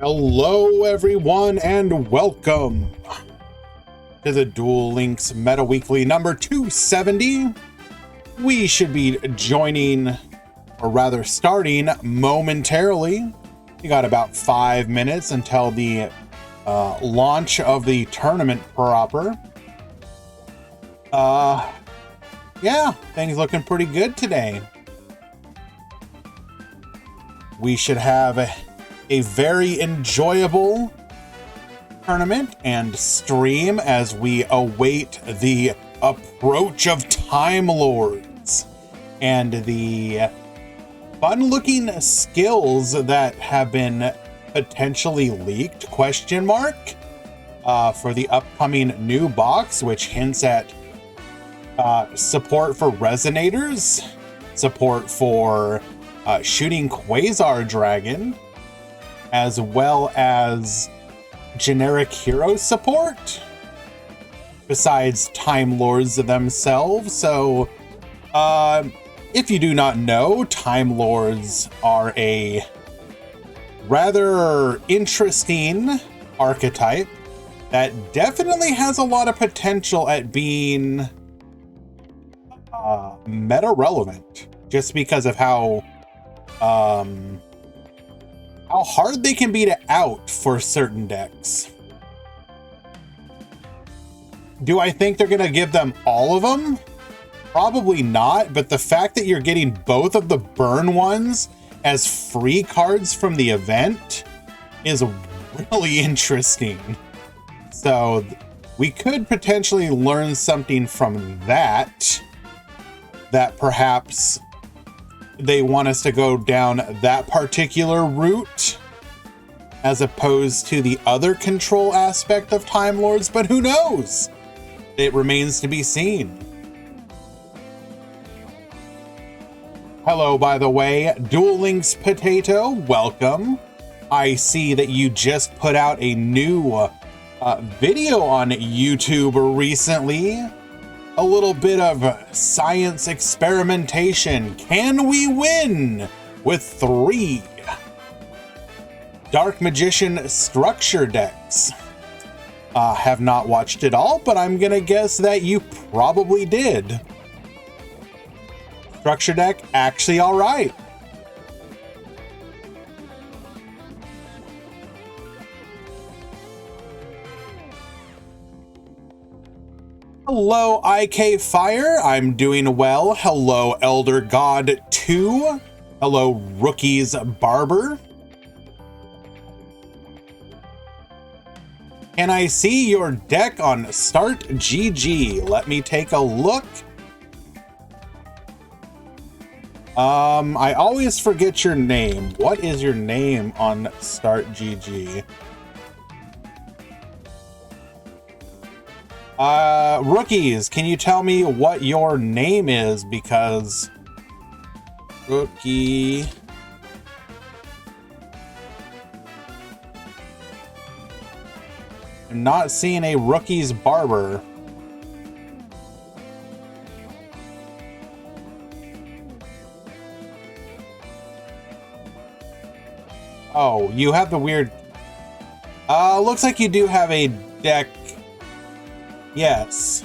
Hello everyone and welcome to the Duel Links Meta Weekly number 270. We should be joining, or rather starting momentarily. We got about 5 minutes until the launch of the tournament proper. Yeah, things looking pretty good today. We should have a very enjoyable tournament and stream as we await the approach of Time Lords and the fun-looking skills that have been potentially leaked, for the upcoming new box, which hints at support for resonators, support for shooting Quasar Dragon, as well as generic hero support besides Time Lords themselves. So if you do not know, Time Lords are a rather interesting archetype that definitely has a lot of potential at being meta relevant, just because of how hard they can be to out for certain decks. Do I think they're going to give them all of them? Probably not, but the fact that you're getting both of the burn ones as free cards from the event is really interesting. So we could potentially learn something from that perhaps they want us to go down that particular route as opposed to the other control aspect of Time Lords, but who knows? It remains to be seen. Hello, by the way, Duel Links Potato, welcome. I see that you just put out a new video on YouTube recently. A little bit of science experimentation. Can we win with 3 Dark Magician structure decks? Have not watched it all, but I'm gonna guess that you probably did. Structure deck, actually all right. Hello, IK Fire. I'm doing well. Hello, Elder God 2. Hello, Rookies Barber. Can I see your deck on Start GG? Let me take a look. I always forget your name. What is your name on Start GG? Rookies, can you tell me what your name is? Because Rookie, I'm not seeing a Rookie's Barber. Oh, you have the weird, looks like you do have a deck. Yes.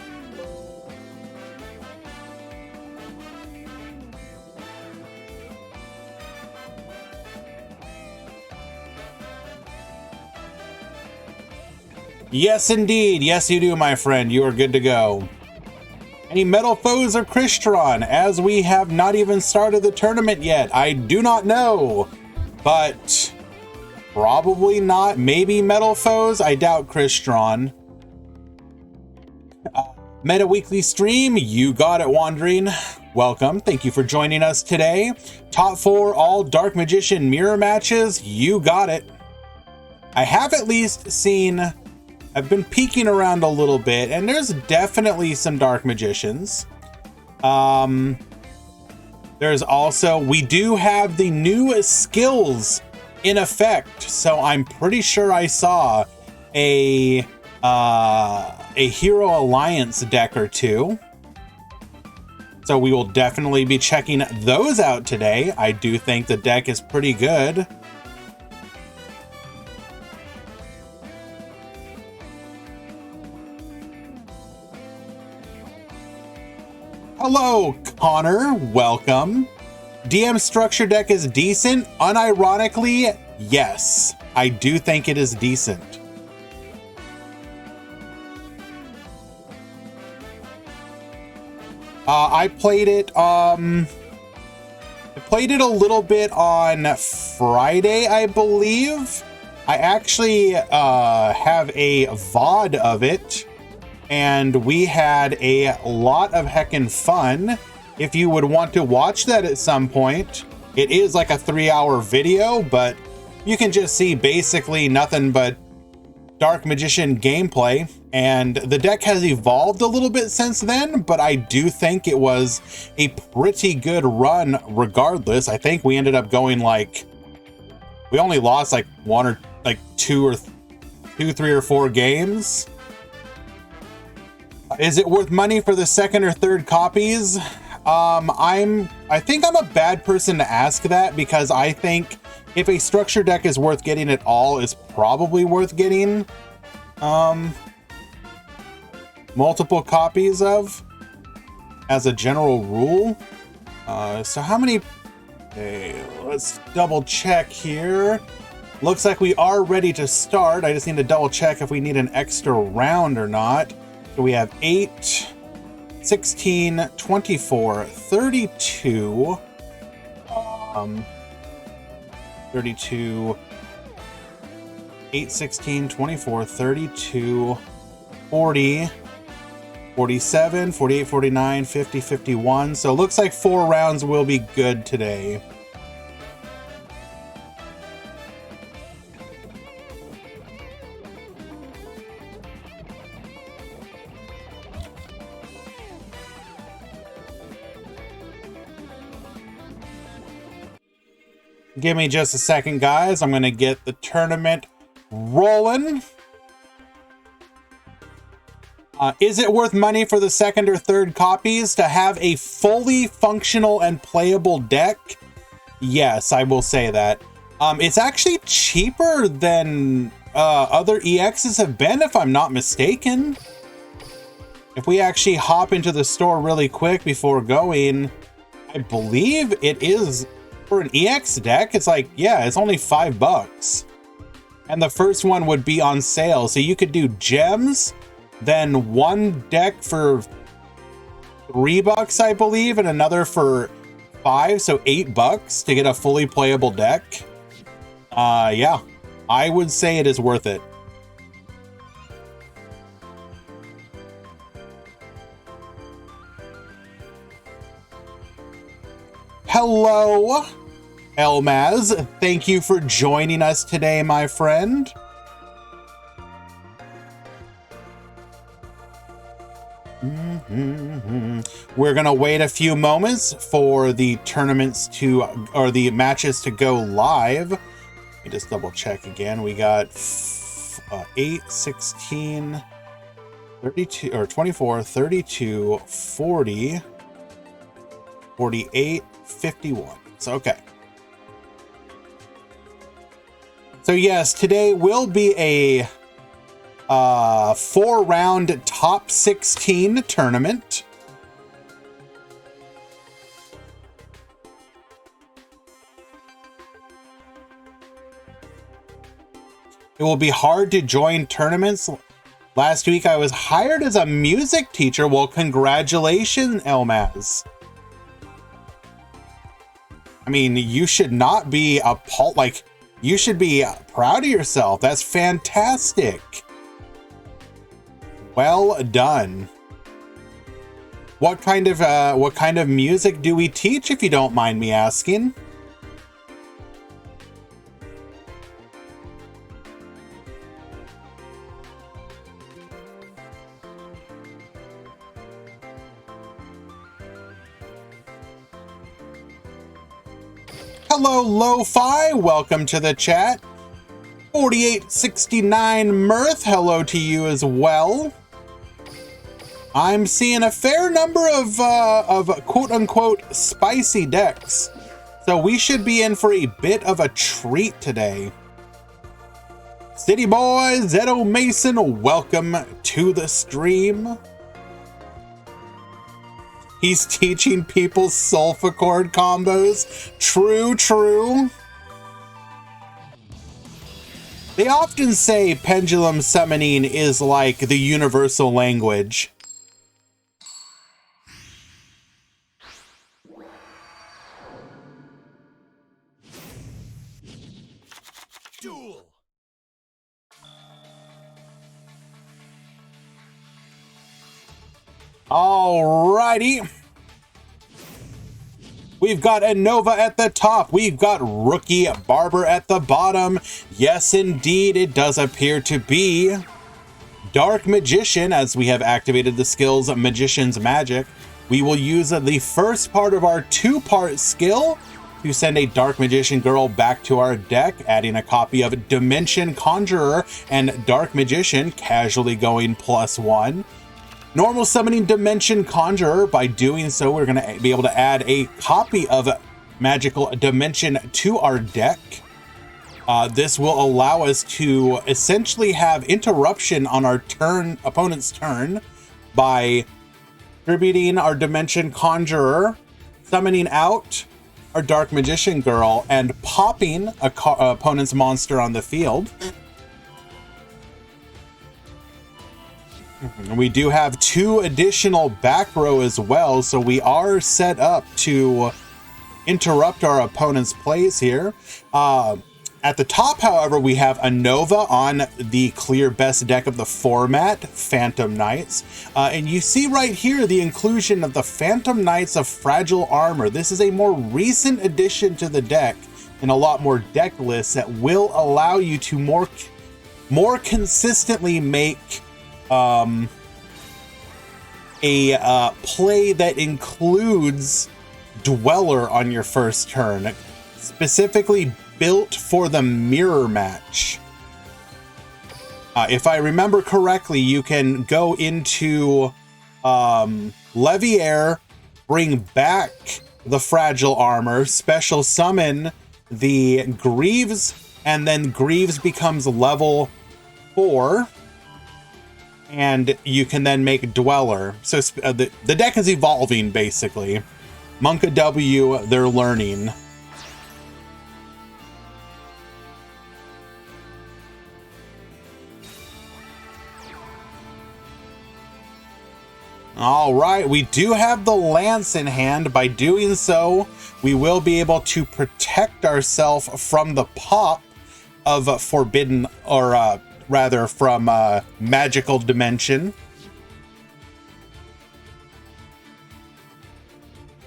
Yes, indeed. Yes, you do, my friend. You are good to go. Any metal foes or Crystron? As we have not even started the tournament yet, I do not know. But probably not. Maybe metal foes. I doubt Crystron. Meta Weekly stream, you got it, Wandering. Welcome. Thank you for joining us today. Top 4 all Dark Magician mirror matches, you got it. I have at least seen, I've been peeking around a little bit, and there's definitely some Dark Magicians. There's also, we do have the new skills in effect, so I'm pretty sure I saw a Hero Alliance deck or two. So we will definitely be checking those out today. I do think the deck is pretty good. Hello, Connor. Welcome. DM structure deck is decent. Unironically, yes. I do think it is decent. I played it a little bit on Friday, I believe. I actually have a VOD of it, and we had a lot of heckin' fun. If you would want to watch that at some point, it is like a 3-hour video, but you can just see basically nothing but Dark Magician gameplay. And the deck has evolved a little bit since then, but I do think it was a pretty good run regardless. I think we ended up going like, we only lost like two, 3 or 4 games. Is it worth money for the second or third copies? I think I'm a bad person to ask that, because I think if a structure deck is worth getting at all, it's probably worth getting multiple copies of, as a general rule. So how many? Okay, let's double check here. Looks like we are ready to start. I just need to double check if we need an extra round or not. So we have 8, 16, 24, 32, 32, 8, 16, 24, 32, 40, 47, 48, 49, 50, 51. So it looks like 4 rounds will be good today. Give me just a second, guys. I'm going to get the tournament rolling. Is it worth money for the second or third copies to have a fully functional and playable deck? Yes, I will say that. It's actually cheaper than other EXs have been, if I'm not mistaken. If we actually hop into the store really quick before going, I believe it is, for an EX deck, it's like, yeah, it's only $5. And the first one would be on sale. So you could do gems, then one deck for $3, I believe, and another for $5, so $8 to get a fully playable deck. Yeah, I would say it is worth it. Hello, Elmaz. Thank you for joining us today, my friend. We're gonna wait a few moments for the tournaments to, or the matches to go live. Let me just double check again. We got 8, 16, 32, or 24, 32, 40, 48, 51. So, okay. So yes, today will be a 4-round top 16 tournament. It will be hard to join tournaments. Last week I was hired as a music teacher. Well, congratulations, Elmaz. I mean, you should not be appalled. Like, you should be proud of yourself. That's fantastic. Well done. What kind of music do we teach, if you don't mind me asking? Hello, Lo-Fi. Welcome to the chat. 4869 Mirth. Hello to you as well. I'm seeing a fair number of quote-unquote spicy decks. So we should be in for a bit of a treat today. City Boy, Zeto Mason, welcome to the stream. He's teaching people sulfa chord combos. True, true. They often say pendulum summoning is like the universal language. Duel. Alrighty. We've got a Nova at the top. We've got Rookie Barber at the bottom. Yes, indeed, it does appear to be Dark Magician, as we have activated the skills Magician's Magic. We will use the first part of our two-part skill to send a Dark Magician Girl back to our deck, adding a copy of Dimension Conjurer and Dark Magician, casually going +1. Normal summoning Dimension Conjurer. By doing so, we're going to be able to add a copy of Magical Dimension to our deck. This will allow us to essentially have interruption on our opponent's turn by distributing our Dimension Conjurer, summoning out our Dark Magician Girl, and popping a opponent's monster on the field. We do have 2 additional back row as well, so we are set up to interrupt our opponent's plays here. At the top, however, we have a Nova on the clear best deck of the format, Phantom Knights. And you see right here the inclusion of the Phantom Knights of Fragile Armor. This is a more recent addition to the deck and a lot more deck lists that will allow you to more consistently make a play that includes Dweller on your first turn, specifically built for the mirror match. If I remember correctly, you can go into Leviair, bring back the Fragile Armor, special summon the Greaves, and then Greaves becomes level 4. And you can then make Dweller. So the deck is evolving, basically. Monka W, they're learning. All right, we do have the Lance in hand. By doing so, we will be able to protect ourselves from the pop of Forbidden, or rather from Magical Dimension.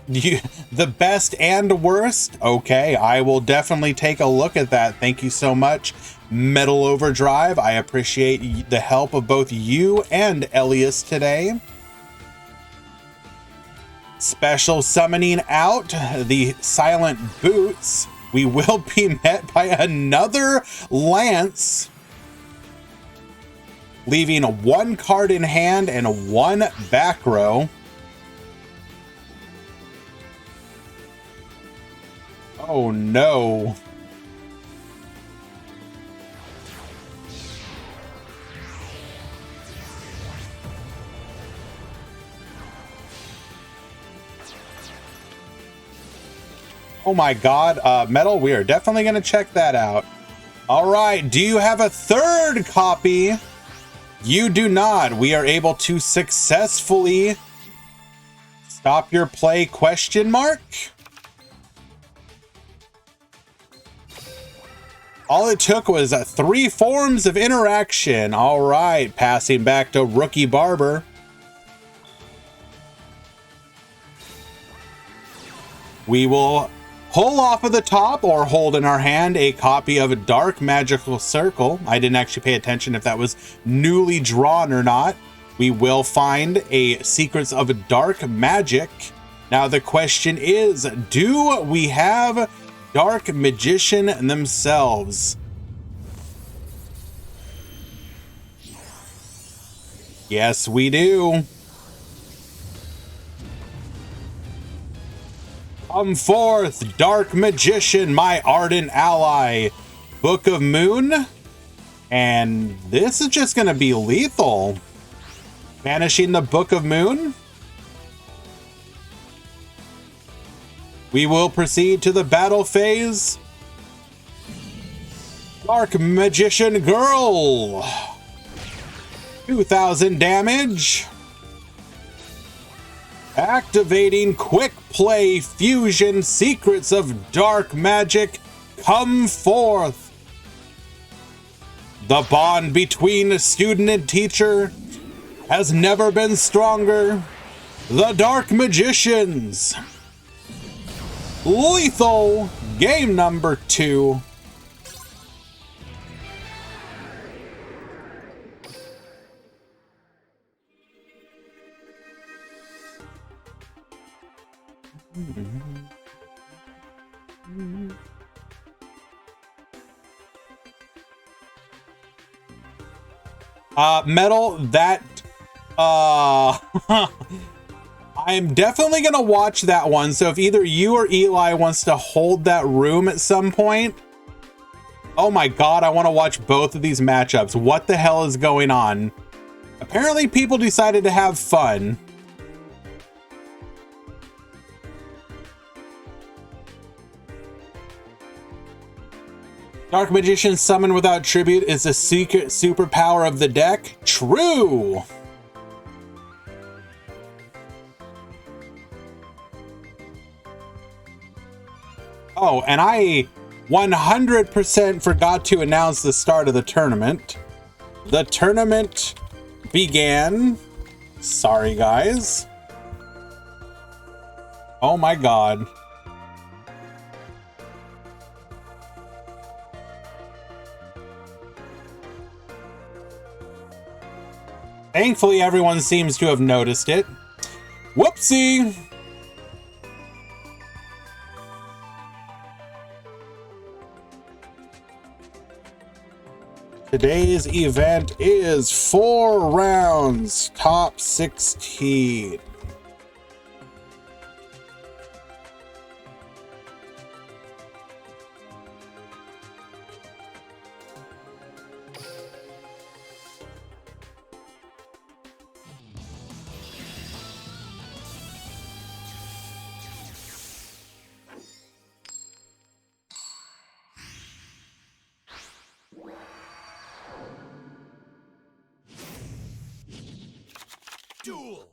The best and worst? Okay, I will definitely take a look at that. Thank you so much, Metal Overdrive. I appreciate the help of both you and Elias today. Special summoning out the Silent Boots. We will be met by another Lance, leaving 1 card in hand and 1 back row. Oh no. Oh my god, Metal, we are definitely going to check that out. All right, do you have a third copy? You do not. We are able to successfully stop your play, question mark. All it took was 3 forms of interaction. All right, passing back to Rookie Barber. We will pull off of the top or hold in our hand a copy of a Dark Magical Circle. I didn't actually pay attention if that was newly drawn or not. We will find a Secrets of Dark Magic. Now the question is, do we have Dark Magician themselves? Yes, we do. Come forth, Dark Magician, my ardent ally. Book of Moon. And this is just going to be lethal. Banishing the Book of Moon. We will proceed to the battle phase. Dark Magician Girl. 2000 damage. Activating Quick Play Fusion. Secrets of Dark Magic come forth. The bond between student and teacher has never been stronger. The Dark Magicians. Lethal. Game number 2. Metal, that I'm definitely gonna watch that one. So if either you or Eli wants to hold that room at some point, oh my god, I want to watch both of these matchups. What the hell is going on? Apparently people decided to have fun. Dark Magician summon without tribute is a secret superpower of the deck. True. Oh, and I 100% forgot to announce the start of the tournament. The tournament began. Sorry, guys. Oh my god. Thankfully, everyone seems to have noticed it. Whoopsie! Today's event is 4 rounds, top 16. Duel.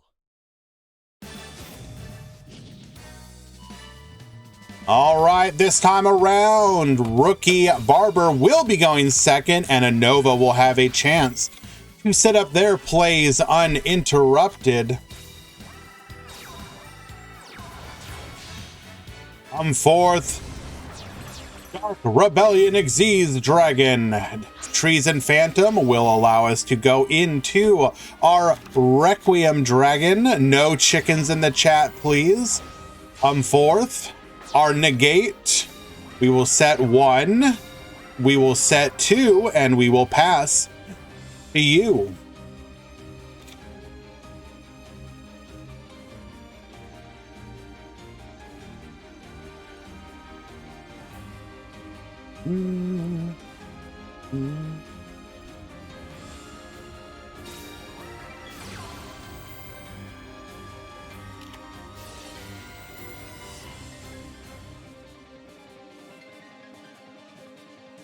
All right, this time around, Rookie Barber will be going second, and Anova will have a chance to set up their plays uninterrupted. Come forth, Dark Rebellion Xyz Dragon. Treason Phantom will allow us to go into our Requiem Dragon. No chickens in the chat, please. Come forth. Our Negate. We will set 1. We will set 2, and we will pass to you.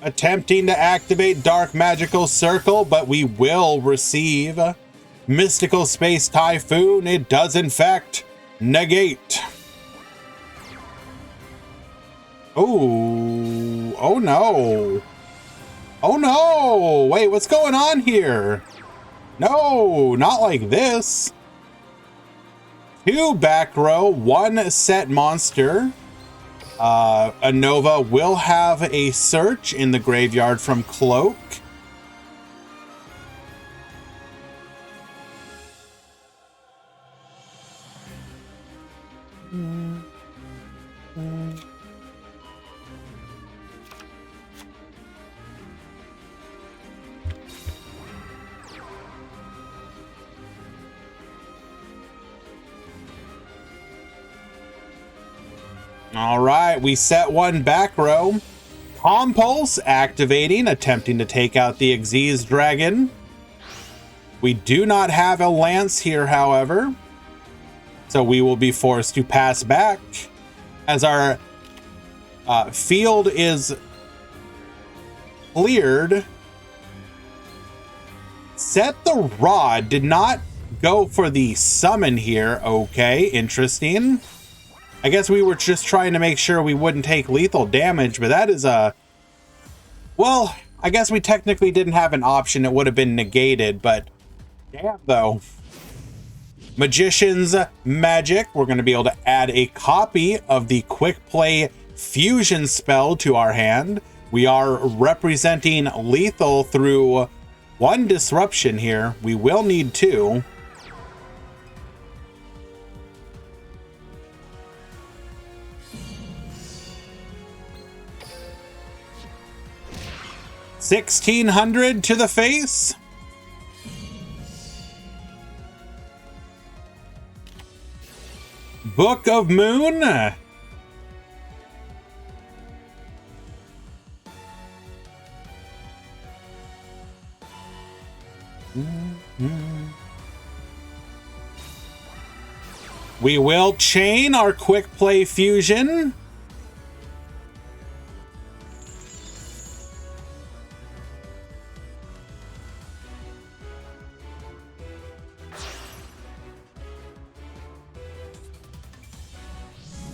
Attempting to activate Dark Magical Circle, but we will receive Mystical Space Typhoon. It does, in fact, negate. Oh, oh no. Oh no, wait, what's going on here? No, not like this. 2 back row, 1 set monster. Anova will have a search in the graveyard from Cloak. All right, we set 1 back row. Compulse activating, attempting to take out the Xyz Dragon. We do not have a Lance here, however, so we will be forced to pass back. as our field is cleared. Set the Rod did not go for the summon here. Okay, interesting. I guess we were just trying to make sure we wouldn't take lethal damage, but that is a... Well, I guess we technically didn't have an option. It would have been negated, but damn though. Magician's Magic. We're going to be able to add a copy of the Quick Play Fusion spell to our hand. We are representing lethal through 1 disruption here. We will need 2. $1,600 to the face. Book of Moon. We will chain our Quick Play Fusion.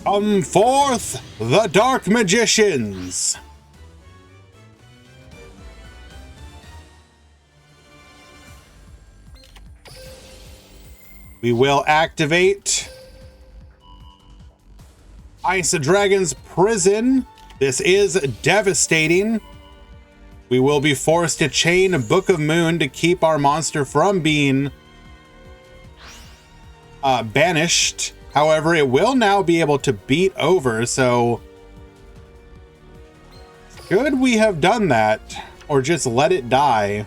Come forth, the Dark Magicians. We will activate Ice Dragon's Prison. This is devastating. We will be forced to chain Book of Moon to keep our monster from being banished. However, it will now be able to beat over, so could we have done that or just let it die?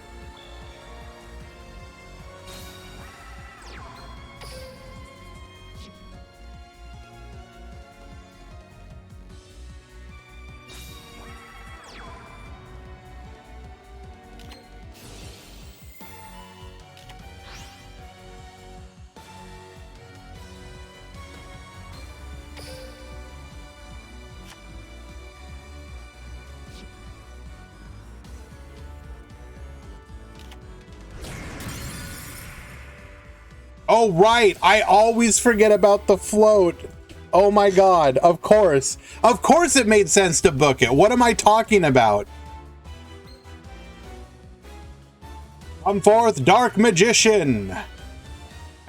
Oh, right. I always forget about the float. Oh my God. Of course. Of course it made sense to book it. What am I talking about? Come forth, Dark Magician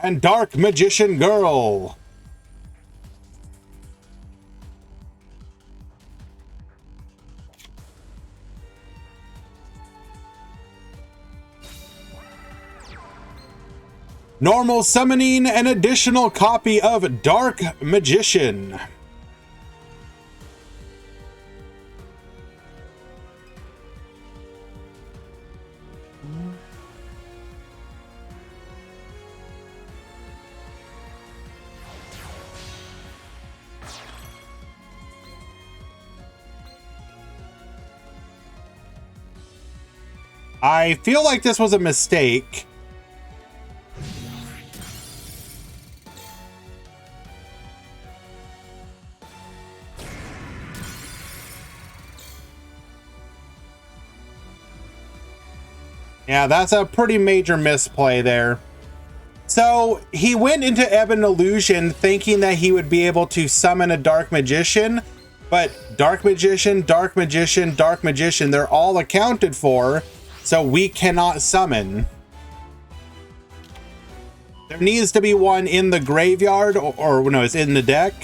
and Dark Magician Girl. Normal summoning an additional copy of Dark Magician. I feel like this was a mistake. Yeah, that's a pretty major misplay there. So he went into Ebon Illusion thinking that he would be able to summon a Dark Magician, but Dark Magician, Dark Magician, Dark Magician, they're all accounted for, so we cannot summon. There needs to be one in the graveyard, or no, it's in the deck.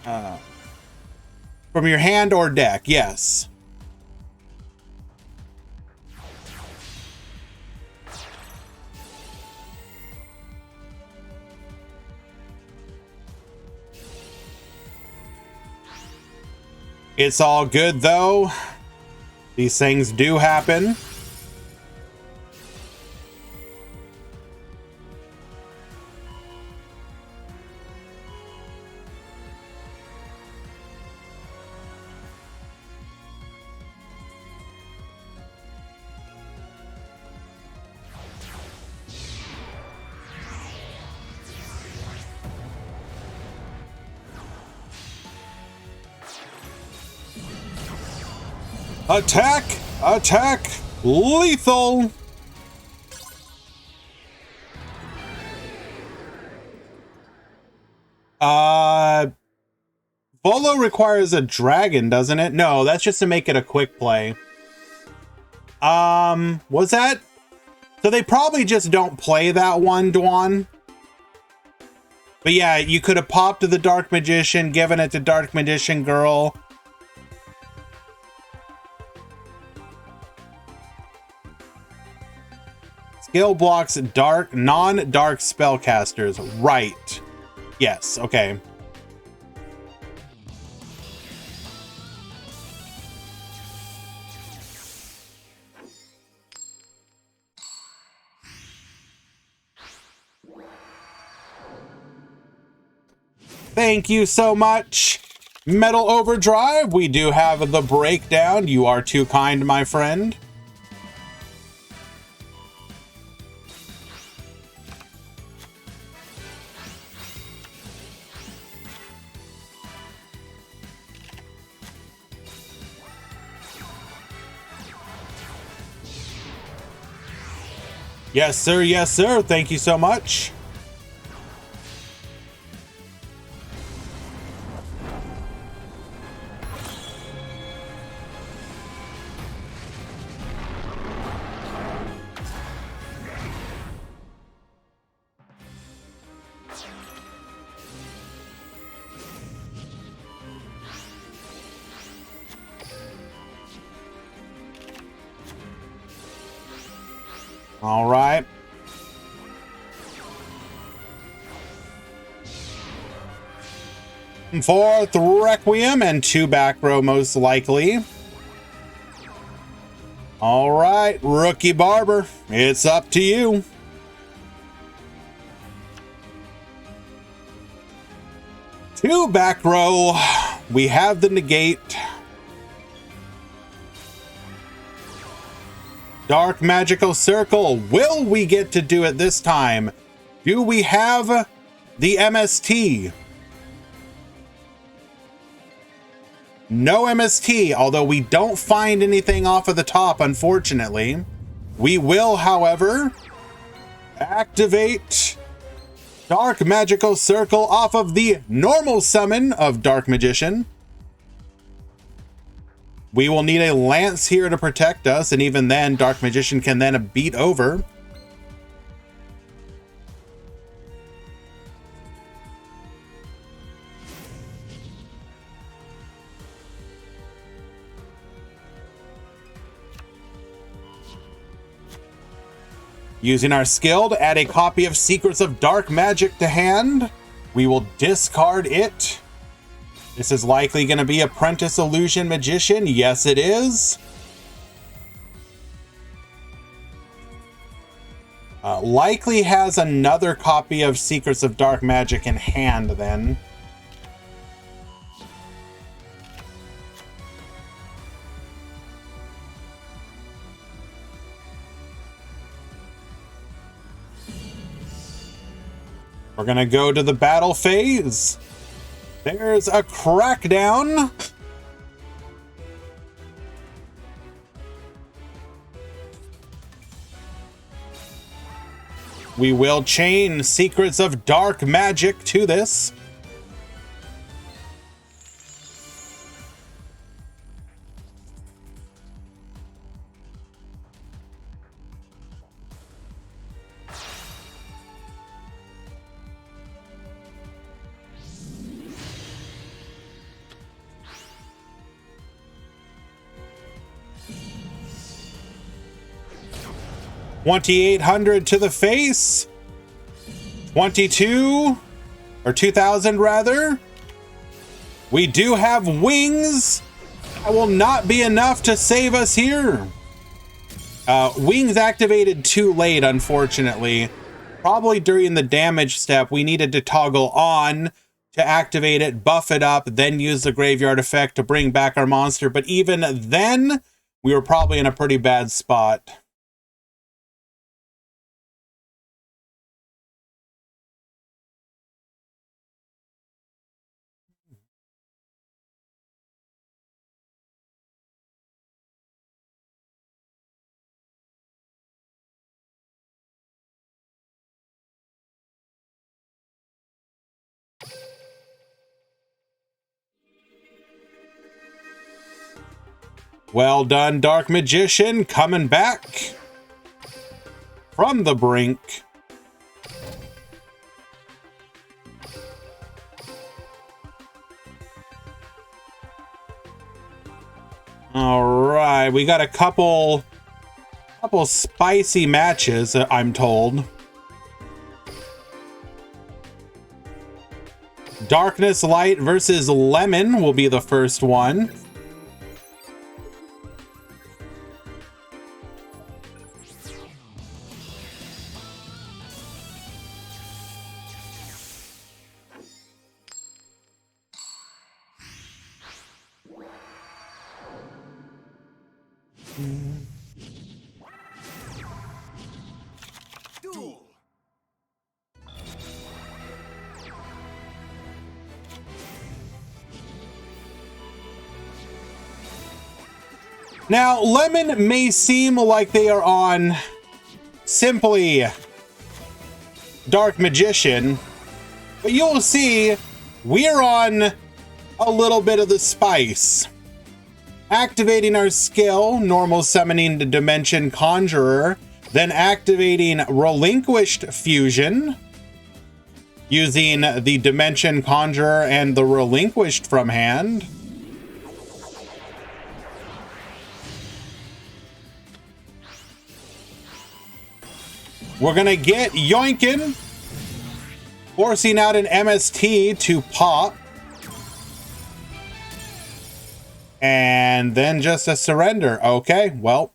From your hand or deck, yes. It's all good, though. These things do happen. Attack! Attack! Lethal! Volo requires a dragon, doesn't it? No, that's just to make it a quick play. Was that? So they probably just don't play that one, Dwan. But yeah, you could have popped the Dark Magician, given it to Dark Magician Girl. Skill blocks dark, non-dark spellcasters. Right. Yes, okay. Thank you so much, Metal Overdrive. We do have the breakdown. You are too kind, my friend. Yes, sir. Yes, sir. Thank you so much. All right. Fourth Requiem and 2 back row most likely. All right, Rookie Barber, it's up to you. Two back row. We have the negate. Dark Magical Circle. Will we get to do it this time? Do we have the MST? No MST, although we don't find anything off of the top, unfortunately. We will, however, activate Dark Magical Circle off of the normal summon of Dark Magician. We will need a Lance here to protect us, and even then, Dark Magician can then beat over. Using our skill to add a copy of Secrets of Dark Magic to hand, we will discard it. This is likely going to be Apprentice Illusion Magician. Yes, it is. Likely has another copy of Secrets of Dark Magic in hand then. We're going to go to the battle phase. There's a Crackdown. We will chain Secrets of Dark Magic to this. $2,800 to the face. 22 or 2,000 rather. We do have wings. That will not be enough to save us here. Wings activated too late, unfortunately. Probably during the damage step, we needed to toggle on to activate it, buff it up, then use the graveyard effect to bring back our monster. But even then, we were probably in a pretty bad spot. Well done, Dark Magician, coming back from the brink. All right, we got a couple spicy matches, I'm told. Darkness Light versus Lemon will be the first one. Duel. Now, Lemon may seem like they are on simply Dark Magician, but you'll see we're on a little bit of the spice. Activating our skill, normal summoning the Dimension Conjurer, then activating Relinquished Fusion, using the Dimension Conjurer and the Relinquished from hand. We're gonna get Yoinkin, forcing out an MST to pop. And then just a surrender. Okay, well.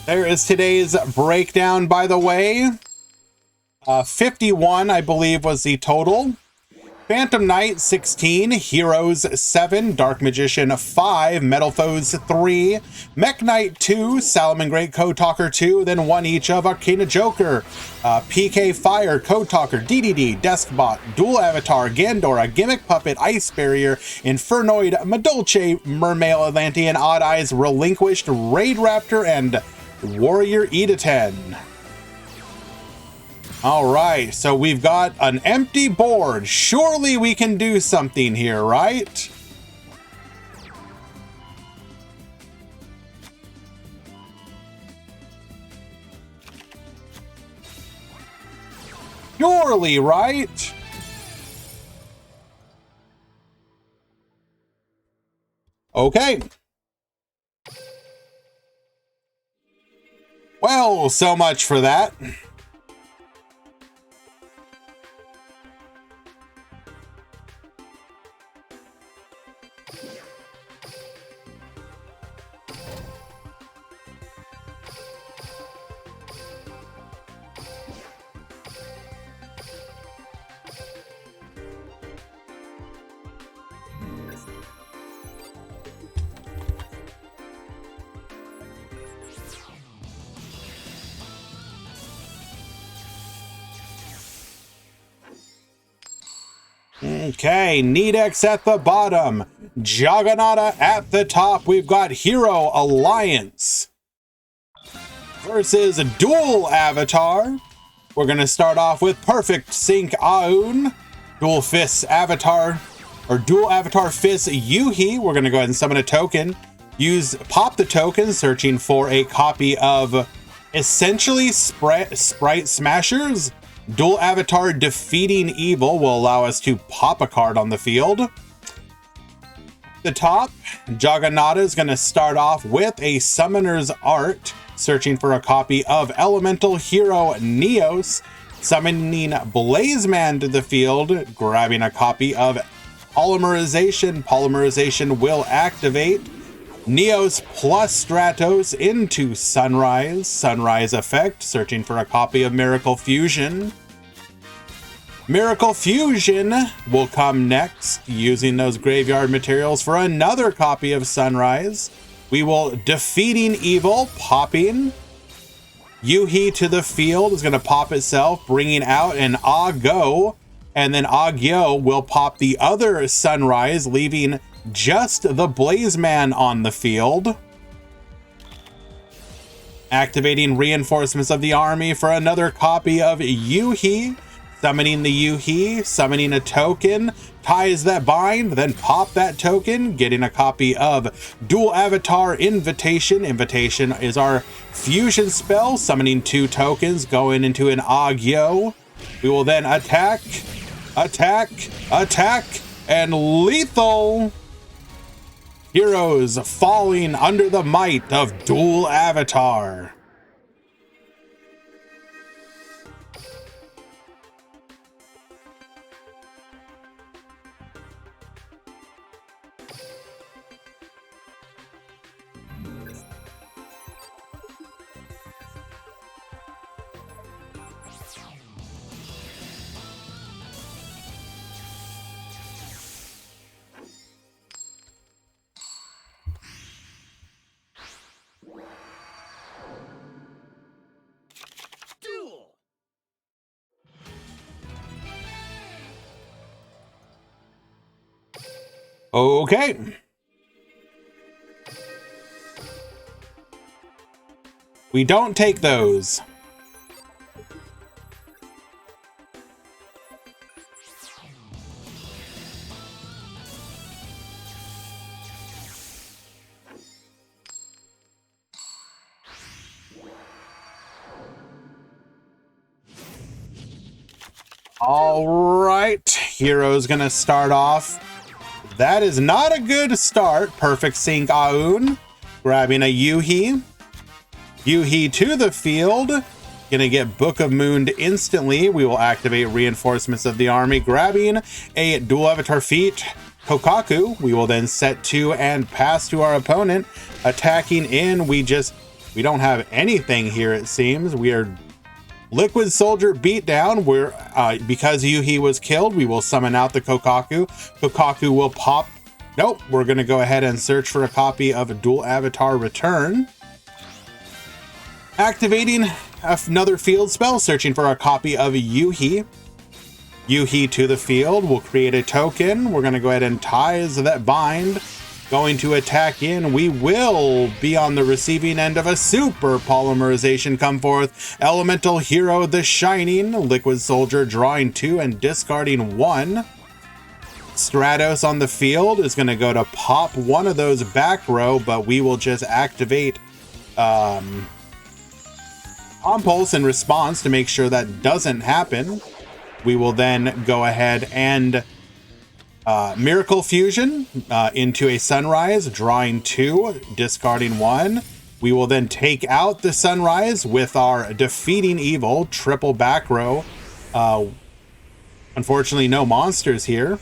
There is today's breakdown, by the way. 51, I believe, was the total. Phantom Knight 16, Heroes 7, Dark Magician 5, Metal Foes 3, Mech Knight 2, Salaman Great Code Talker 2, then 1 each of Arcana Joker, PK Fire, Code Talker, DDD, Deskbot, Dual Avatar, Gandora, Gimmick Puppet, Ice Barrier, Infernoid, Madolce, Mermail Atlantean, Odd Eyes, Relinquished, Raid Raptor, and Warrior Editen. All right, so we've got an empty board. Surely we can do something here, right? Surely, right? Okay. Well, so much for that. Okay, Nedex at the bottom, Juggernaut at the top. We've got Hero Alliance versus Dual Avatar. We're going to start off with Perfect Sync Aun, Dual Fist Avatar, or Dual Avatar Fist Yuhi. We're going to go ahead and summon a token. Pop the token, searching for a copy of essentially Sprite Smashers. Dual Avatar Defeating Evil will allow us to pop a card on the field. The top, Juggernaut is going to start off with a Summoner's Art, searching for a copy of Elemental Hero Neos, summoning Blazeman to the field, grabbing a copy of Polymerization. Polymerization will activate Neos plus Stratos into Sunrise. Sunrise effect, searching for a copy of Miracle Fusion. Miracle Fusion will come next, using those graveyard materials for another copy of Sunrise. We will Defeating Evil, popping. Yuhi to the field is going to pop itself, bringing out an Agyo, and then Agyo will pop the other Sunrise, leaving just the Blazeman on the field. Activating Reinforcements of the Army for another copy of Yuhi. Summoning the Yuhi, summoning a token, ties that bind, then pop that token, getting a copy of Dual Avatar Invitation. Invitation is our fusion spell, summoning 2 tokens, going into an Agyo. We will then attack, attack, attack, and lethal. Heroes falling under the might of Dual Avatar. Duel. Okay. We don't take those. All right, hero's gonna start off. That is not a good start. Perfect Sync Aun, grabbing a Yuhi. Yuhi to the field. Gonna get Book of Moon instantly. We will activate Reinforcements of the Army, grabbing a Dual Avatar feat, Kokaku. We will then set 2 and pass to our opponent. Attacking in, we don't have anything here, it seems. We are Liquid Soldier beat down. We're because Yuhi was killed, we will summon out the Kokaku. Kokaku will pop. Nope, we're gonna go ahead and search for a copy of Dual Avatar Return. Activating another field spell, searching for a copy of Yuhi. Yuhi to the field. We'll create a token. We're gonna go ahead and ties that bind. Going to attack in, we will be on the receiving end of a super polymerization come forth. Elemental Hero the Shining, Liquid Soldier drawing 2 and discarding 1. Stratos on the field is going to go to pop one of those back row, but we will just activate Compulse in response to make sure that doesn't happen. We will then go ahead and Miracle Fusion into a Sunrise, drawing 2, discarding 1. We will then take out the Sunrise with our Defeating Evil, triple back row. Unfortunately, no monsters here.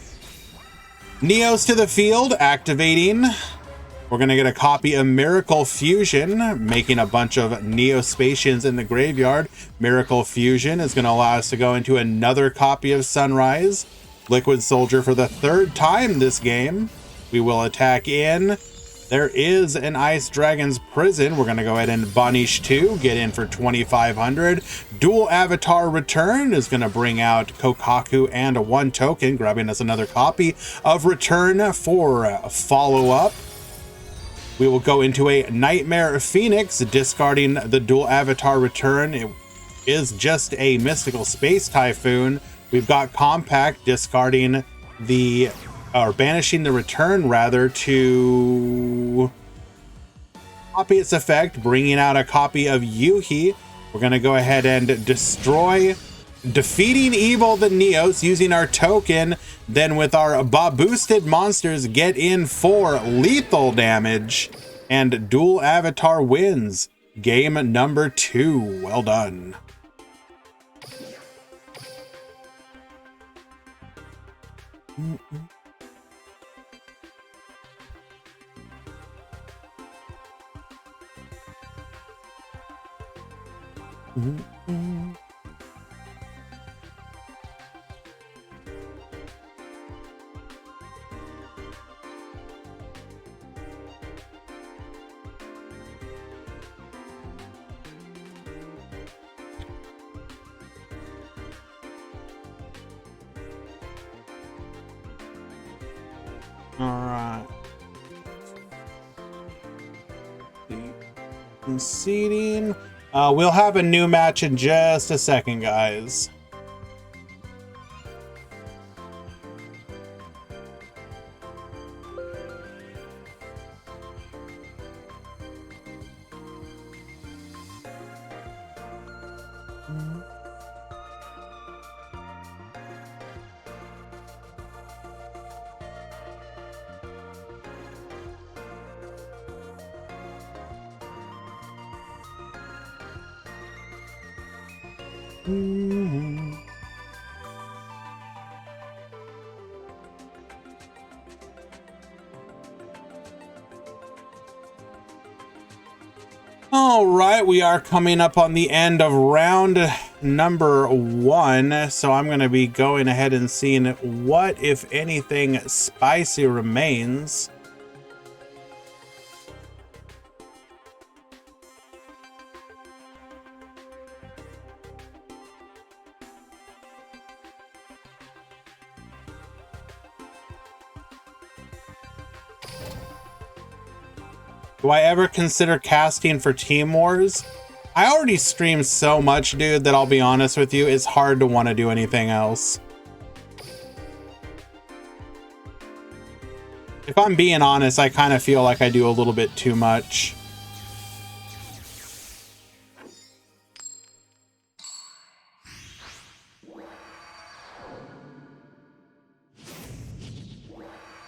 Neos to the field, activating. We're going to get a copy of Miracle Fusion, making a bunch of Neospatians in the graveyard. Miracle Fusion is going to allow us to go into another copy of Sunrise. Liquid Soldier for the 3rd time this game. We will attack in. There is an Ice Dragon's Prison. We're going to go ahead and banish 2, get in for 2,500. Dual Avatar Return is going to bring out Kokaku and 1 token, grabbing us another copy of Return for follow-up. We will go into a Nightmare Phoenix, discarding the Dual Avatar Return. It is just a Mystical Space Typhoon. We've got Compact, discarding the, or banishing the return rather, to copy its effect, bringing out a copy of Yuhi. We're going to go ahead and destroy Defeating Evil the Neos using our token. Then with our boosted monsters, get in for lethal damage, and Dual Avatar wins game number 2. Well done. All right. Conceding. We'll have a new match in just a second, guys. All right, we are coming up on the end of round number 1, so I'm going to be going ahead and seeing what, if anything, spicy remains. Do I ever consider casting for Team Wars? I already stream so much, dude, that I'll be honest with you, it's hard to want to do anything else. If I'm being honest, I kind of feel like I do a little bit too much.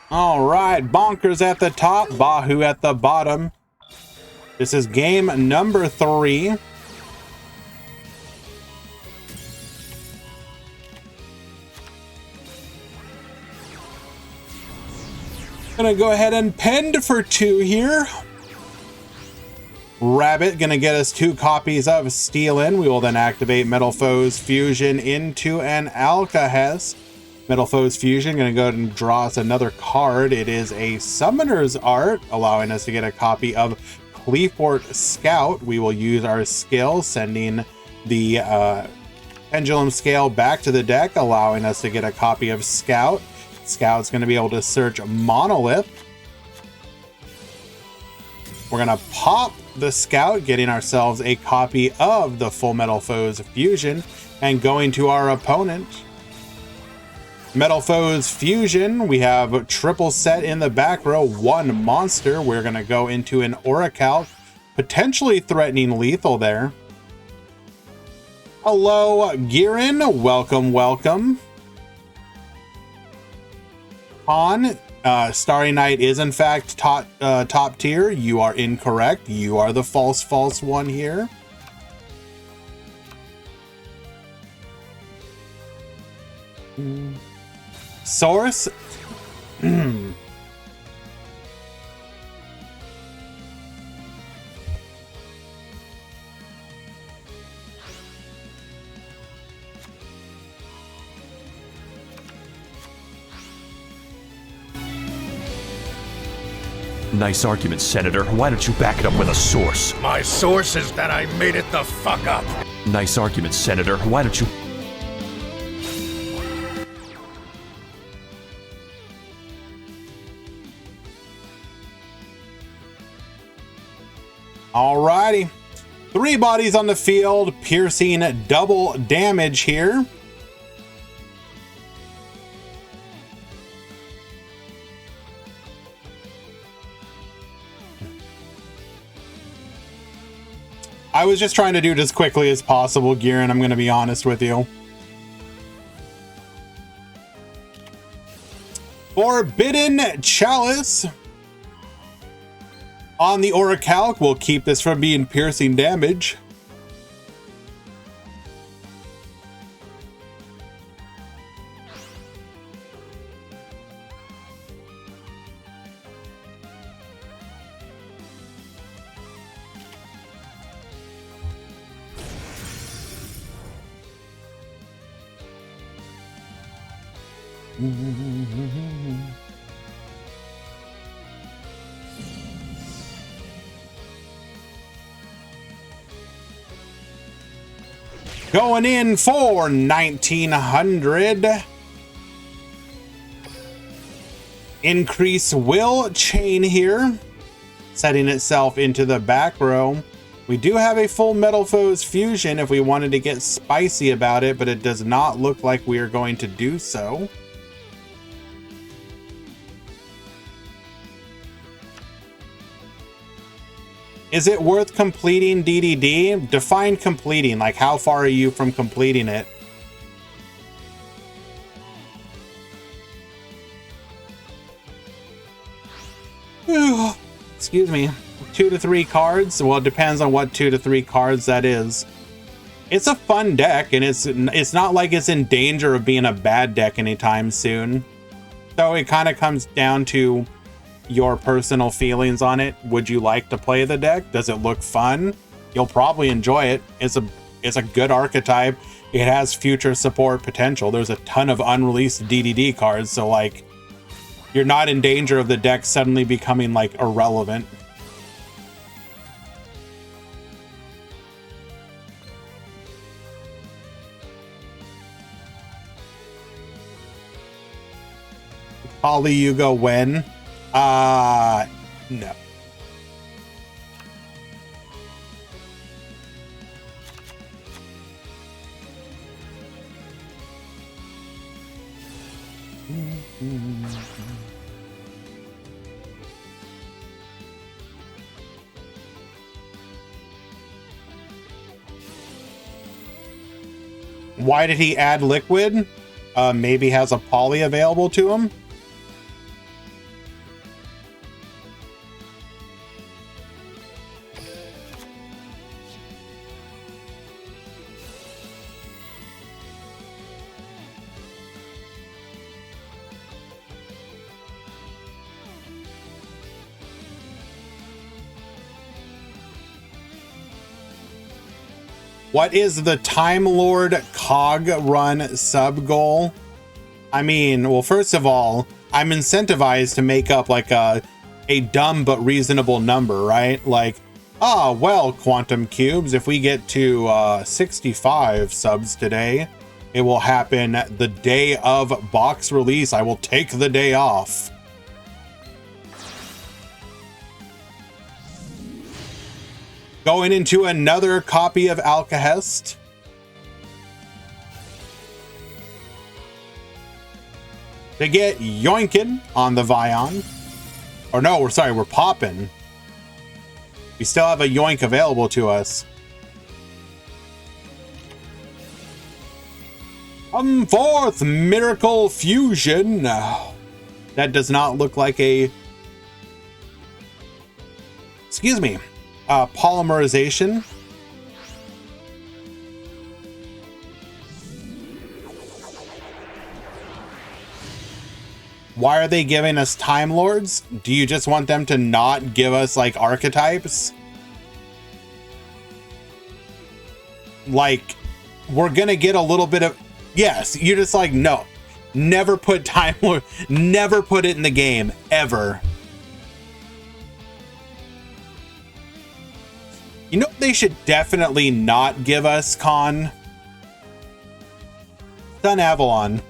All right, Bonkers at the top, Bahu at the bottom. This is game number 3. Gonna go ahead and pend for 2 here. Rabbit gonna get us 2 copies of Steel In. We will then activate Metal Foes Fusion into an Alcahest. Metal Foes Fusion gonna go ahead and draw us another card. It is a Summoner's Art, allowing us to get a copy of Cleefort Scout. We will use our skill, sending the Pendulum Scale back to the deck, allowing us to get a copy of Scout. Scout's gonna be able to search Monolith. We're gonna pop the Scout, getting ourselves a copy of the Full Metal Foes Fusion, and going to our opponent. Metal Foes Fusion, we have triple set in the back row, 1 monster. We're going to go into an Orichalc, potentially threatening lethal there. Hello, Girin. Welcome, welcome. Han, Starry Night is in fact top tier. You are incorrect. You are the false one here. Source. Nice argument, Senator. Why don't you back it up with a source? My source is that I made it the fuck up. Nice argument, Senator. Why don't you... Alrighty. 3 bodies on the field, piercing double damage here. I was just trying to do it as quickly as possible, Girin, I'm going to be honest with you. Forbidden Chalice. On the Orichalc, we'll keep this from being piercing damage. Going in for 1900. Increase will chain here, setting itself into the back row. We do have a full Metal Foes fusion if we wanted to get spicy about it, but it does not look like we are going to do so. Is it worth completing DDD? Define completing, like how far are you from completing it? Excuse me. 2 to 3 cards? Well, it depends on what 2 to 3 cards that is. It's a fun deck, and it's not like it's in danger of being a bad deck anytime soon. So it kind of comes down to your personal feelings on it. Would you like to play the deck? Does it look fun? You'll probably enjoy it. It's a good archetype. It has future support potential. There's a ton of unreleased DDD cards, so like you're not in danger of the deck suddenly becoming like irrelevant. Kali Yuga when? No. Why did he add liquid? Maybe has a poly available to him. What is the Time Lord Cog Run sub goal? I mean, well, first of all, I'm incentivized to make up like a dumb but reasonable number, right? Like, well, Quantum Cubes, if we get to 65 subs today, it will happen the day of box release. I will take the day off. Going into another copy of Alcahest. To get yoinkin on the Vion. Or no, we're popping. We still have a yoink available to us. Come forth, Miracle Fusion. That does not look like a... Excuse me. Polymerization. Why are they giving us Time Lords? Do you just want them to not give us like archetypes? Like, we're gonna get a little bit of... Yes, you're just like, no. Never put Time Lord... Never put it in the game, ever. You know what they should definitely not give us, Con? Sun Avalon.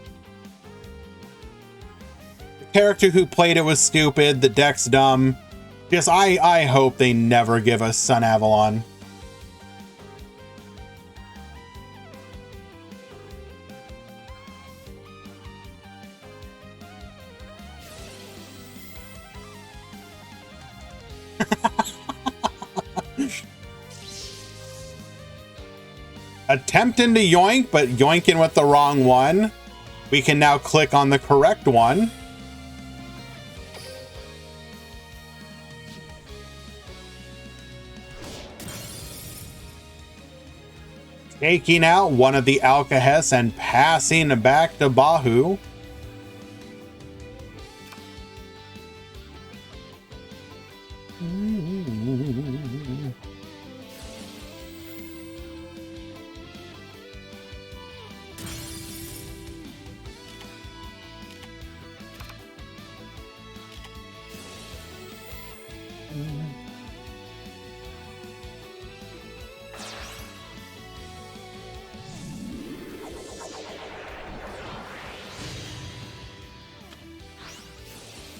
The character who played it was stupid, the deck's dumb. Just, I hope they never give us Sun Avalon. Attempting to yoink, but yoinking with the wrong one. We can now click on the correct one. Taking out one of the Alcahests and passing back to Bahu.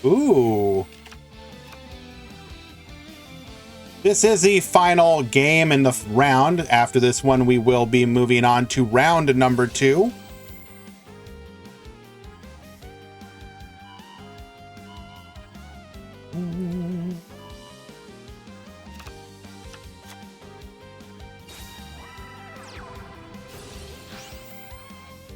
Ooh. This is the final game in the round. After this one, we will be moving on to round number 2.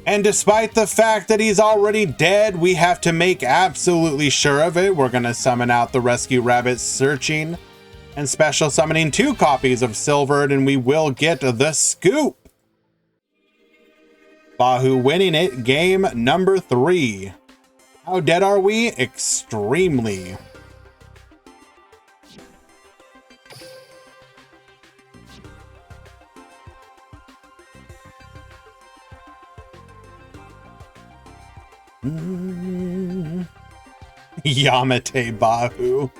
And despite the fact that he's already dead, we have to make absolutely sure of it. We're going to summon out the Rescue Rabbit Searching and special summoning 2 copies of Silvered, and we will get the scoop. Bahu winning it, game number 3. How dead are we? Extremely. Yamete Bahu.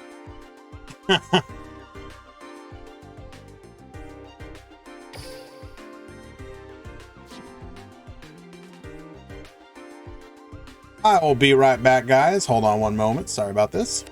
I will be right back, guys. Hold on one moment. Sorry about this.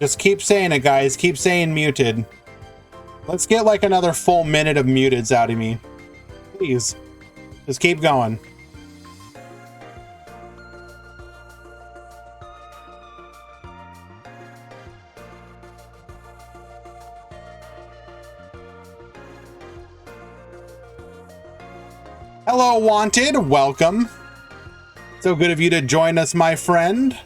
Just keep saying it, guys. Keep saying muted. Let's get like another full minute of muteds out of me. Please. Just keep going. Hello, Wanted. Welcome. So good of you to join us, my friend.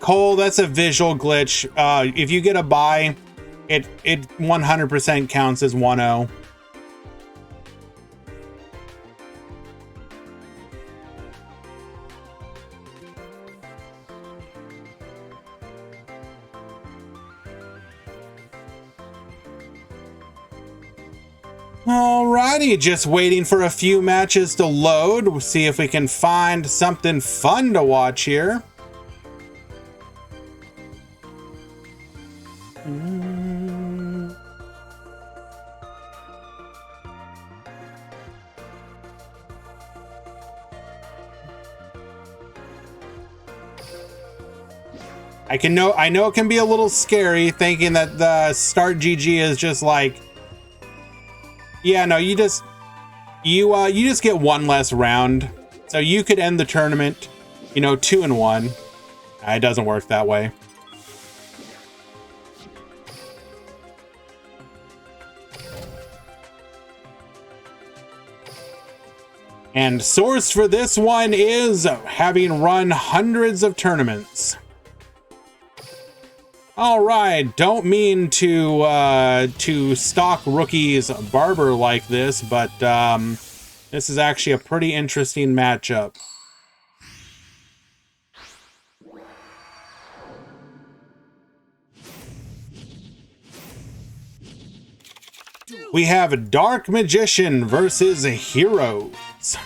Cole, that's a visual glitch. If you get a buy, it 100% counts as 1-0. Alrighty, just waiting for a few matches to load. We'll see if we can find something fun to watch here. I know it can be a little scary thinking that the start GG is just like, yeah, no, you just get one less round. So you could end the tournament, you know, 2-1. It doesn't work that way. And source for this one is having run hundreds of tournaments. All right, don't mean to stalk rookies Barber like this, but this is actually a pretty interesting matchup. We have Dark Magician versus Heroes.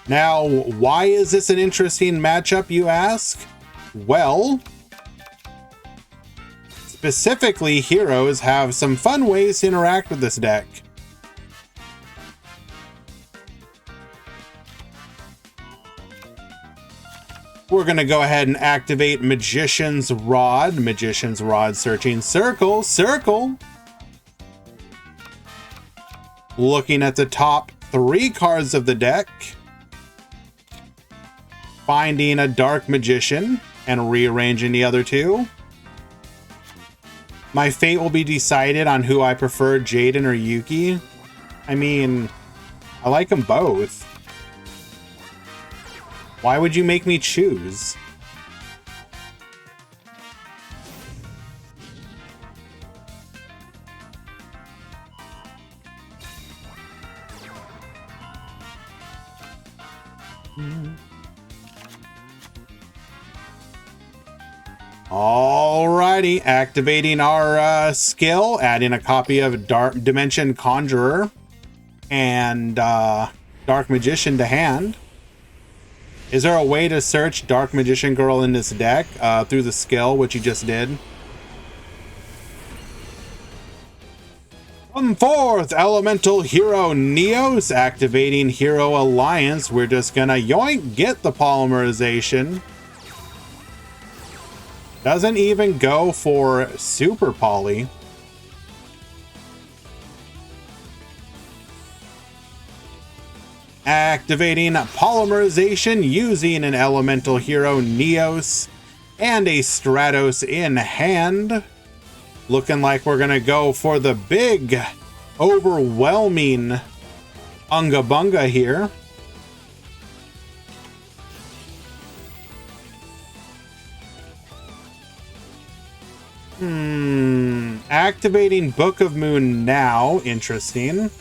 Now, why is this an interesting matchup, you ask? Well, specifically, Heroes have some fun ways to interact with this deck. We're going to go ahead and activate Magician's Rod. Magician's Rod searching circle, circle. Looking at the top 3 cards of the deck. Finding a Dark Magician and rearranging the other 2. My fate will be decided on who I prefer, Jaden or Yuki. I mean, I like them both. Why would you make me choose? Alrighty, activating our skill, adding a copy of Dark Dimension Conjurer and Dark Magician to hand. Is there a way to search Dark Magician Girl in this deck through the skill, which you just did? Come forth, Elemental Hero Neos, activating Hero Alliance. We're just gonna yoink, get the polymerization. Doesn't even go for Super Poly. Activating polymerization using an Elemental Hero Neos and a Stratos in hand. Looking like we're gonna go for the big, overwhelming Unga Bunga here. Activating Book of Moon now. Interesting.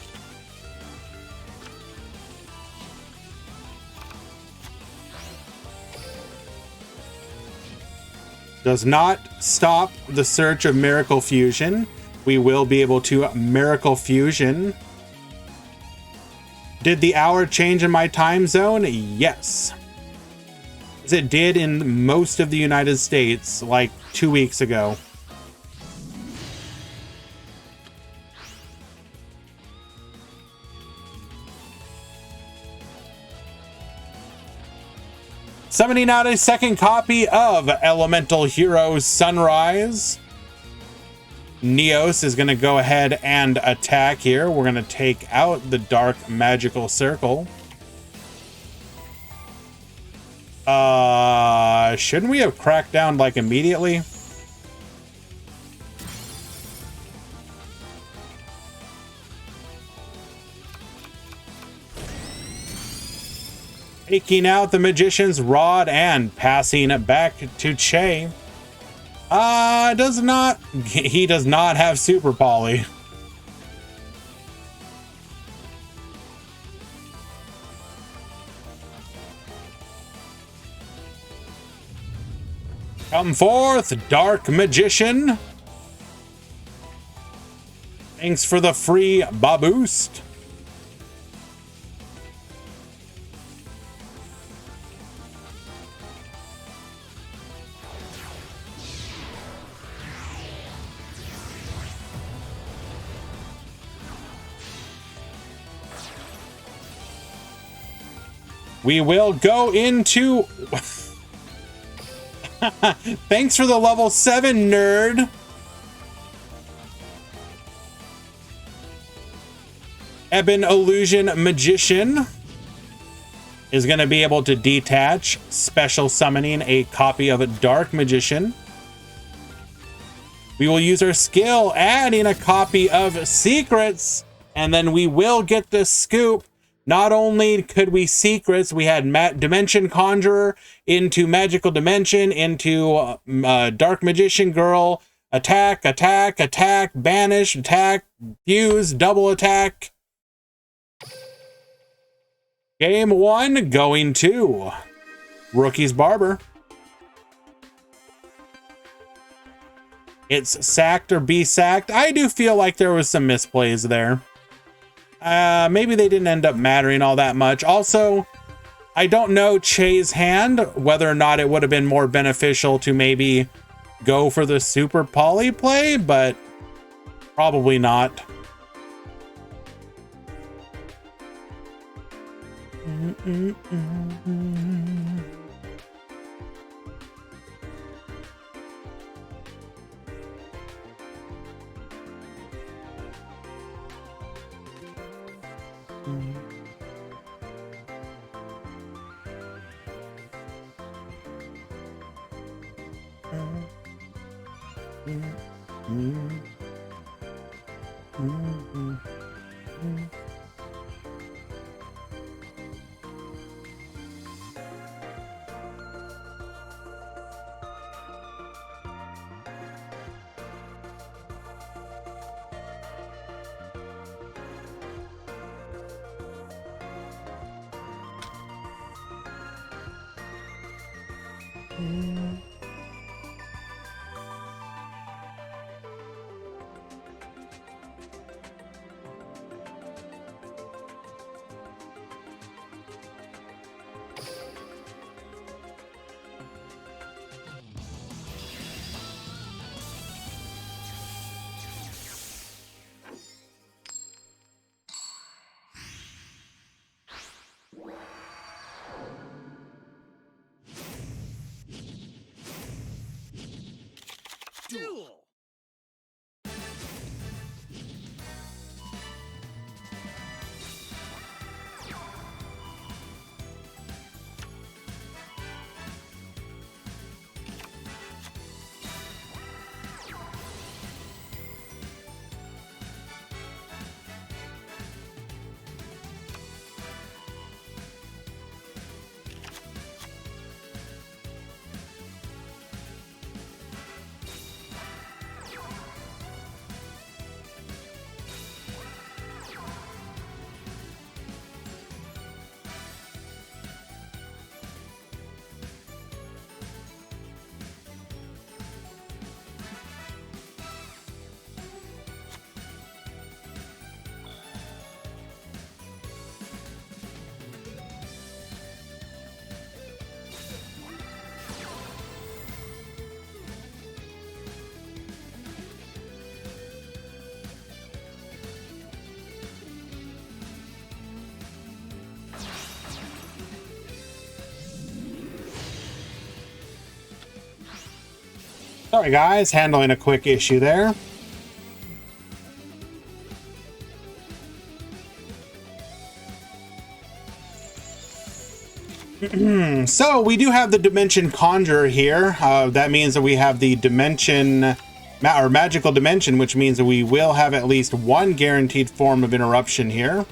Does not stop the search of Miracle Fusion. We will be able to Miracle Fusion. Did the hour change in my time zone? Yes. As it did in most of the United States like 2 weeks ago. Summoning out a second copy of Elemental Heroes Sunrise. Neos is going to go ahead and attack here. We're going to take out the Dark Magical Circle. Shouldn't we have cracked down like immediately? Taking out the Magician's Rod and passing it back to Che. He does not have Super Poly. Come forth, Dark Magician. Thanks for the free Baboost. We will go into... Thanks for the level 7, nerd. Ebon Illusion Magician is going to be able to detach, special summoning a copy of a Dark Magician. We will use our skill, adding a copy of Secrets, and then we will get the scoop. Not only could we Secrets, we had Dimension Conjurer into Magical Dimension, into Dark Magician Girl, attack, attack, attack, banish, attack, fuse, double attack. Game 1 going to Rookie's Barber. It's sacked or be sacked. I do feel like there was some misplays there. Maybe they didn't end up mattering all that much. Also, I don't know Che's hand, whether or not it would have been more beneficial to maybe go for the super poly play, but probably not. Duel! Sorry guys, handling a quick issue there. So we do have the Dimension Conjurer here. That means that we have the Dimension or Magical Dimension, which means that we will have at least one guaranteed form of interruption here.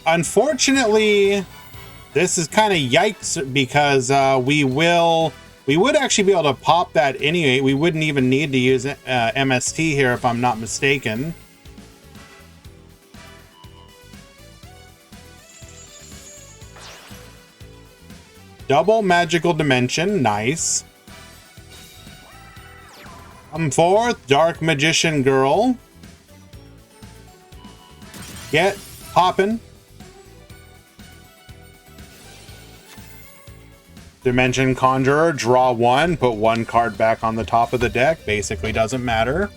Unfortunately, this is kind of yikes because we would actually be able to pop that anyway. We wouldn't even need to use MST here if I'm not mistaken. Double Magical Dimension, nice. Come forth, Dark Magician Girl. Get poppin'. Dimension Conjurer, draw one, put one card back on the top of the deck. Basically doesn't matter.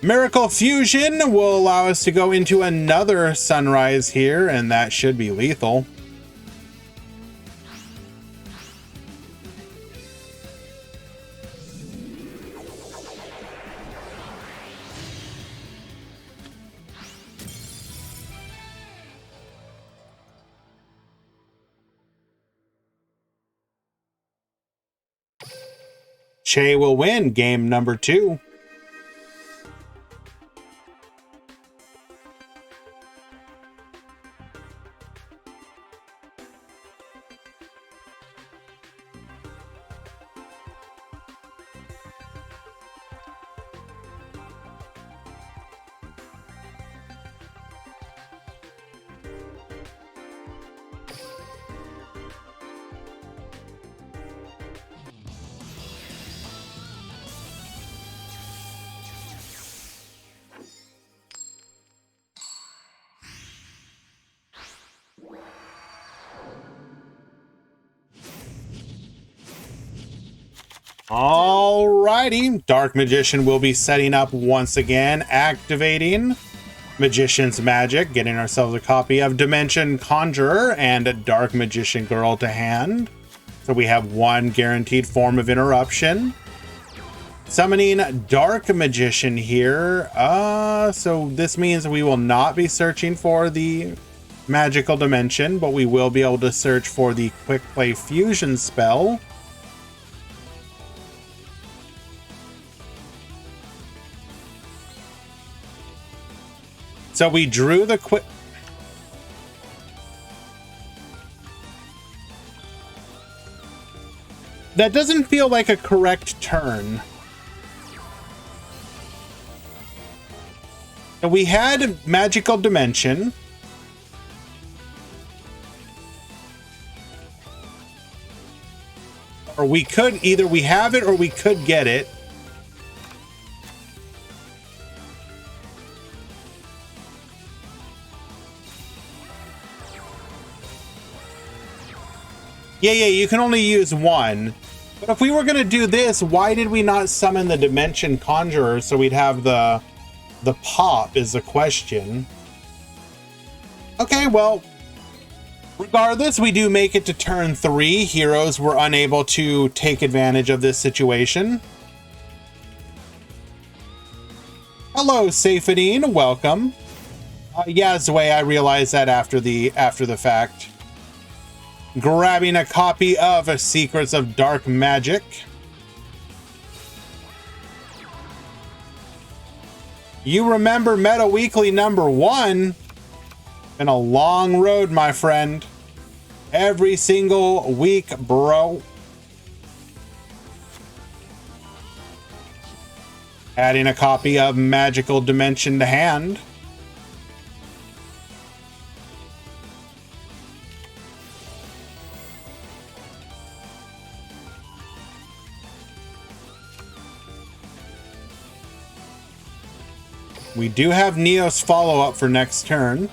Miracle Fusion will allow us to go into another Sunrise here, and that should be lethal. Che will win game number 2. Alrighty, Dark Magician will be setting up once again, activating Magician's Magic, getting ourselves a copy of Dimension Conjurer and a Dark Magician Girl to hand. So we have one guaranteed form of interruption. Summoning Dark Magician here. So this means we will not be searching for the magical dimension, but we will be able to search for the Quick Play Fusion spell. So we drew the quick. That doesn't feel like a correct turn. And we had Magical Dimension. Or we could, either we have it or we could get it. Yeah, you can only use one. But if we were going to do this, why did we not summon the Dimension Conjurer so we'd have the pop is the question. Okay, well, regardless, we do make it to turn 3. Heroes were unable to take advantage of this situation. Hello, Safadine, welcome. Yeah, Zway, I realized that after the fact. Grabbing a copy of Secrets of Dark Magic. You remember Meta Weekly number 1? Been a long road, my friend. Every single week, bro. Adding a copy of Magical Dimension to hand. We do have Neos follow-up for next turn.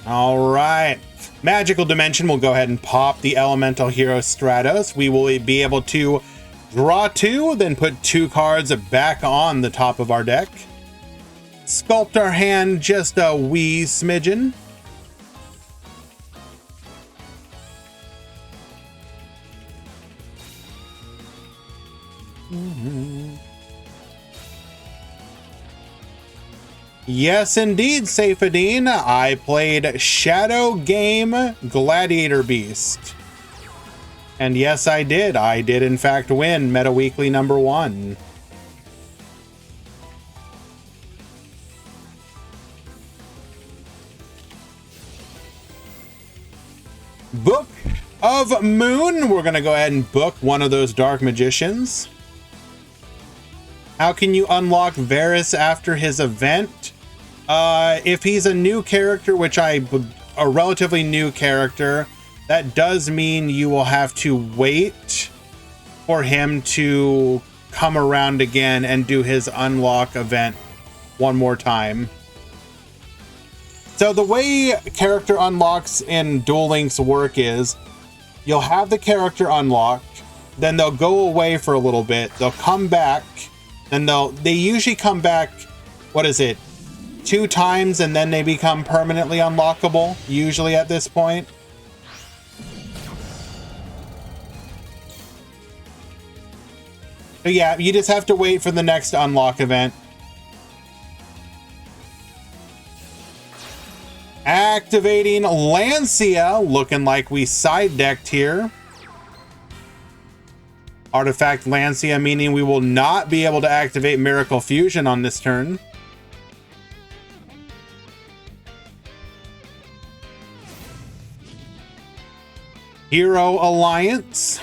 All right. Magical Dimension will go ahead and pop the Elemental Hero Stratos. We will be able to draw 2, then put 2 cards back on the top of our deck. Sculpt our hand just a wee smidgen. Yes, indeed, Safadine. I played Shadow Game Gladiator Beast. And yes, I did. I did, in fact, win Meta Weekly number 1. Book of Moon. We're going to go ahead and book one of those Dark Magicians. How can you unlock Varus after his event? If he's a new character, which a relatively new character, that does mean you will have to wait for him to come around again and do his unlock event one more time. So the way character unlocks in Duel Links work is you'll have the character unlocked, then they'll go away for a little bit, they'll come back, then they usually come back, what is it, 2 times, and then they become permanently unlockable, usually at this point. So yeah, you just have to wait for the next unlock event. Activating Lancia, looking like we side decked here. Artifact Lancia, meaning we will not be able to activate Miracle Fusion on this turn. Hero Alliance.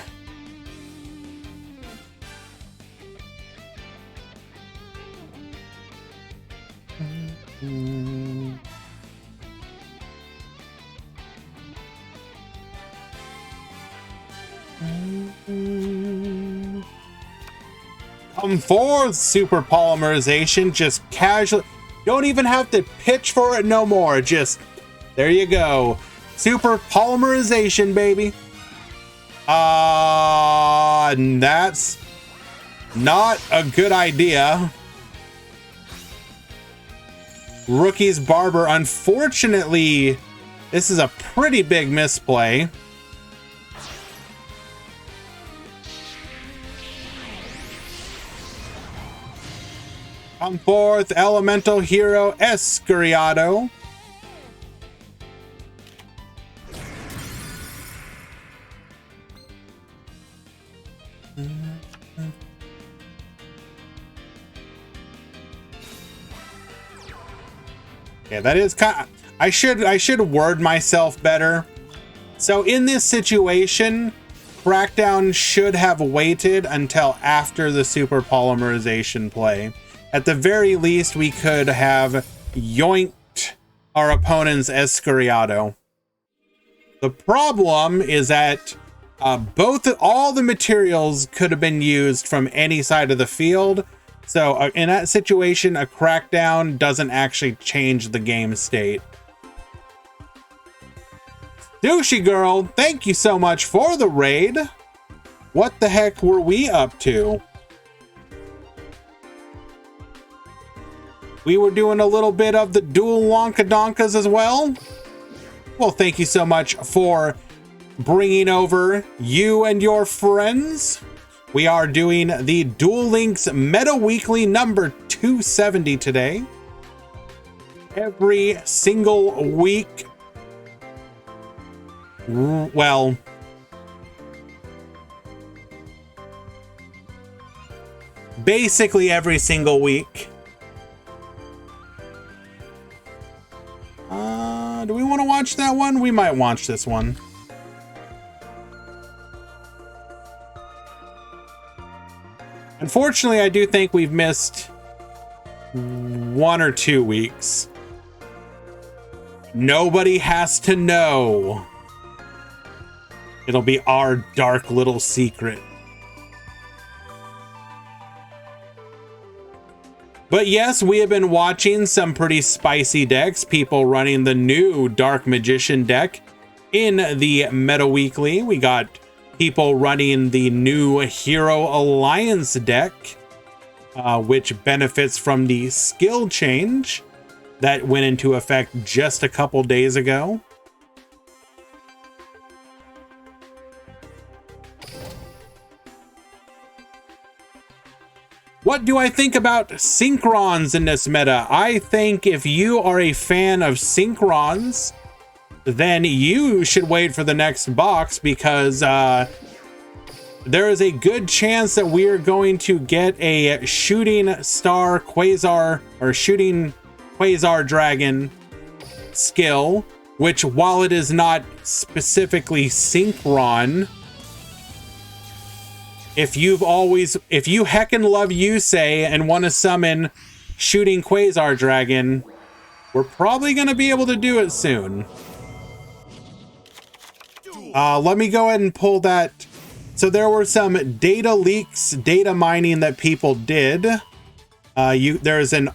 Come forth, super polymerization. Just casually, don't even have to pitch for it no more. Just there you go, super polymerization, baby. That's not a good idea. Rookie's Barber. Unfortunately, this is a pretty big misplay. Come forth, Elemental Hero Escuriado. Yeah, that is kind of, I should word myself better. So in this situation, Crackdown should have waited until after the super polymerization play. At the very least, we could have yoinked our opponent's Escuriado. The problem is that all the materials could have been used from any side of the field. So in that situation, a Crackdown doesn't actually change the game state. Douchey Girl, thank you so much for the raid. What the heck were we up to? We were doing a little bit of the Dual Wonkadonkas as well. Well, thank you so much for bringing over you and your friends. We are doing the Duel Links Meta Weekly number 270 today. Every single week. Well, basically every single week. Do we want to watch that one? We might watch this one. Unfortunately, I do think we've missed 1 or 2 weeks. Nobody has to know. It'll be our dark little secret. But yes, we have been watching some pretty spicy decks. People running the new Dark Magician deck in the Meta Weekly. We got people running the new Hero Alliance deck, which benefits from the skill change that went into effect just a couple days ago. What do I think about Synchrons in this meta? I think if you are a fan of Synchrons, then you should wait for the next box, because there is a good chance that we are going to get a Shooting Star Quasar or Shooting Quasar Dragon skill, which, while it is not specifically Synchron, if you heckin' love Yusei and want to summon Shooting Quasar Dragon, we're probably going to be able to do it soon. Let me go ahead and pull that. So there were some data leaks, data mining that people did. There's an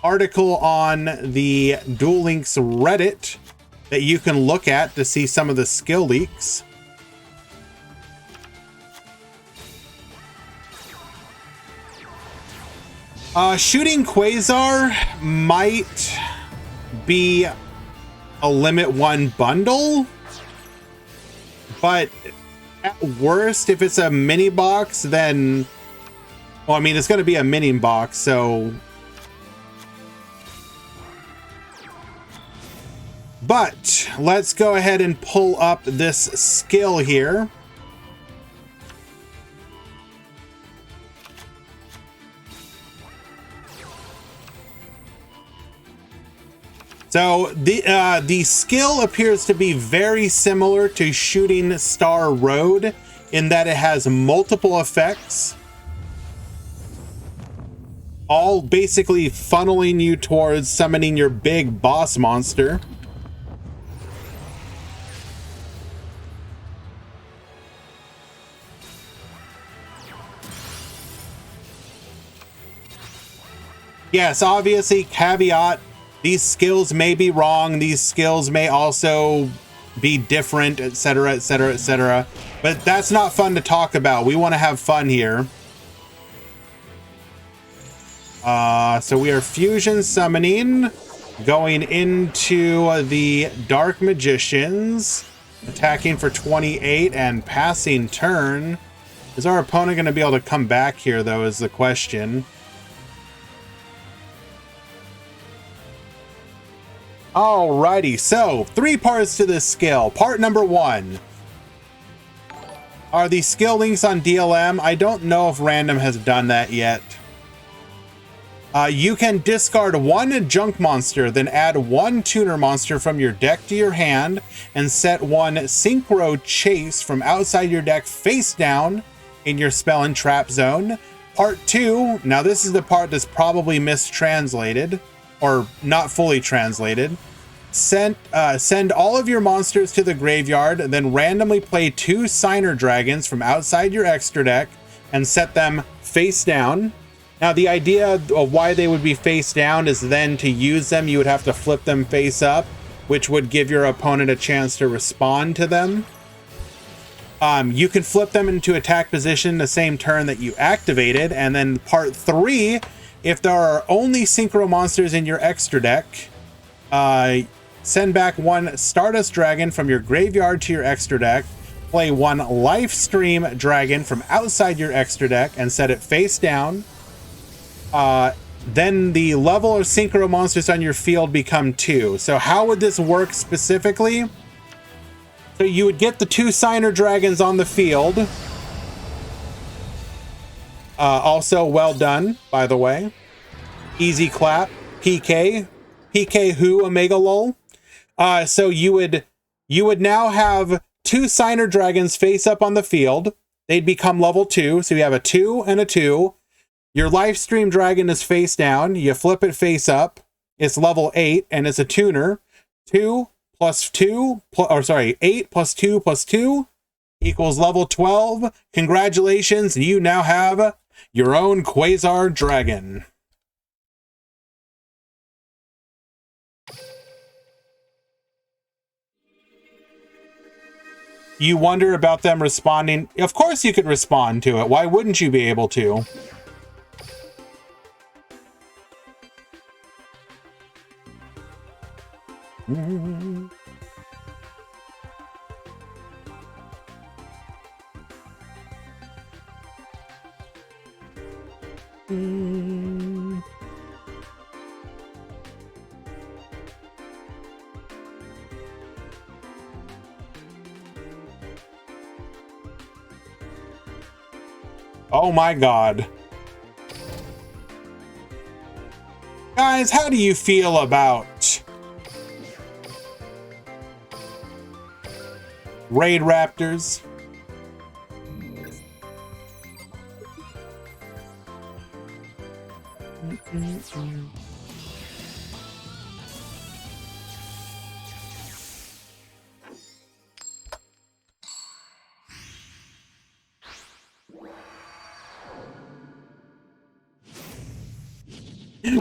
article on the Duel Links Reddit that you can look at to see some of the skill leaks. Shooting Quasar might be a limit 1 bundle, but at worst, if it's a mini box, then, well, I mean, it's going to be a mini box, so. But let's go ahead and pull up this skill here. So the skill appears to be very similar to Shooting Star Road in that it has multiple effects, all basically funneling you towards summoning your big boss monster. Yes, obviously, caveat. These skills may be wrong. These skills may also be different, etc., etc., etc. But that's not fun to talk about. We want to have fun here. So we are fusion summoning, going into the Dark Magicians, attacking for 28 and passing turn. Is our opponent going to be able to come back here, though, is the question. Alrighty, so 3 parts to this skill. Part number 1 are the skill links on DLM. I don't know if random has done that yet. You can discard 1 junk monster, then add 1 tuner monster from your deck to your hand, and set 1 synchro chase from outside your deck face down in your spell and trap zone. Part 2, now this is the part that's probably mistranslated, or not fully translated. Send all of your monsters to the graveyard, then randomly play 2 Signer Dragons from outside your extra deck and set them face down. Now, the idea of why they would be face down is then to use them, you would have to flip them face up, which would give your opponent a chance to respond to them. You can flip them into attack position the same turn that you activated. And then part 3, if there are only synchro monsters in your extra deck, send back 1 Stardust Dragon from your graveyard to your extra deck, play 1 Lifestream Dragon from outside your extra deck and set it face down. Then the level of synchro monsters on your field become 2. So how would this work specifically? So you would get the 2 Signer Dragons on the field. Also, well done, by the way. Easy clap. PK. PK who, Omega lol. So you would now have 2 Signer Dragons face up on the field. They'd become level 2. So you have a 2 and a 2. Your Lifestream Dragon is face down. You flip it face up. It's level 8 and it's a tuner. 8 plus 2 plus 2 equals level 12. Congratulations, you now have your own Quasar Dragon. You wonder about them responding. Of course you could respond to it. Why wouldn't you be able to? Oh my God. Guys, how do you feel about Raid Raptors?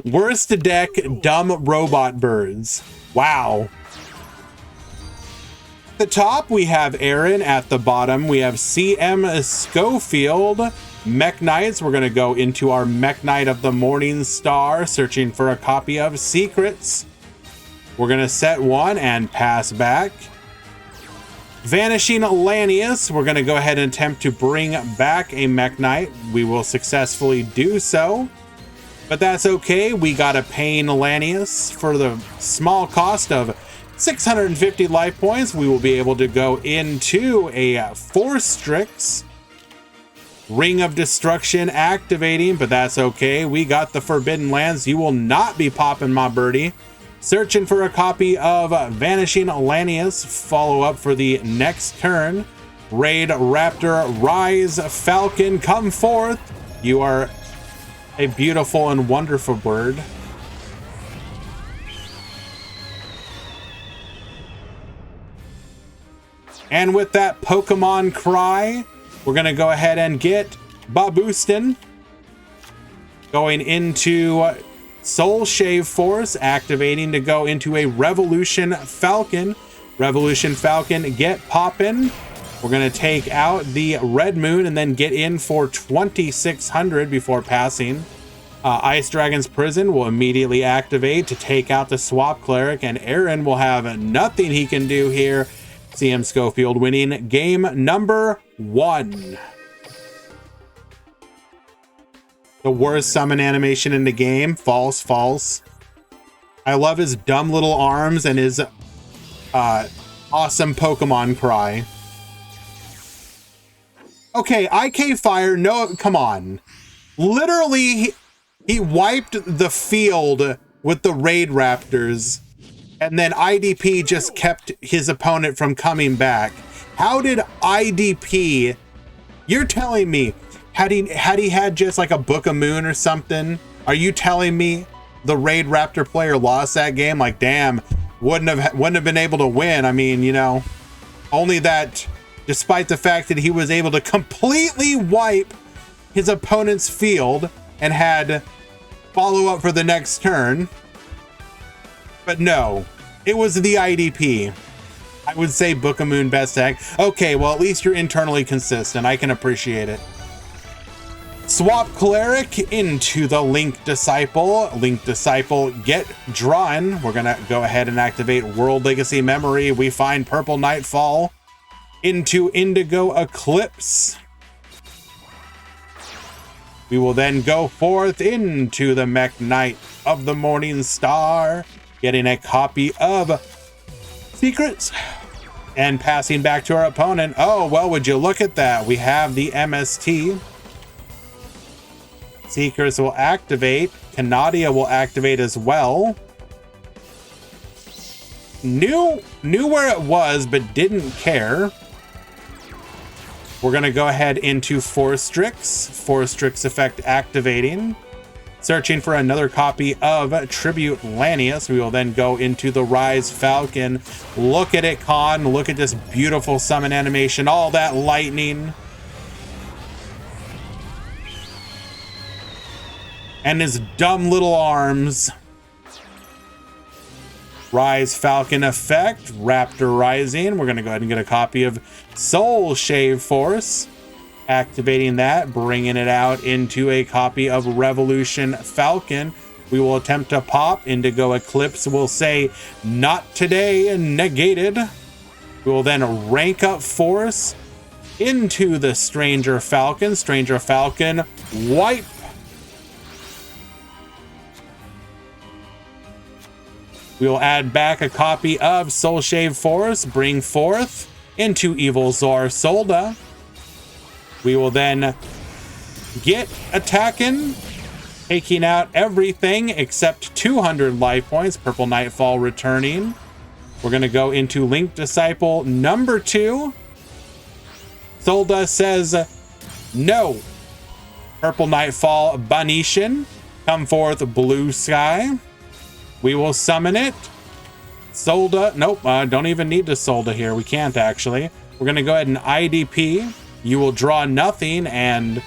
Worst deck, dumb robot birds. Wow. At the top, we have Aaron. At the bottom, we have CM Schofield. Mech Knights. We're going to go into our Mech Knight of the Morning Star, searching for a copy of Secrets. We're going to set one and pass back. Vanishing Lanius. We're going to go ahead and attempt to bring back a Mech Knight. We will successfully do so. But that's okay. We got a Pain Lanius for the small cost of 650 life points. We will be able to go into a Force Strix. Ring of Destruction activating, but that's okay. We got the Forbidden Lands. You will not be popping my birdie. Searching for a copy of Vanishing Lanius. Follow up for the next turn. Raid Raptor, Rise Falcon, come forth. You are a beautiful and wonderful bird. And with that Pokemon cry, we're going to go ahead and get Baboostin. Going into Soul Shave Force, activating to go into a Revolution Falcon. Revolution Falcon, get poppin'. We're going to take out the Red Moon and then get in for 2,600 before passing. Ice Dragon's Prison will immediately activate to take out the Swap Cleric, and Aaron will have nothing he can do here. CM Schofield winning game number 1. The worst summon animation in the game. False, false. I love his dumb little arms and his awesome Pokemon cry. Okay, IK Fire, no, come on. Literally, he wiped the field with the Raid Raptors, and then IDP just kept his opponent from coming back. How did IDP, you're telling me, had he had just like a Book of Moon or something, are you telling me the Raid Raptor player lost that game? Like, damn, wouldn't have been able to win. I mean, you know, only that despite the fact that he was able to completely wipe his opponent's field and had follow up for the next turn. But no, it was the IDP. I would say Book of Moon best deck. Okay, well, at least you're internally consistent. I can appreciate it. Swap Cleric into the Link Disciple. Link Disciple, get drawn. We're going to go ahead and activate World Legacy Memory. We find Purple Nightfall into Indigo Eclipse. We will then go forth into the Mech Knight of the Morning Star, getting a copy of Secrets and passing back to our opponent. Oh, well, would you look at that? We have the MST. Secrets will activate. Canadia will activate as well. Knew where it was, but didn't care. We're going to go ahead into Force Strix. Force Strix effect activating. Searching for another copy of Tribute Lanius. We will then go into the Rise Falcon. Look at it, Con. Look at this beautiful summon animation. All that lightning. And his dumb little arms. Rise Falcon effect. Raptor Rising. We're going to go ahead and get a copy of Soul Shave Force. Activating that, bringing it out into a copy of Revolution Falcon. We will attempt to pop. Indigo Eclipse will say, not today, negated. We will then rank up Force into the Stranger Falcon. Stranger Falcon, wipe. We will add back a copy of Soul Shave Force, bring forth into Evil Zor Solda. We will then get attacking, taking out everything except 200 life points. Purple Nightfall returning. We're going to go into Link Disciple number 2. Solda says no. Purple Nightfall Banishan. Come forth Blue Sky. We will summon it. Solda. Nope, don't even need to Solda here. We can't actually. We're going to go ahead and IDP. You will draw nothing and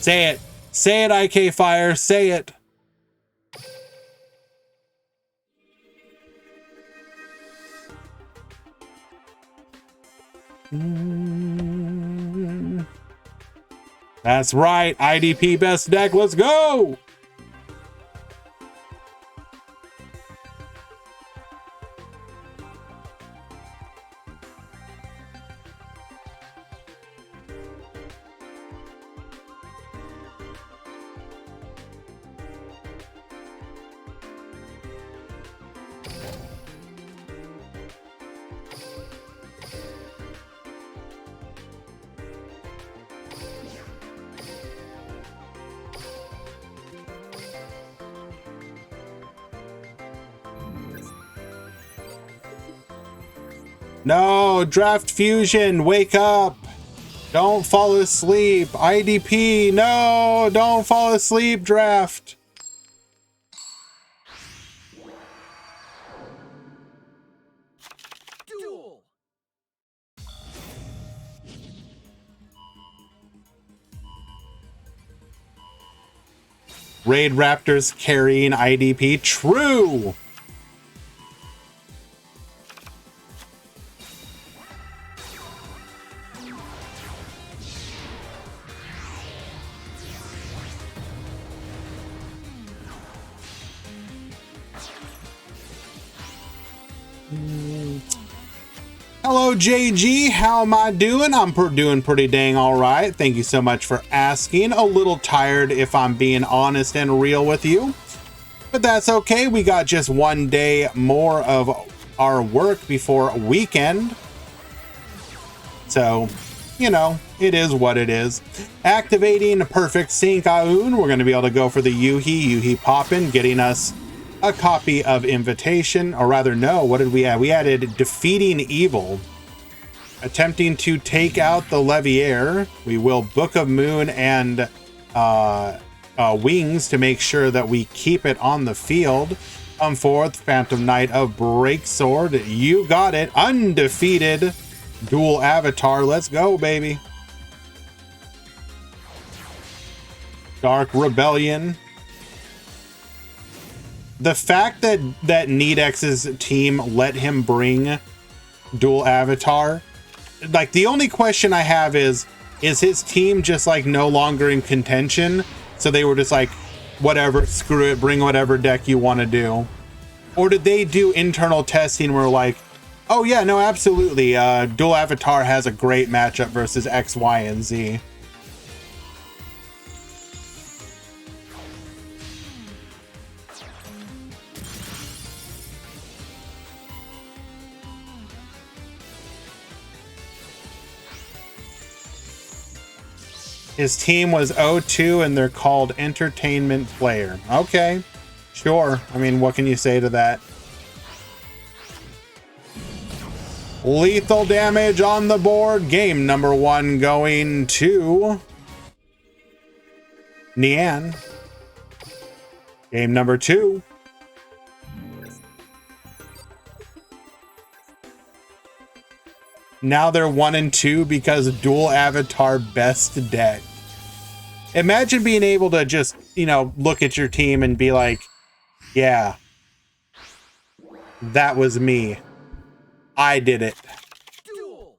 say it. Say it, IK Fire. Say it. That's right. IDP best deck. Let's go. No, Draft Fusion, wake up. Don't fall asleep. IDP, no, don't fall asleep, Draft. Duel. Raid Raptors carrying IDP. True. Hello, JG. How am I doing? I'm doing pretty dang all right. Thank you so much for asking. A little tired, if I'm being honest and real with you. But that's okay. We got just one day more of our work before weekend. So, you know, it is what it is. Activating Perfect Sync Aoun. We're going to be able to go for the Yuhi poppin', getting us a copy of Invitation, or rather, no, what did we add? We added Defeating Evil. Attempting to take out the Leviair, we will Book of Moon and Wings to make sure that we keep it on the field. Come forth, Phantom Knight of Breaksword. You got it. Undefeated. Dual Avatar. Let's go, baby. Dark Rebellion. The fact that Needex's team let him bring Dual Avatar, like, the only question I have is his team just like no longer in contention? So they were just like, whatever, screw it, bring whatever deck you want to do. Or did they do internal testing where like, oh yeah, no, absolutely, Dual Avatar has a great matchup versus X, Y, and Z. His team was 0-2 and they're called Entertainment Player. Okay, sure. I mean, what can you say to that? Lethal damage on the board. Game number 1 going to Nian. Game number 2. Now they're 1 and 2 because Dual Avatar best deck. Imagine being able to just, you know, look at your team and be like, yeah, that was me. I did it. Duel.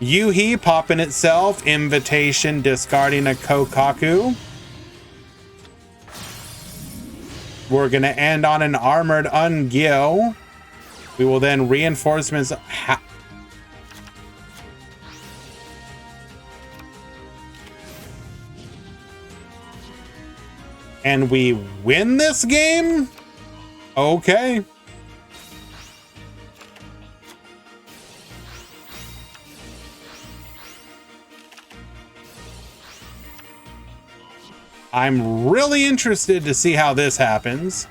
Yuhi popping itself. Invitation, discarding a Kokaku. We're going to end on an Armored Ungyo. We will then reinforcements. And we win this game? Okay. I'm really interested to see how this happens.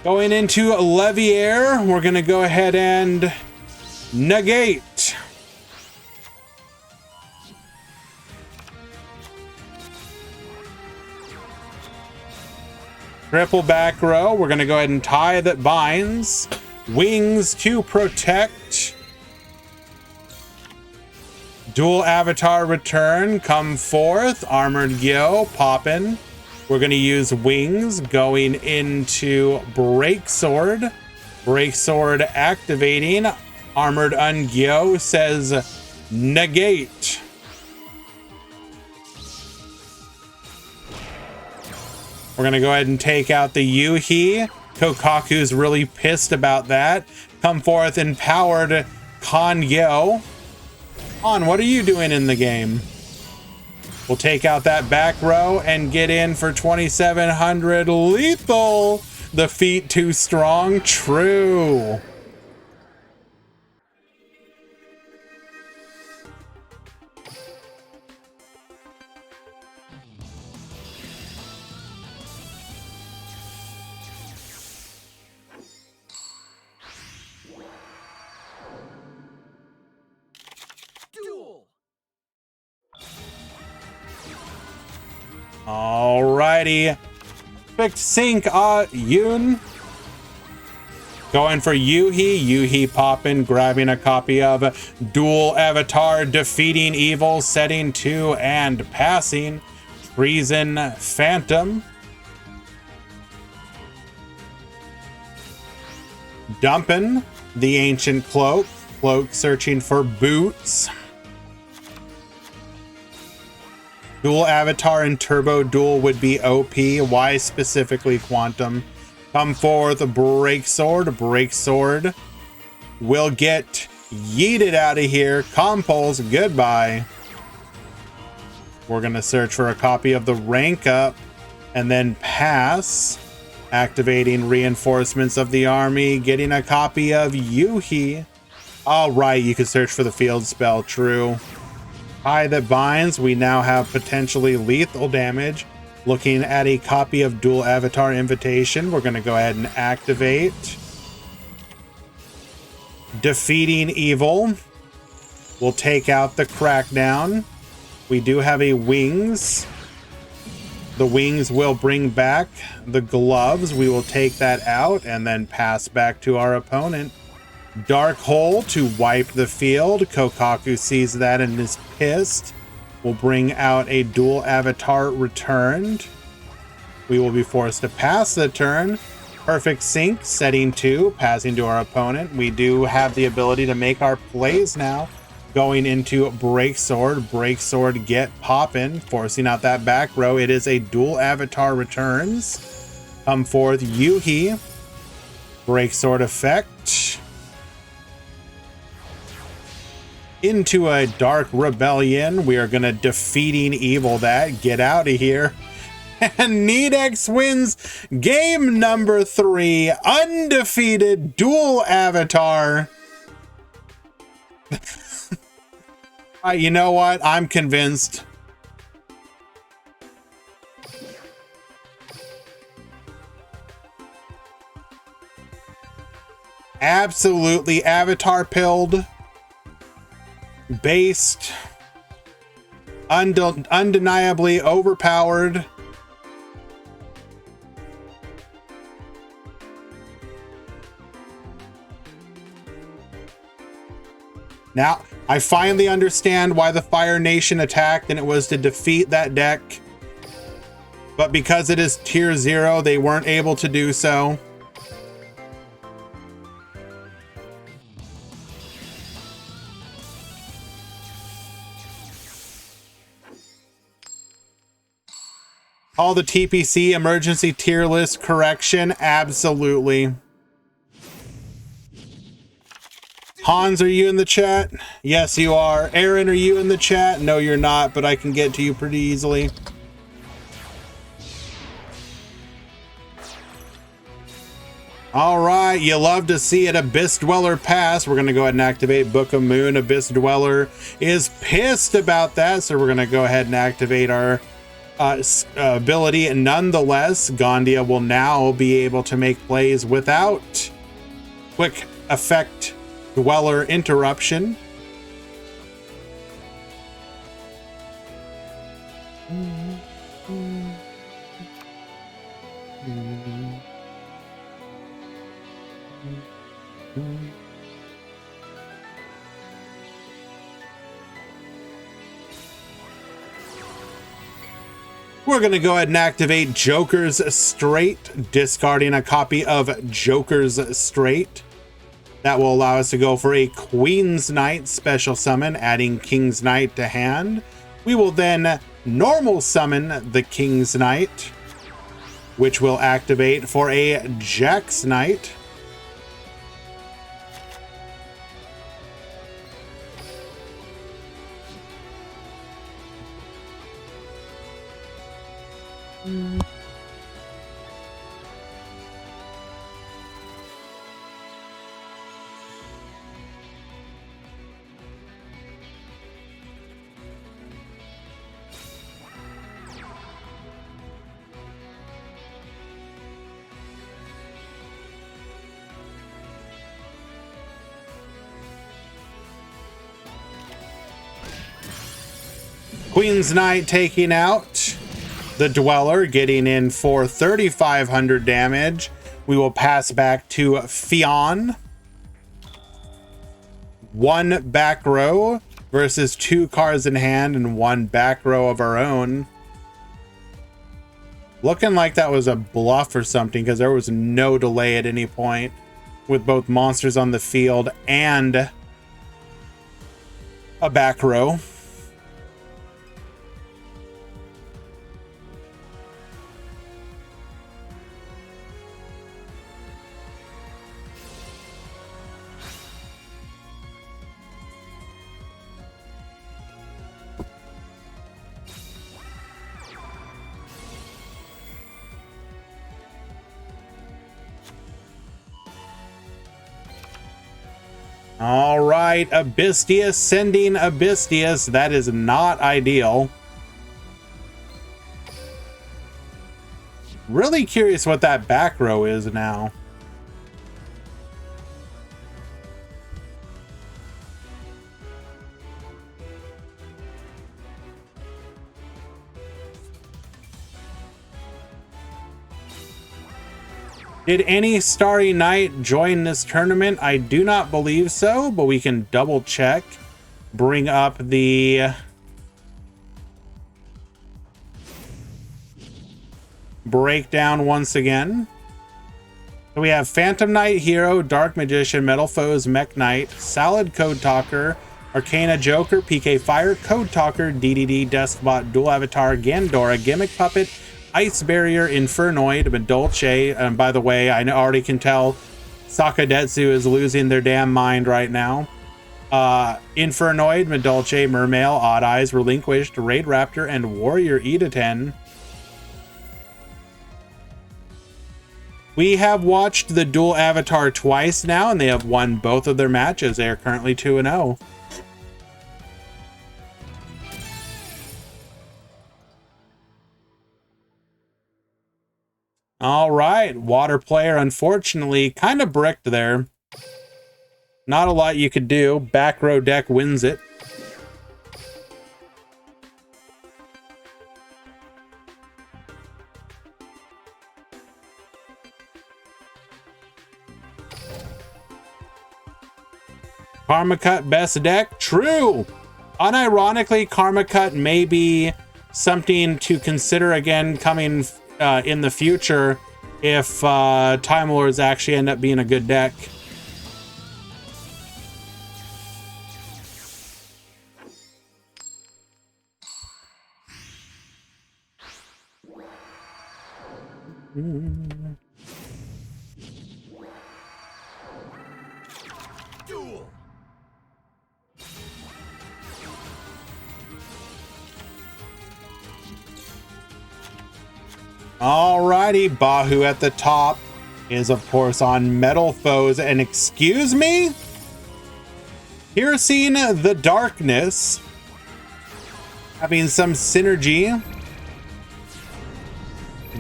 Going into Leviair, we're going to go ahead and negate. Triple back row. We're going to go ahead and tie that binds. Wings to protect. Dual Avatar return, come forth. Armored Gyo, poppin'. We're going to use wings going into Break Sword. Break Sword activating. Armored Ungyo says negate. We're going to go ahead and take out the Yuhi. Kokaku's really pissed about that. Come forth empowered Kangyo. On, what are you doing in the game? We'll take out that back row and get in for 2700 lethal. The feat too strong. True. Alrighty. Perfect sync, Yoon. Going for Yuhi. Yuhi popping, grabbing a copy of Dual Avatar, defeating evil, setting 2 and passing. Treason Phantom. Dumping the Ancient Cloak. Cloak searching for boots. Dual Avatar and Turbo Duel would be OP. Why specifically Quantum? Come forth, Break Sword. Break Sword will get yeeted out of here. Compulse, goodbye. We're going to search for a copy of the rank up and then pass. Activating reinforcements of the army. Getting a copy of Yuhi. All right, you can search for the field spell. True. Tie that binds. We now have potentially lethal damage. Looking at a copy of Dual Avatar Invitation. We're going to go ahead and activate. Defeating evil. We'll take out the Crackdown. We do have a wings. The wings will bring back the gloves. We will take that out and then pass back to our opponent. Dark Hole to wipe the field. Kokaku sees that and is pissed. We'll bring out a Dual Avatar returned. We will be forced to pass the turn. Perfect sync, setting 2, passing to our opponent. We do have the ability to make our plays now. Going into Break Sword. Break Sword get poppin', forcing out that back row. It is a Dual Avatar returns. Come forth Yuhi. Break Sword effect. Into a Dark Rebellion. We are going to defeating evil that. Get out of here. And Nedex wins game number 3. Undefeated Dual Avatar. You know what? I'm convinced. Absolutely Avatar pilled. Based. Undeniably overpowered. Now, I finally understand why the Fire Nation attacked, and it was to defeat that deck. But because it is tier 0, they weren't able to do so. All the TPC emergency tier list correction, absolutely. Hans, are you in the chat? Yes, you are. Aaron, are you in the chat? No, you're not, but I can get to you pretty easily. All right, you love to see it. Abyss Dweller pass. We're going to go ahead and activate Book of Moon. Abyss Dweller is pissed about that, so we're going to go ahead and activate our ability. Nonetheless, Gandia will now be able to make plays without quick effect Dweller interruption. We're going to go ahead and activate Joker's Straight, discarding a copy of Joker's Straight. That will allow us to go for a Queen's Knight special summon, adding King's Knight to hand. We will then normal summon the King's Knight, which will activate for a Jack's Knight. Queen's Knight taking out the Dweller, getting in for 3,500 damage. We will pass back to Fionn. One back row versus 2 cards in hand and 1 back row of our own. Looking like that was a bluff or something, because there was no delay at any point with both monsters on the field and a back row. All right, Abystius sending Abystius. That is not ideal. Really curious what that back row is now. Did any Starry Knight join this tournament? I do not believe so, but we can double check. Bring up the breakdown once again. So we have Phantom Knight, Hero, Dark Magician, Metal Foes, Mech Knight, Salad Code Talker, Arcana Joker, PK Fire, Code Talker, DDD, Deskbot, Dual Avatar, Gandora, Gimmick Puppet, Ice Barrier, Infernoid, Medolce. And by the way, I already can tell Sakadetsu is losing their damn mind right now. Infernoid, Medolce, Mermail, Odd Eyes, Relinquished, Raid Raptor, and Warrior Edaten. We have watched the Dual Avatar twice now, and they have won both of their matches. They are currently 2-0. All right, Water Player, unfortunately, kind of bricked there. Not a lot you could do. Back row deck wins it. Karma Cut best deck? True! Unironically, Karma Cut may be something to consider again coming in the future if Time Lords actually end up being a good deck. Duel. Alrighty, Bahu at the top is of course on Metal Foes, and excuse me? Piercing the Darkness, having some synergy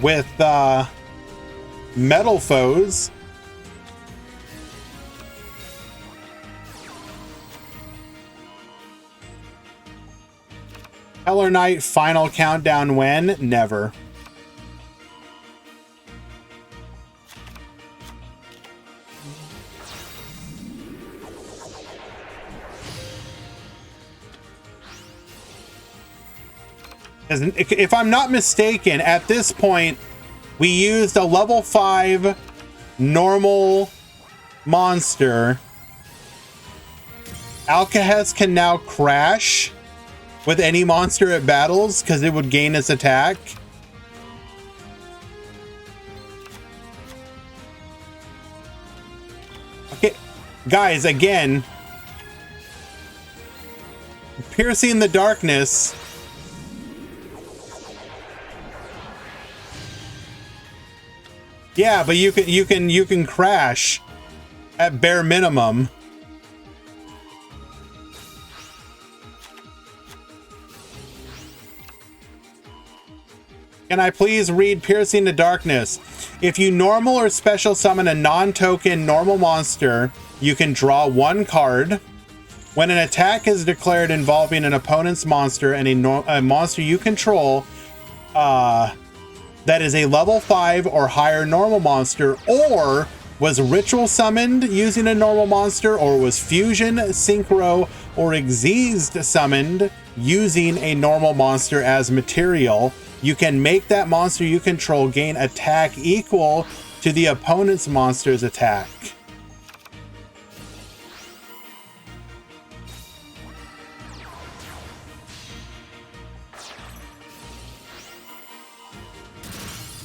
with Metal Foes. Heller Knight final countdown when? Never. If I'm not mistaken, at this point, we used a level 5 normal monster. Alcahest can now crash with any monster it battles because it would gain its attack. Okay, guys, again, piercing the darkness. Yeah, but you can crash at bare minimum. Can I please read Piercing the Darkness? If you normal or special summon a non-token normal monster, you can draw 1 card. When an attack is declared involving an opponent's monster and a monster you control, that is a level 5 or higher normal monster, or was ritual summoned using a normal monster, or was fusion, synchro, or exeized summoned using a normal monster as material, you can make that monster you control gain attack equal to the opponent's monster's attack.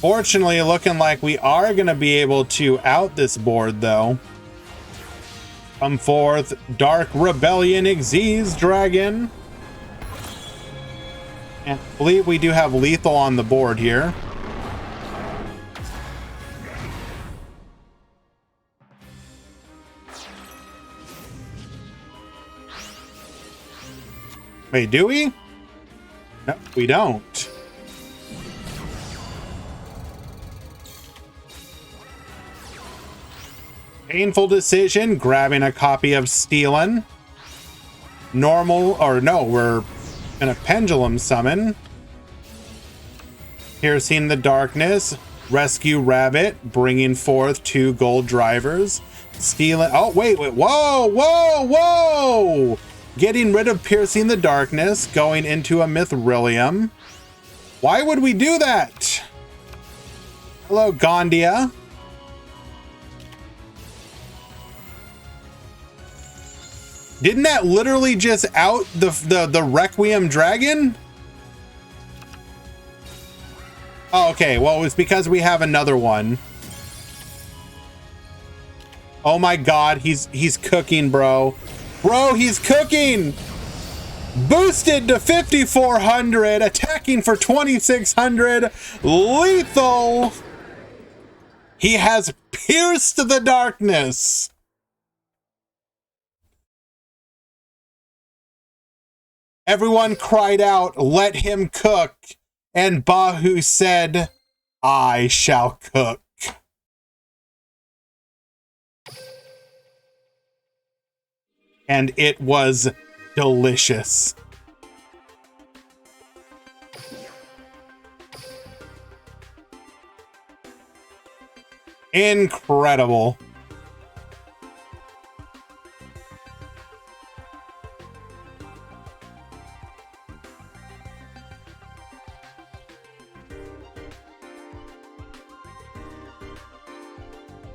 Fortunately, looking like we are going to be able to out this board, though. Come forth, Dark Rebellion Xyz Dragon. And I believe we do have lethal on the board here. Wait, do we? No, we don't. Painful decision, grabbing a copy of Stealing. Normal, or no, we're gonna Pendulum Summon. Piercing the Darkness, Rescue Rabbit, bringing forth 2 gold drivers. Stealing, oh wait, whoa, whoa, whoa! Getting rid of Piercing the Darkness, going into a Mithrilium. Why would we do that? Hello, Gondia. Didn't that literally just out the Requiem Dragon? Oh, okay. Well, it's because we have another one. Oh my God, he's cooking, bro. Bro, he's cooking. Boosted to 5,400, attacking for 2,600, lethal. He has pierced the darkness. Everyone cried out, "Let him cook." And Bahu said, "I shall cook." And it was delicious. Incredible.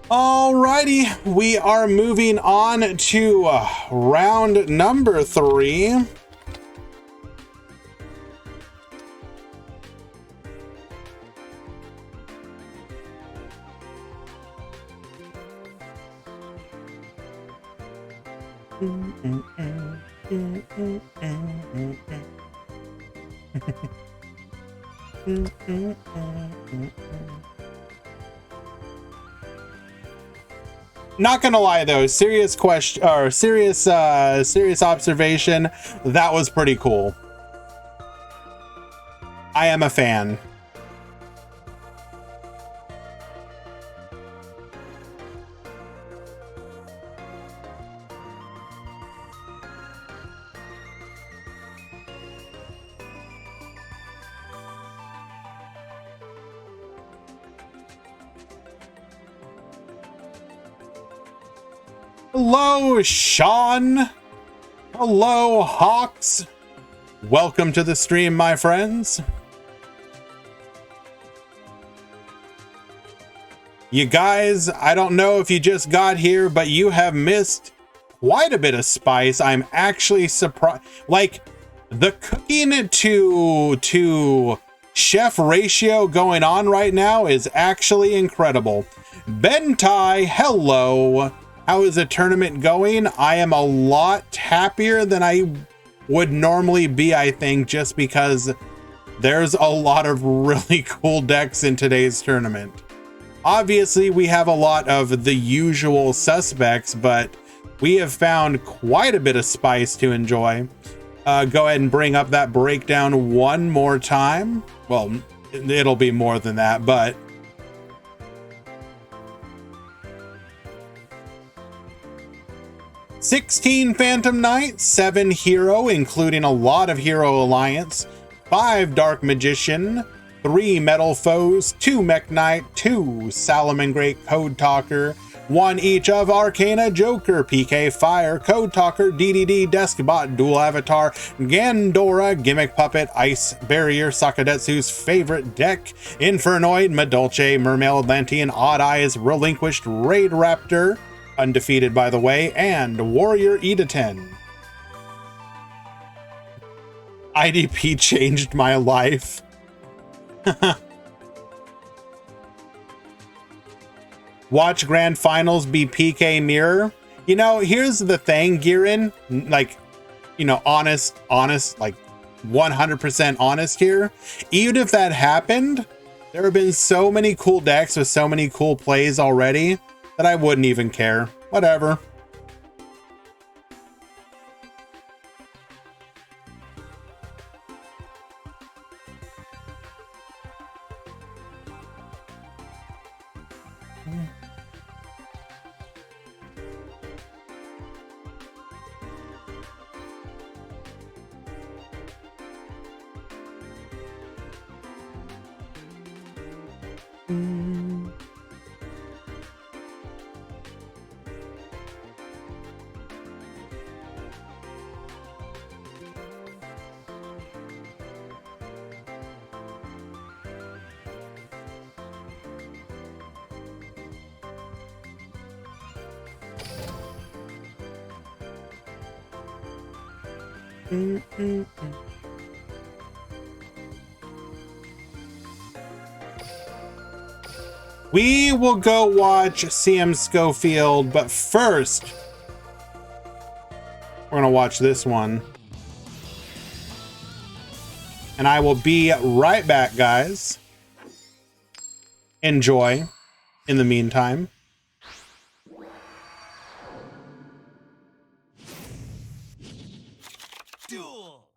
Alrighty, we are moving on to round number 3. Not gonna lie though, serious question or serious observation. That was pretty cool. I am a fan. Hello, Sean. Hello, Hawks. Welcome to the stream, my friends. You guys, I don't know if you just got here, but you have missed quite a bit of spice. I'm actually surprised. Like, the cooking to chef ratio going on right now is actually incredible. Bentai, hello. How is the tournament going? I am a lot happier than I would normally be, I think, just because there's a lot of really cool decks in today's tournament. Obviously, we have a lot of the usual suspects, but we have found quite a bit of spice to enjoy. Go ahead and bring up that breakdown one more time. Well, it'll be more than that, but 16 Phantom Knight, 7 Hero, including a lot of Hero Alliance, 5 Dark Magician, 3 Metal Foes, 2 Mech Knight, 2 Salamangreat Code Talker, 1 each of Arcana, Joker, PK Fire, Code Talker, DDD, Deskbot, Dual Avatar, Gandora, Gimmick Puppet, Ice Barrier, Sakadetsu's favorite deck, Infernoid, Madolche, Mermail Atlantean, Odd Eyes, Relinquished, Raid Raptor, undefeated by the way, and Warrior Edaten. IDP changed my life. Watch Grand Finals be PK Mirror. You know, here's the thing, Girin. Like, you know, honest, like 100% honest here. Even if that happened, there have been so many cool decks with so many cool plays already that I wouldn't even care. Whatever. We will go watch CM Schofield, but first, we're gonna watch this one. And I will be right back, guys. Enjoy in the meantime. Duel.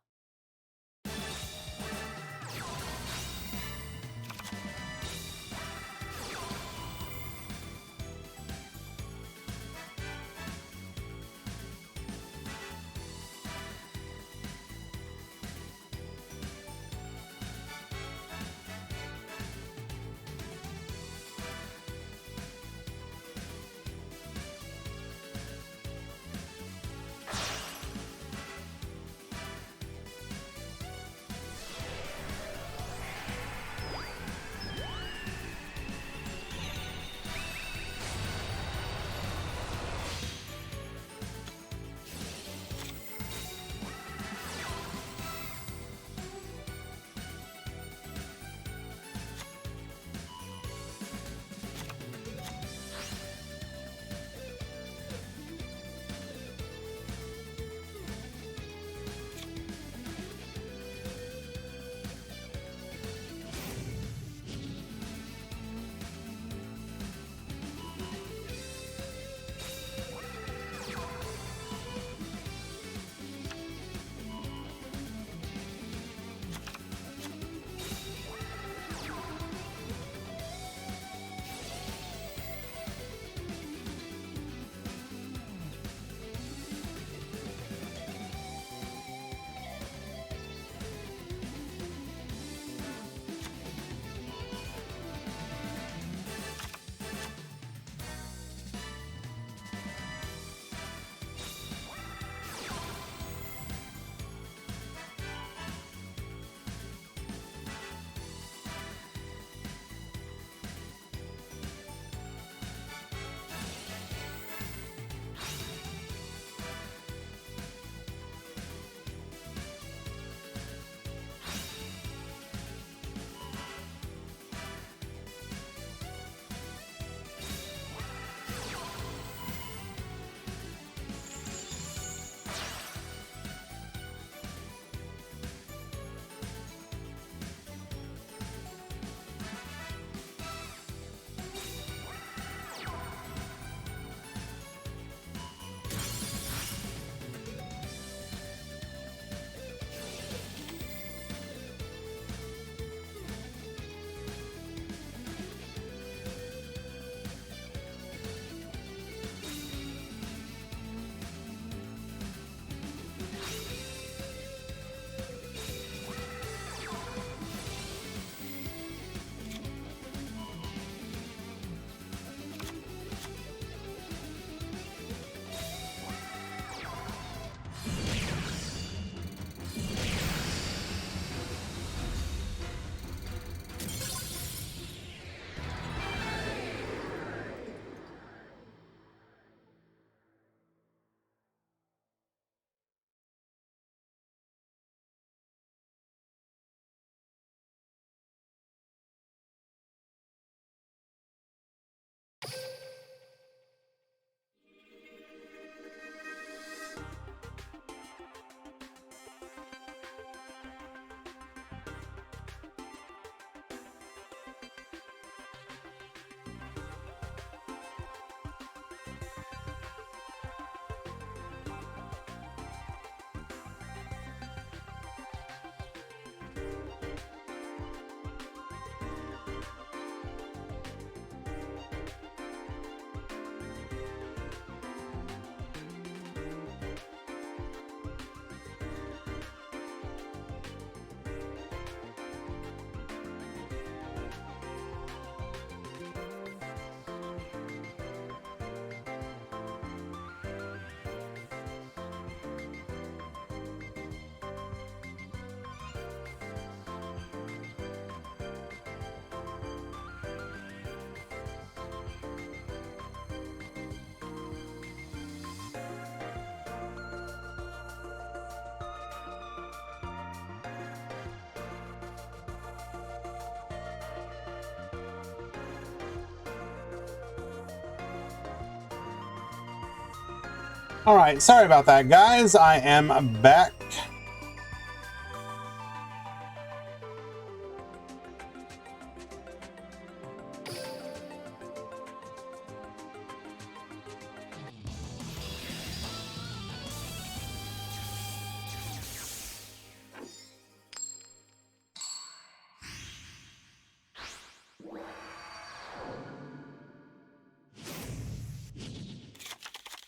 All right, sorry about that, guys. I am back.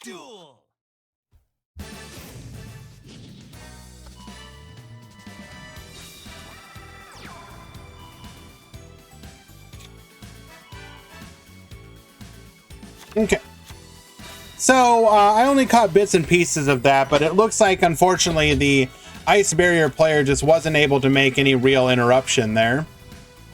Duel. Okay. So, I only caught bits and pieces of that, but it looks like, unfortunately, the Ice Barrier player just wasn't able to make any real interruption there.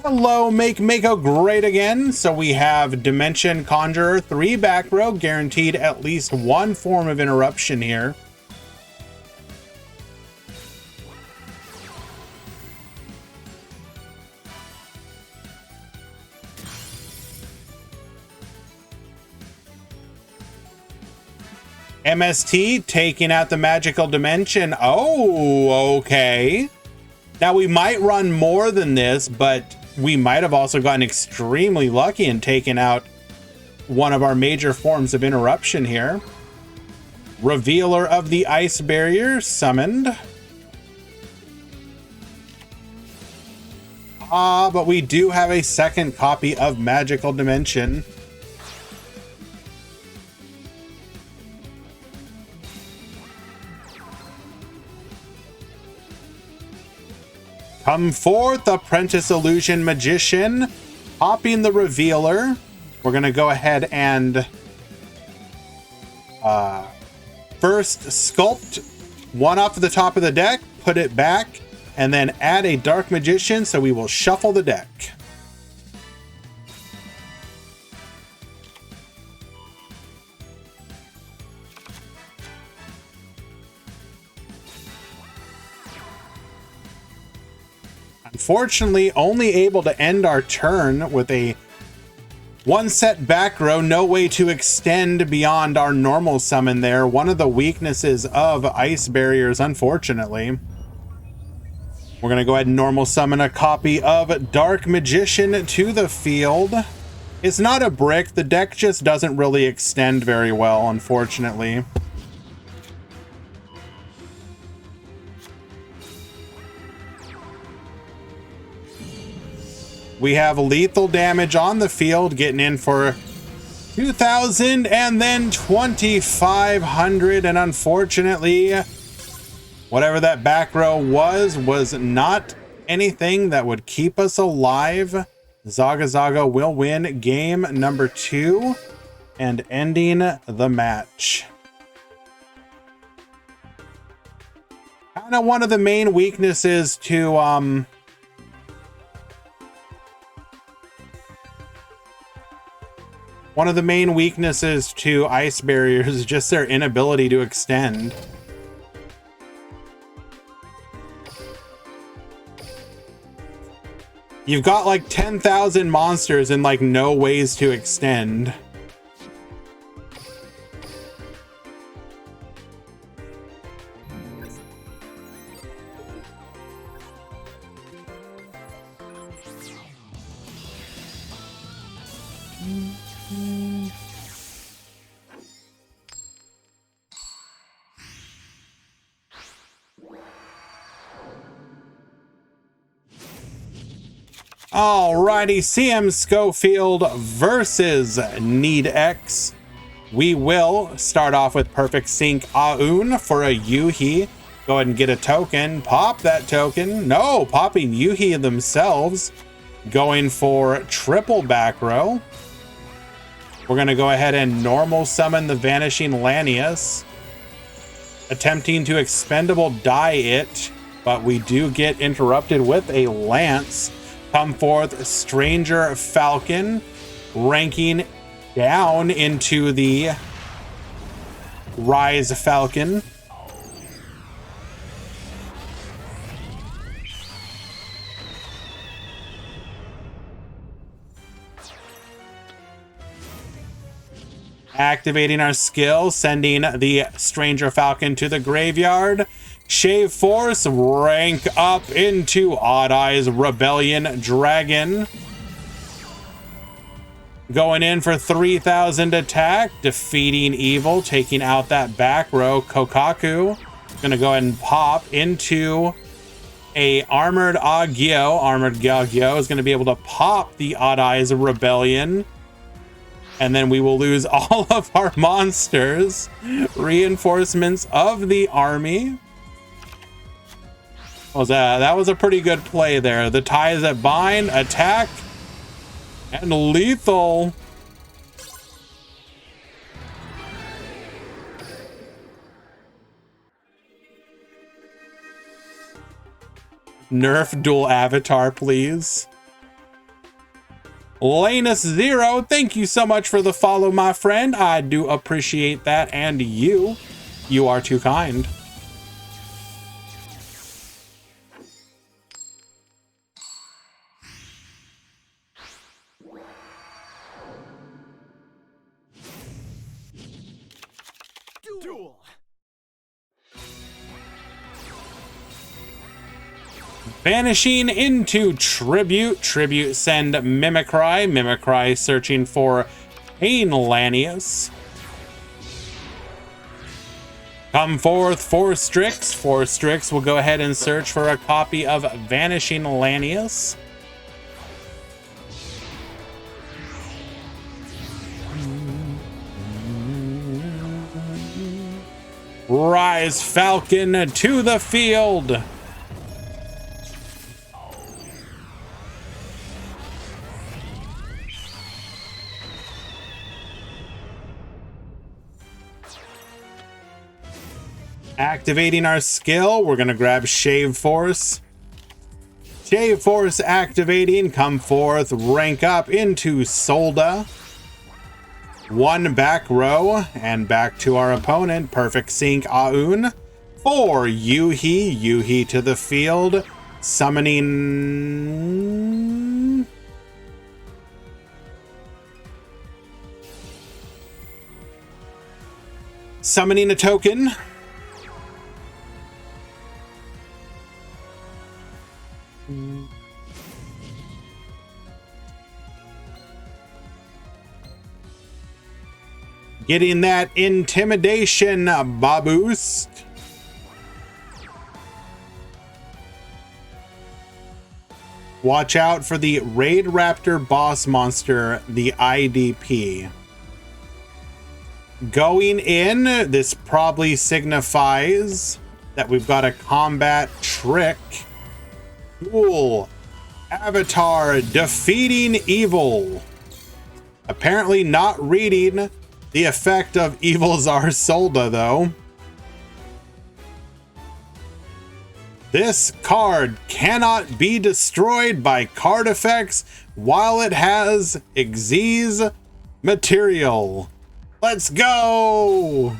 Hello, make Mako great again. So we have Dimension Conjurer, 3 back row, guaranteed at least one form of interruption here. MST taking out the magical dimension. Oh, okay. Now we might run more than this, but we might have also gotten extremely lucky and taken out one of our major forms of interruption here. Revealer of the Ice Barrier summoned. But we do have a second copy of Magical Dimension. Come forth, Apprentice Illusion Magician. Popping the Revealer. We're going to go ahead and first sculpt one off of the top of the deck, put it back, and then add a Dark Magician, so we will shuffle the deck. Unfortunately, only able to end our turn with a one set back row, no way to extend beyond our normal summon there. One of the weaknesses of Ice Barriers, unfortunately. We're going to go ahead and normal summon a copy of Dark Magician to the field. It's not a brick. The deck just doesn't really extend very well, unfortunately. We have lethal damage on the field, getting in for 2,000 and then 2,500. And unfortunately, whatever that back row was not anything that would keep us alive. Zaga Zaga will win game number 2 and ending the match. Kind of one of the main weaknesses to Ice Barriers is just their inability to extend. You've got like 10,000 monsters and like no ways to extend. Alrighty, CM Schofield versus Need X. We will start off with Perfect Sync Aun for a Yuhi. Go ahead and get a token. Pop that token. No, popping Yuhi themselves. Going for triple back row. We're going to go ahead and normal summon the Vanishing Lanius. Attempting to expendable die it, but we do get interrupted with a Lance. Come forth, Stranger Falcon, ranking down into the Rise Falcon. Activating our skill, sending the Stranger Falcon to the graveyard. Shave Force, rank up into Odd Eyes Rebellion Dragon. Going in for 3,000 attack, defeating evil, taking out that back row. Kokaku. Gonna go ahead and pop into a Armored Agyo. Armored Agyo is gonna be able to pop the Odd Eyes Rebellion. And then we will lose all of our monsters. Reinforcements of the army. That was a pretty good play there. The ties that bind, attack, and lethal. Nerf dual avatar, please. Lanus Zero, thank you so much for the follow, my friend. I do appreciate that, and you are too kind. Duel. Vanishing into Tribute. Tribute send Mimicry. Mimicry searching for Pain Lanius. Come forth for Strix. For Strix will go ahead and search for a copy of Vanishing Lanius. Rise Falcon to the field. Activating our skill, we're gonna grab Shave Force. Shave Force activating, come forth, rank up into Solda. One back row, and back to our opponent. Perfect sync Aun. For Yuhi, Yuhi to the field. Summoning... Summoning a token. Getting that intimidation boost. Watch out for the Raid Raptor boss monster, the IDP. Going in, this probably signifies that we've got a combat trick. Duel Avatar defeating evil. Apparently not reading the effect of Evil Czar Solda, though. This card cannot be destroyed by card effects while it has Xyz material. Let's go!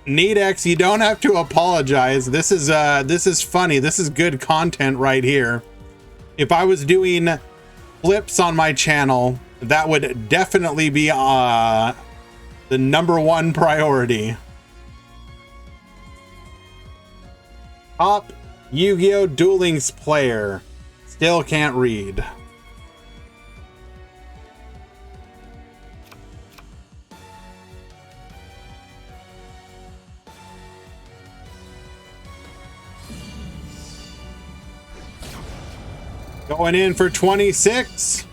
Needex, you don't have to apologize. This is funny. This is good content right here. If I was doing flips on my channel, that would definitely be the #1 priority. Top Yu-Gi-Oh! Duel Links player. Still can't read. Going in for 26.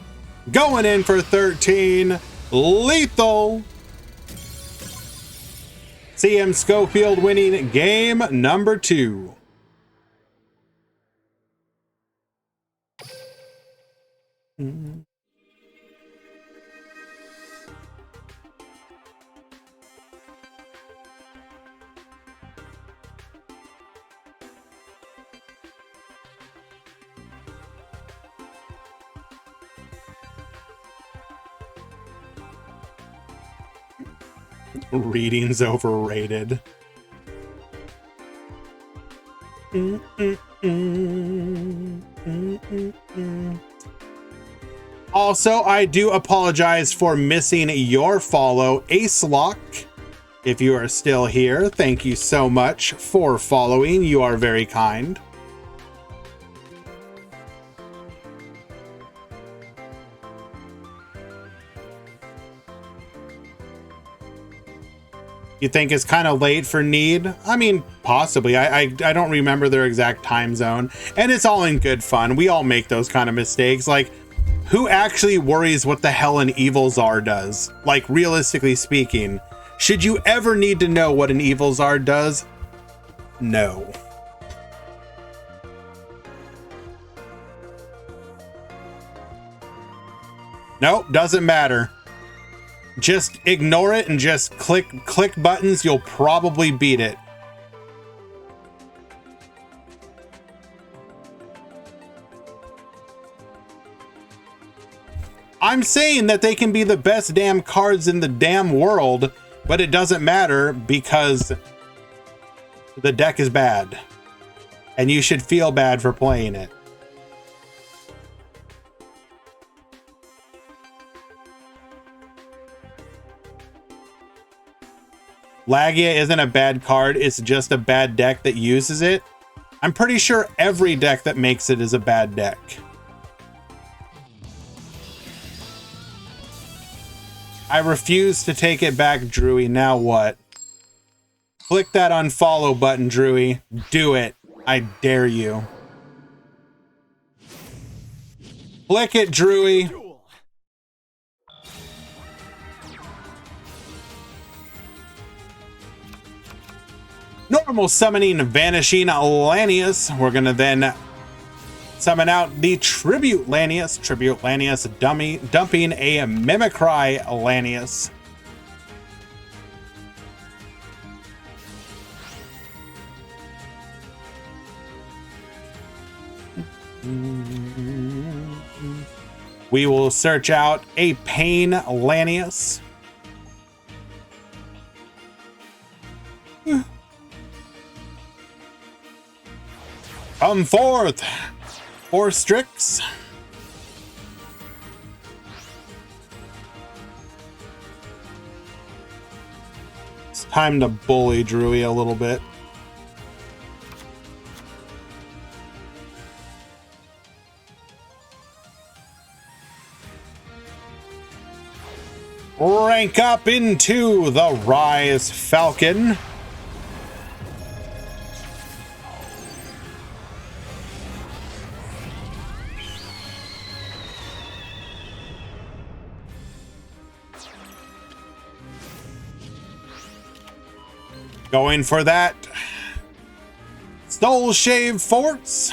Going in for 13. Lethal. CM Schofield winning game number 2. Reading's overrated. Also, I do apologize for missing your follow, Acelock. If you are still here, thank you so much for following. You are very kind. You think it's kind of late for Need? I mean, possibly. I don't remember their exact time zone. And it's all in good fun. We all make those kind of mistakes. Like, who actually worries what the hell an evil czar does? Like, realistically speaking, should you ever need to know what an evil czar does? No. Nope, doesn't matter. Just ignore it and just click buttons. You'll probably beat it. I'm saying that they can be the best damn cards in the damn world, but it doesn't matter because the deck is bad. And you should feel bad for playing it. Lagia isn't a bad card, it's just a bad deck that uses it. I'm pretty sure every deck that makes it is a bad deck. I refuse to take it back, Drewy. Now what? Click that unfollow button, Drewy. Do it. I dare you. Click it, Drewy. Normal summoning Vanishing Lanius. We're gonna then summon out the Tribute Lanius. Tribute Lanius dumping a Mimicry Lanius. We will search out a Pain Lanius. Come forth, Strix. It's time to bully Drewy a little bit. Rank up into the Rise Falcon. Going for that Soul Shave Forts.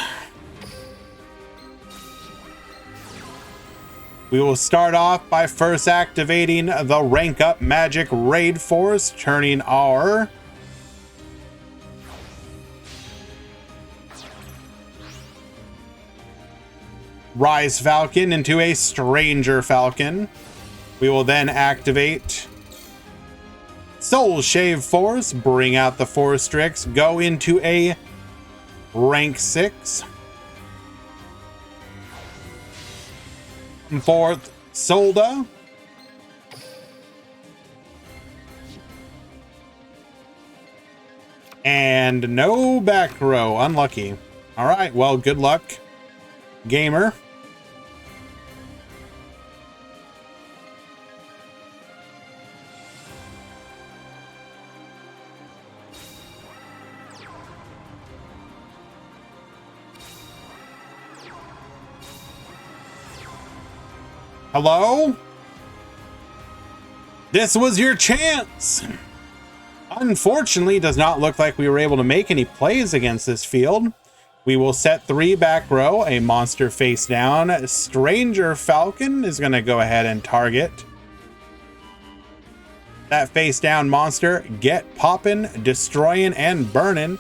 We will start off by first activating the Rank Up Magic Raid Force, turning our Rise Falcon into a Stranger Falcon. We will then activate Soul Shave Force, bring out the 4 Strix, go into a rank 6. Fourth, Solda. And no back row, unlucky. All right, well, good luck, gamer. Hello? This was your chance. Unfortunately, does not look like we were able to make any plays against this field. We will set 3 back row, a monster face down. Stranger Falcon is going to go ahead and target that face down monster. Get poppin', destroying, and burning.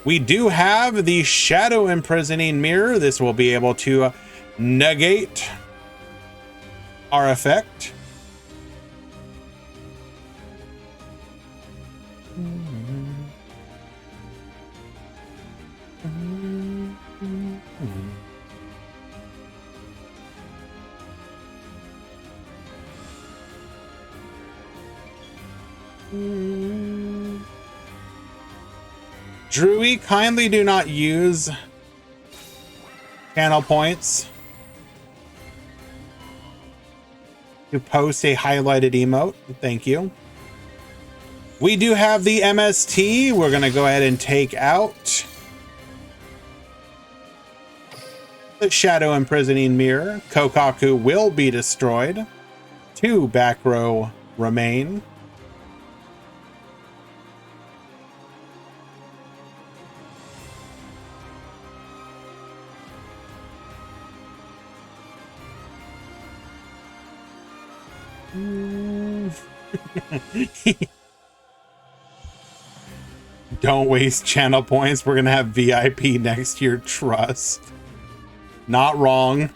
We do have the Shadow Imprisoning Mirror. This will be able to negate our effect. Drewy, kindly do not use channel points to post a highlighted emote. Thank you. We do have the MST. We're going to go ahead and take out the Shadow Imprisoning Mirror. Kokaku will be destroyed. 2 back row remain. Don't waste channel points. We're gonna have VIP next year. Trust. Not wrong.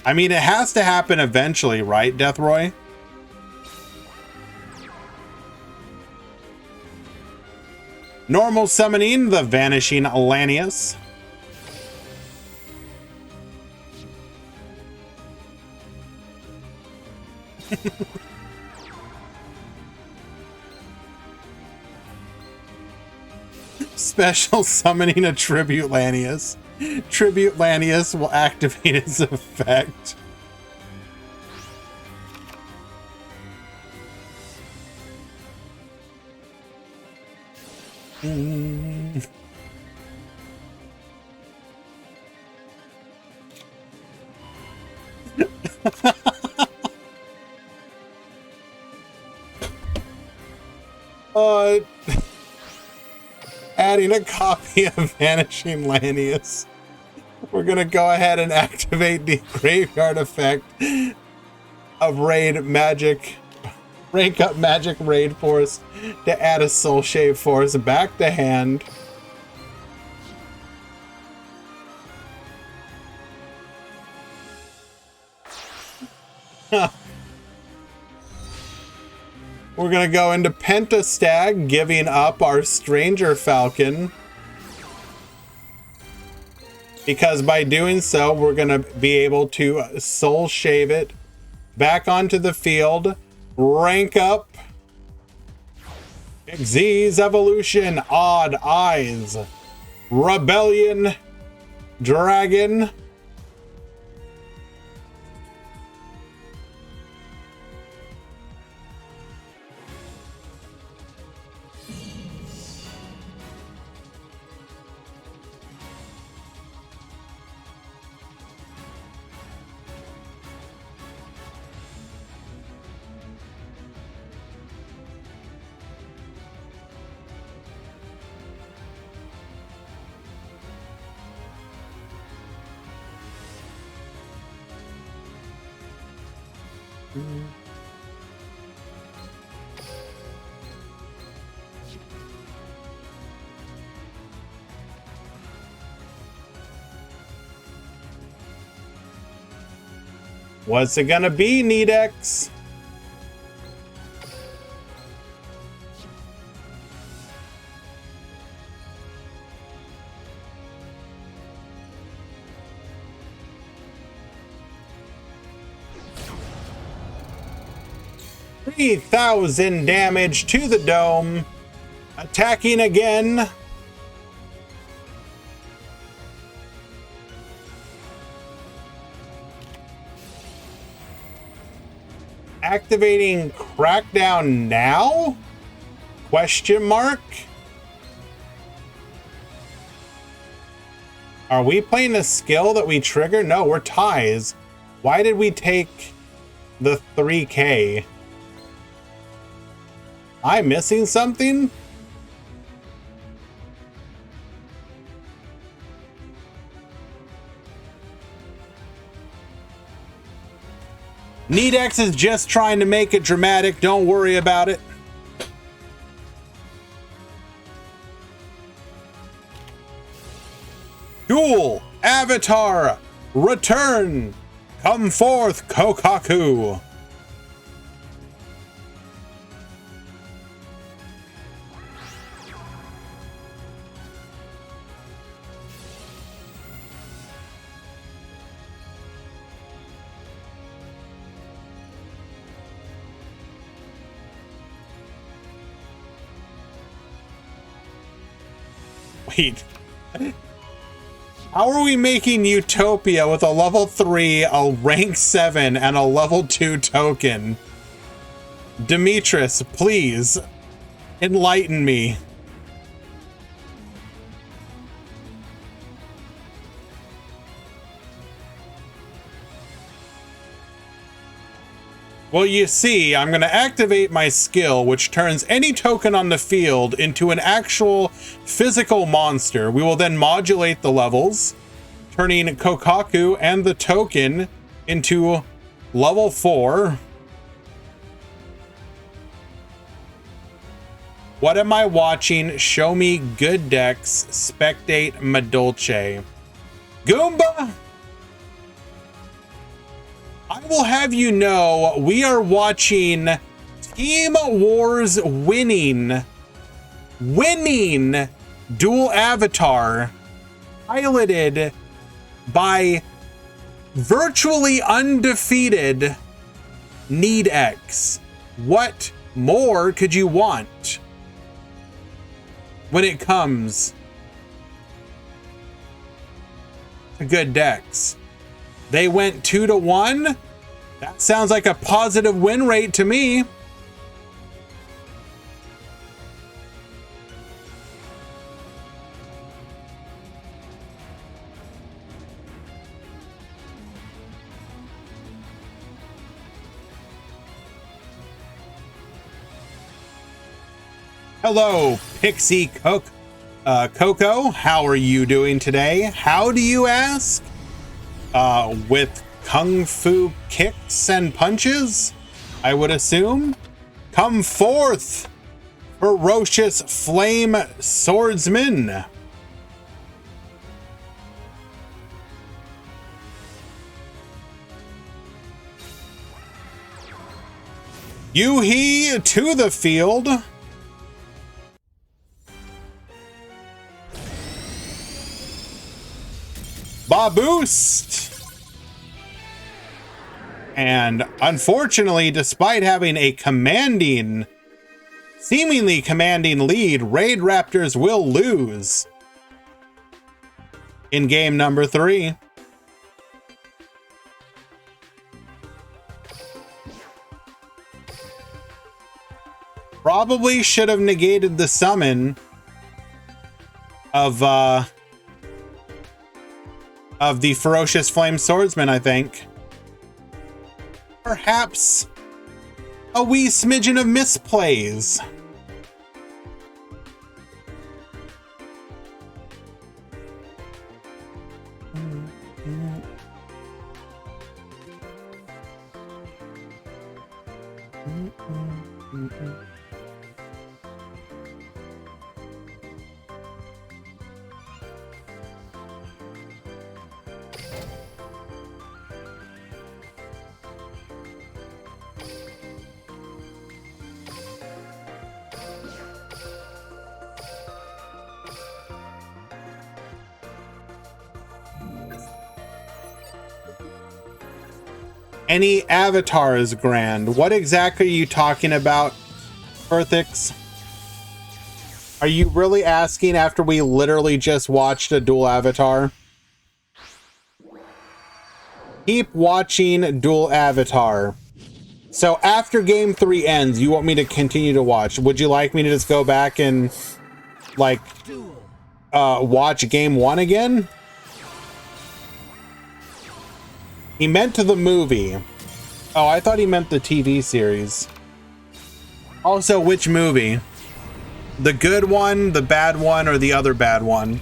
I mean, it has to happen eventually, right, Deathroy? Normal summoning the Vanishing Lanius. Special summoning a Tribute Lanius. Tribute Lanius will activate its effect. Adding a copy of Vanishing Lanius. We're gonna go ahead and activate the graveyard effect of Raid Magic. Rank up Magic Raid Force to add a Soul Shave Force back to hand. We're gonna go into Pentastag, giving up our Stranger Falcon. Because by doing so, we're gonna be able to Soul Shave it back onto the field, rank up Xyz Evolution, Odd Eyes, Rebellion, Dragon, what's it gonna be, Needex? $3,000 damage to the dome. Attacking again. Activating Crackdown now? Question mark? Are we playing a skill that we trigger? No, we're ties. Why did we take the 3K? I'm missing something? Needex is just trying to make it dramatic. Don't worry about it. Duel, Avatar, return. Come forth, Kokaku. Wait. How are we making Utopia with a level 3, a rank 7, and a level 2 token? Demetrius, please enlighten me. Well, you see, I'm going to activate my skill, which turns any token on the field into an actual physical monster. We will then modulate the levels, turning Kokaku and the token into level 4. What am I watching? Show me good decks. Spectate Madolce. Goomba! I will have you know, we are watching Team Wars winning Duel Avatar, piloted by virtually undefeated Need X. What more could you want when it comes to good decks? They went 2-1. That sounds like a positive win rate to me. Hello, Pixie Coco. How are you doing today? How do you ask? With kung fu kicks and punches, I would assume. Come forth, ferocious flame swordsman. Yuhi to the field. Baboost! And unfortunately, despite having a seemingly commanding lead, Raid Raptors will lose in game number 3. Probably should have negated the summon of the Ferocious Flame Swordsman, I think. Perhaps a wee smidgen of misplays. Any avatar is grand. What exactly are you talking about, Earthix? Are you really asking after we literally just watched a Duel Avatar? Keep watching Duel Avatar. So after game 3 ends, you want me to continue to watch? Would you like me to just go back and like watch game 1 again? He meant to the movie. Oh, I thought he meant the TV series. Also, which movie? The good one, the bad one, or the other bad one?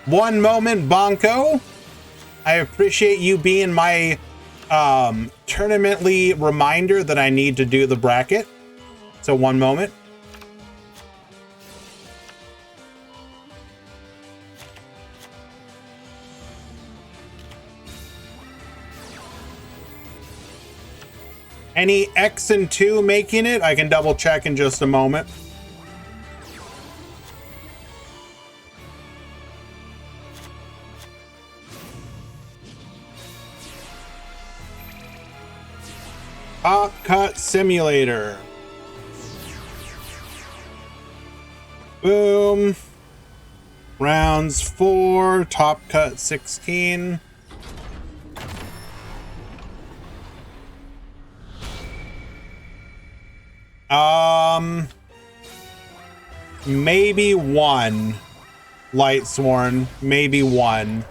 One moment, Bonko. I appreciate you being my tournamently reminder that I need to do the bracket. So one moment. Any X and 2 making it? I can double check in just a moment. Top Cut Simulator. Boom. Rounds 4, Top Cut 16. Maybe 1. Lightsworn, maybe 1.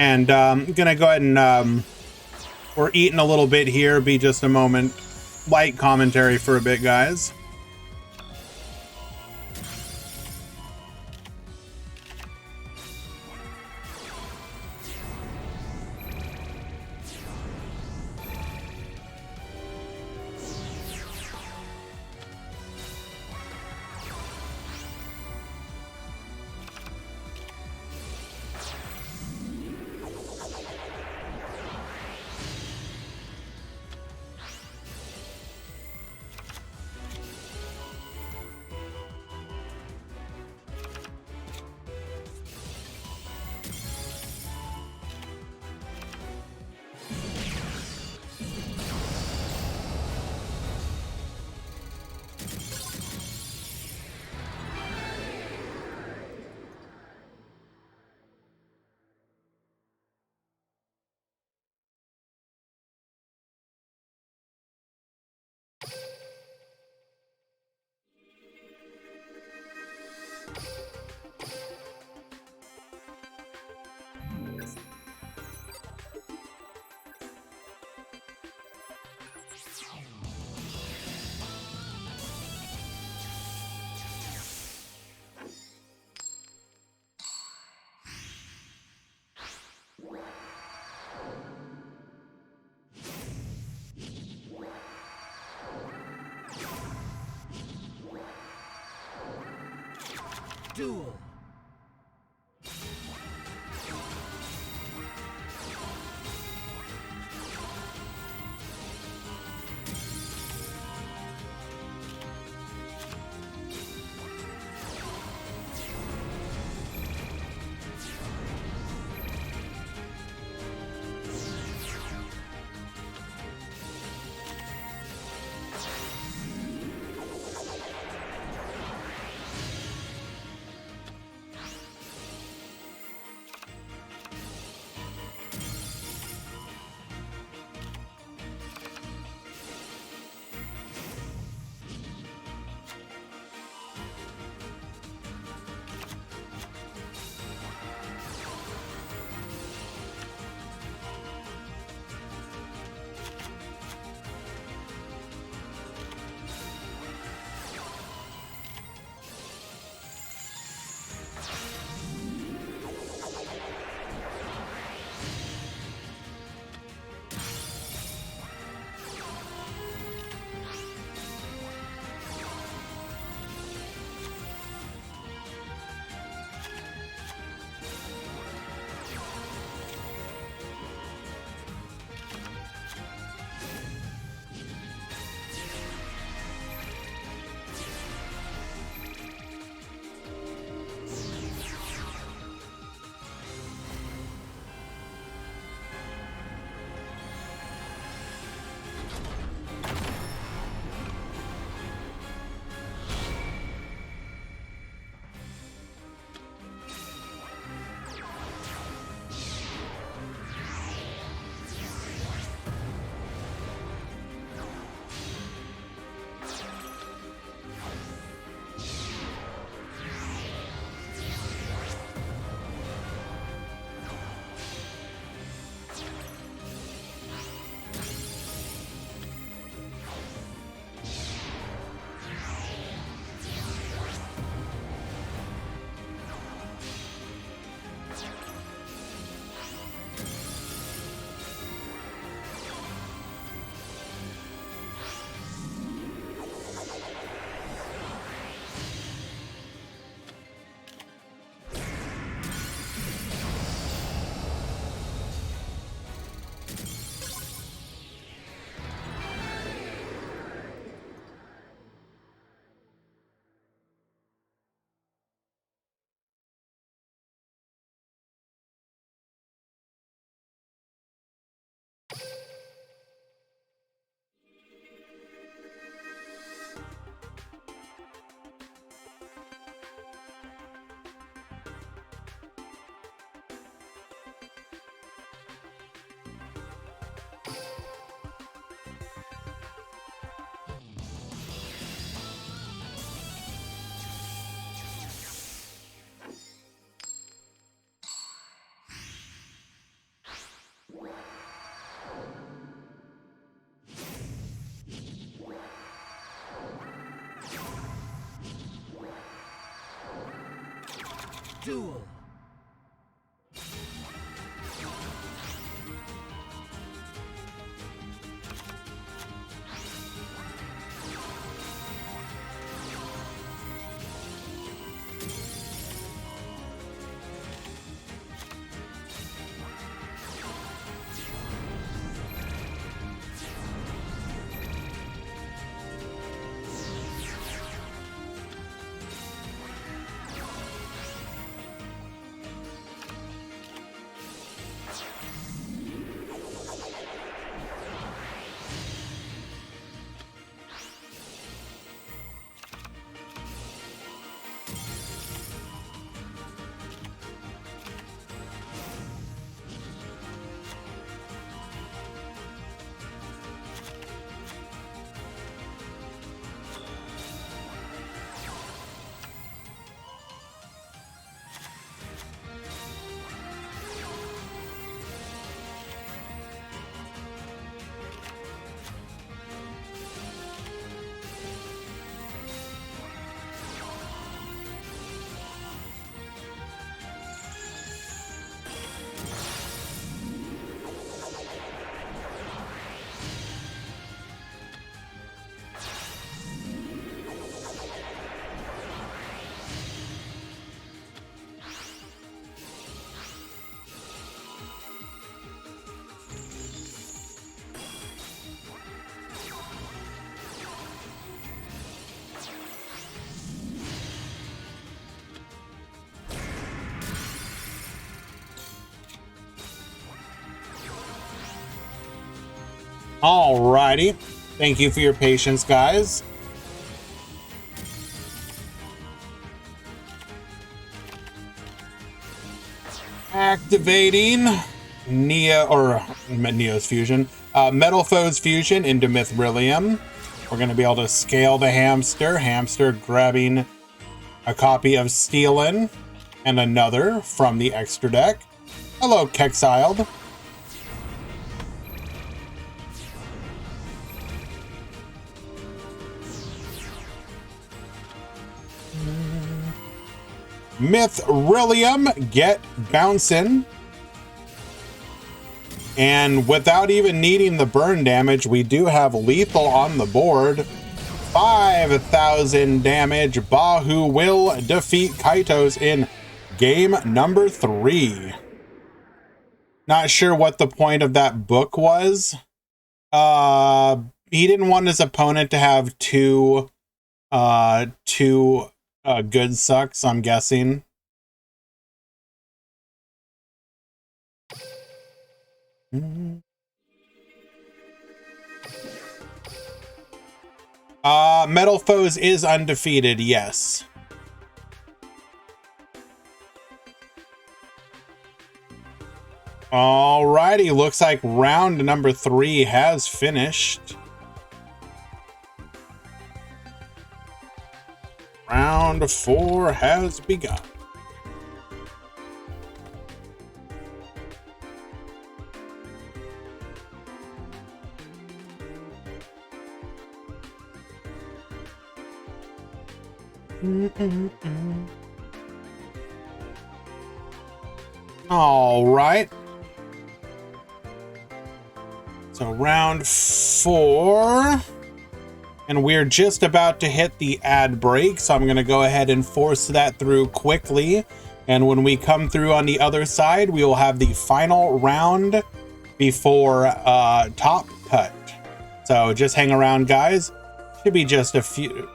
And I'm gonna go ahead and we're eating a little bit here. Be just a moment. Light commentary for a bit, guys. Duel. Duel. Alrighty. Thank you for your patience, guys. Activating Neo's fusion. Metal Foe's fusion into Mithrilium. We're going to be able to scale the hamster. Hamster grabbing a copy of Steelin and another from the extra deck. Hello, Kexiled. Mithrilium, get bouncing. And without even needing the burn damage, we do have lethal on the board. 5,000 damage. Bahu will defeat Kaitos in game number 3. Not sure what the point of that book was. He didn't want his opponent to have two good sucks, I'm guessing. Metal Foes is undefeated, yes. Alrighty, looks like round number 3 has finished. Round 4 has begun. All right. So round 4. And we're just about to hit the ad break, so I'm going to go ahead and force that through quickly. And when we come through on the other side, we will have the final round before top cut. So just hang around, guys. Should be just a few.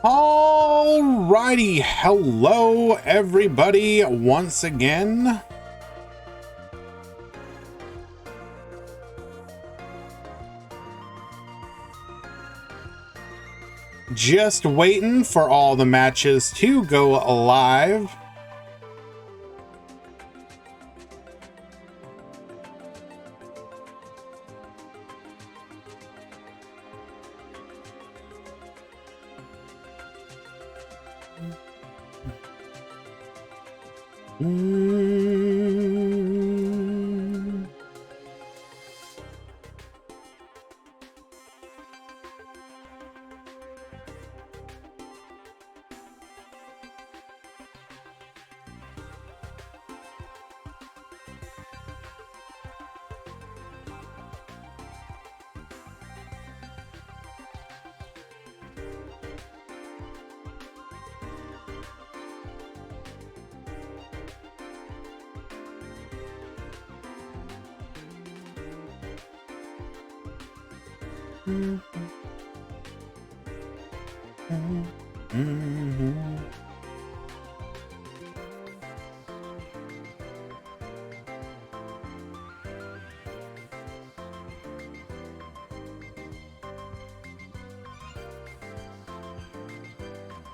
Alrighty, hello everybody once again. Just waiting for all the matches to go live.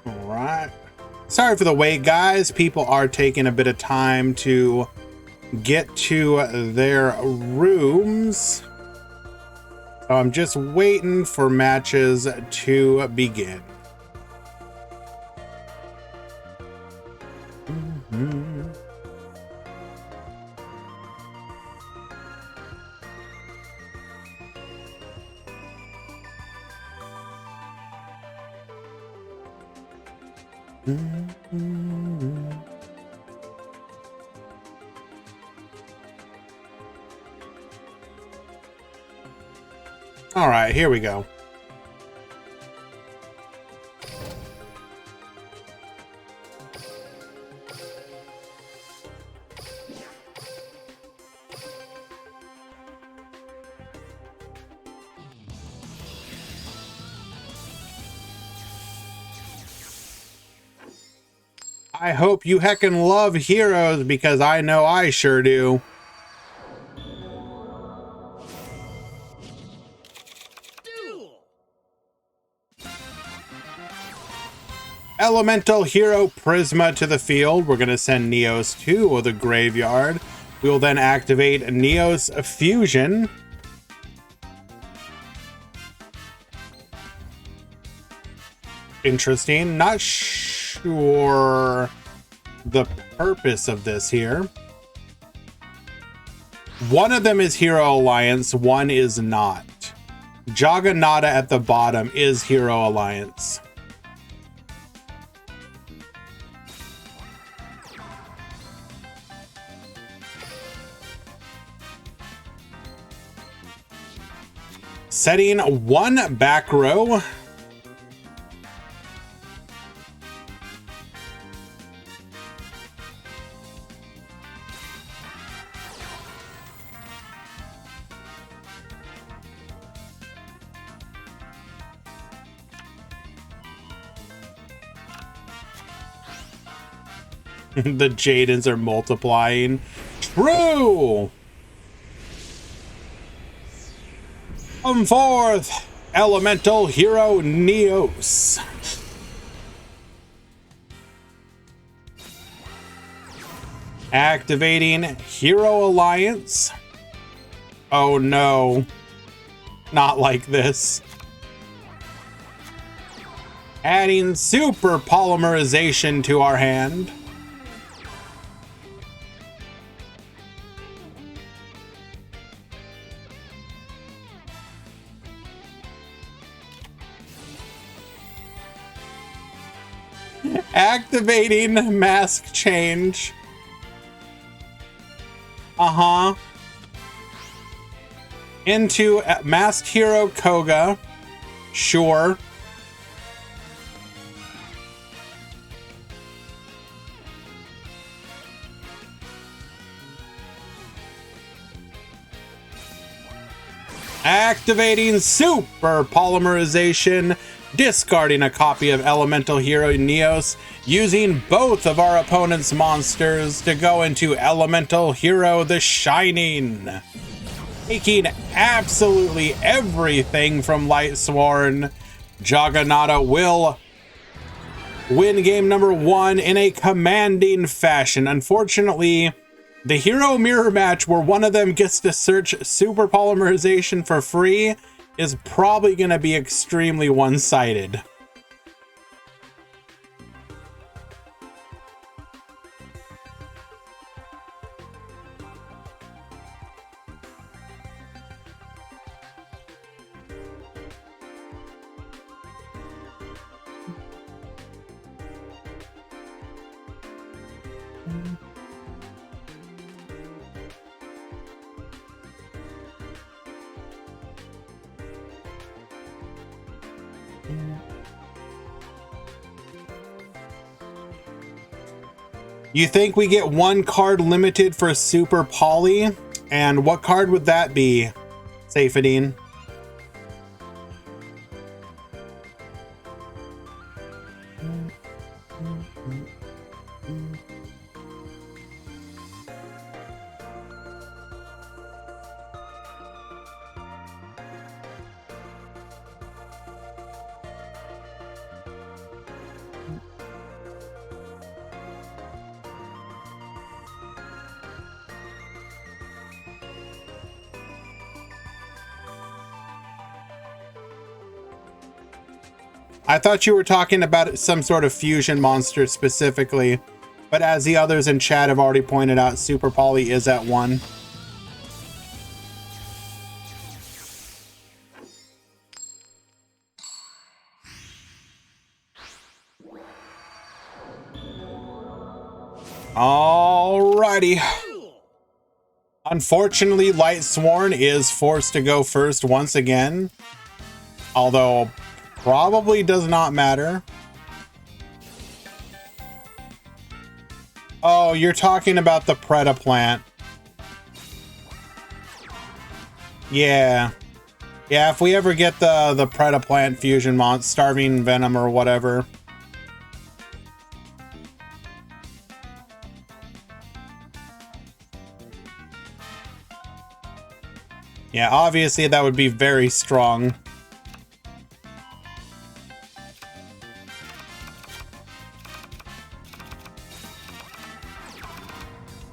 All right. Sorry for the wait, guys. People are taking a bit of time to get to their rooms. So I'm just waiting for matches to begin. All right, here we go. I hope you heckin' love heroes, because I know I sure do. Elemental Hero Prisma to the field. We're going to send Neos to the graveyard. We will then activate Neos Fusion. Interesting. Not sure the purpose of this here. One of them is Hero Alliance, one is not. Juggernaut at the bottom is Hero Alliance. Setting one back row. The Jadens are multiplying. True! Come forth, Elemental Hero Neos. Activating Hero Alliance. Oh no. Not like this. Adding Super Polymerization to our hand. Activating Mask Change. Into Masked Hero Koga. Sure. Activating Super Polymerization discarding a copy of Elemental Hero Neos, using both of our opponent's monsters to go into Elemental Hero The Shining. Taking absolutely everything from Lightsworn, Juggernaut will win game number 1 in a commanding fashion. Unfortunately, the hero mirror match where one of them gets to search super polymerization for free is probably going to be extremely one-sided. You think we get one card limited for Super Poly? And what card would that be, Safadine? I thought you were talking about some sort of fusion monster specifically, but as the others in chat have already pointed out, Super Poly is at 1. Alrighty. Unfortunately, Lightsworn is forced to go first once again, although probably does not matter. Oh, you're talking about the Predaplant. Yeah. Yeah, if we ever get the Predaplant fusion monster, Starving Venom or whatever. Yeah, obviously that would be very strong.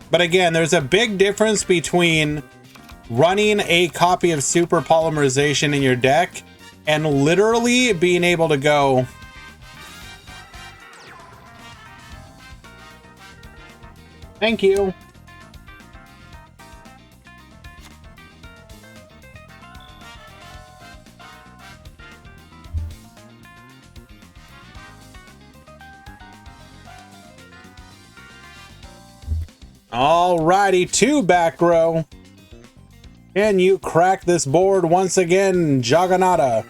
But again, there's a big difference between running a copy of Super Polymerization in your deck and literally being able to go thank you. Alrighty, 2 back row. Can you crack this board once again, Juggernaut?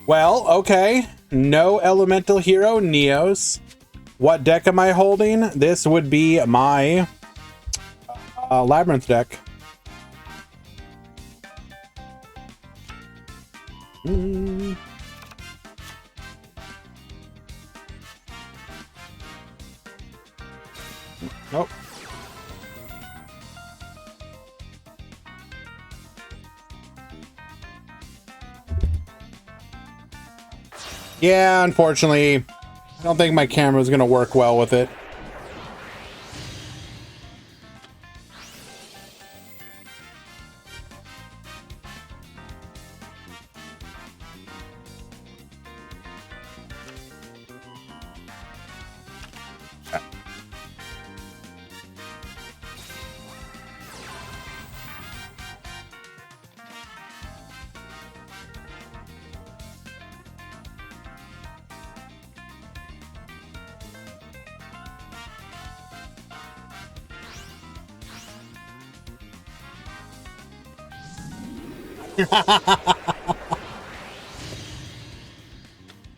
Well, okay. No Elemental Hero Neos. What deck am I holding? This would be my Labyrinth deck. Nope. Yeah, unfortunately, I don't think my camera is going to work well with it.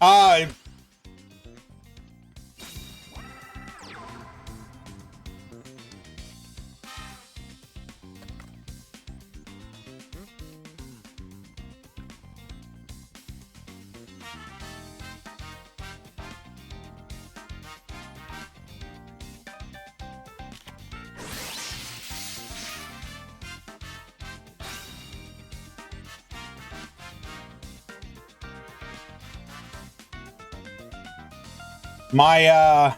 I My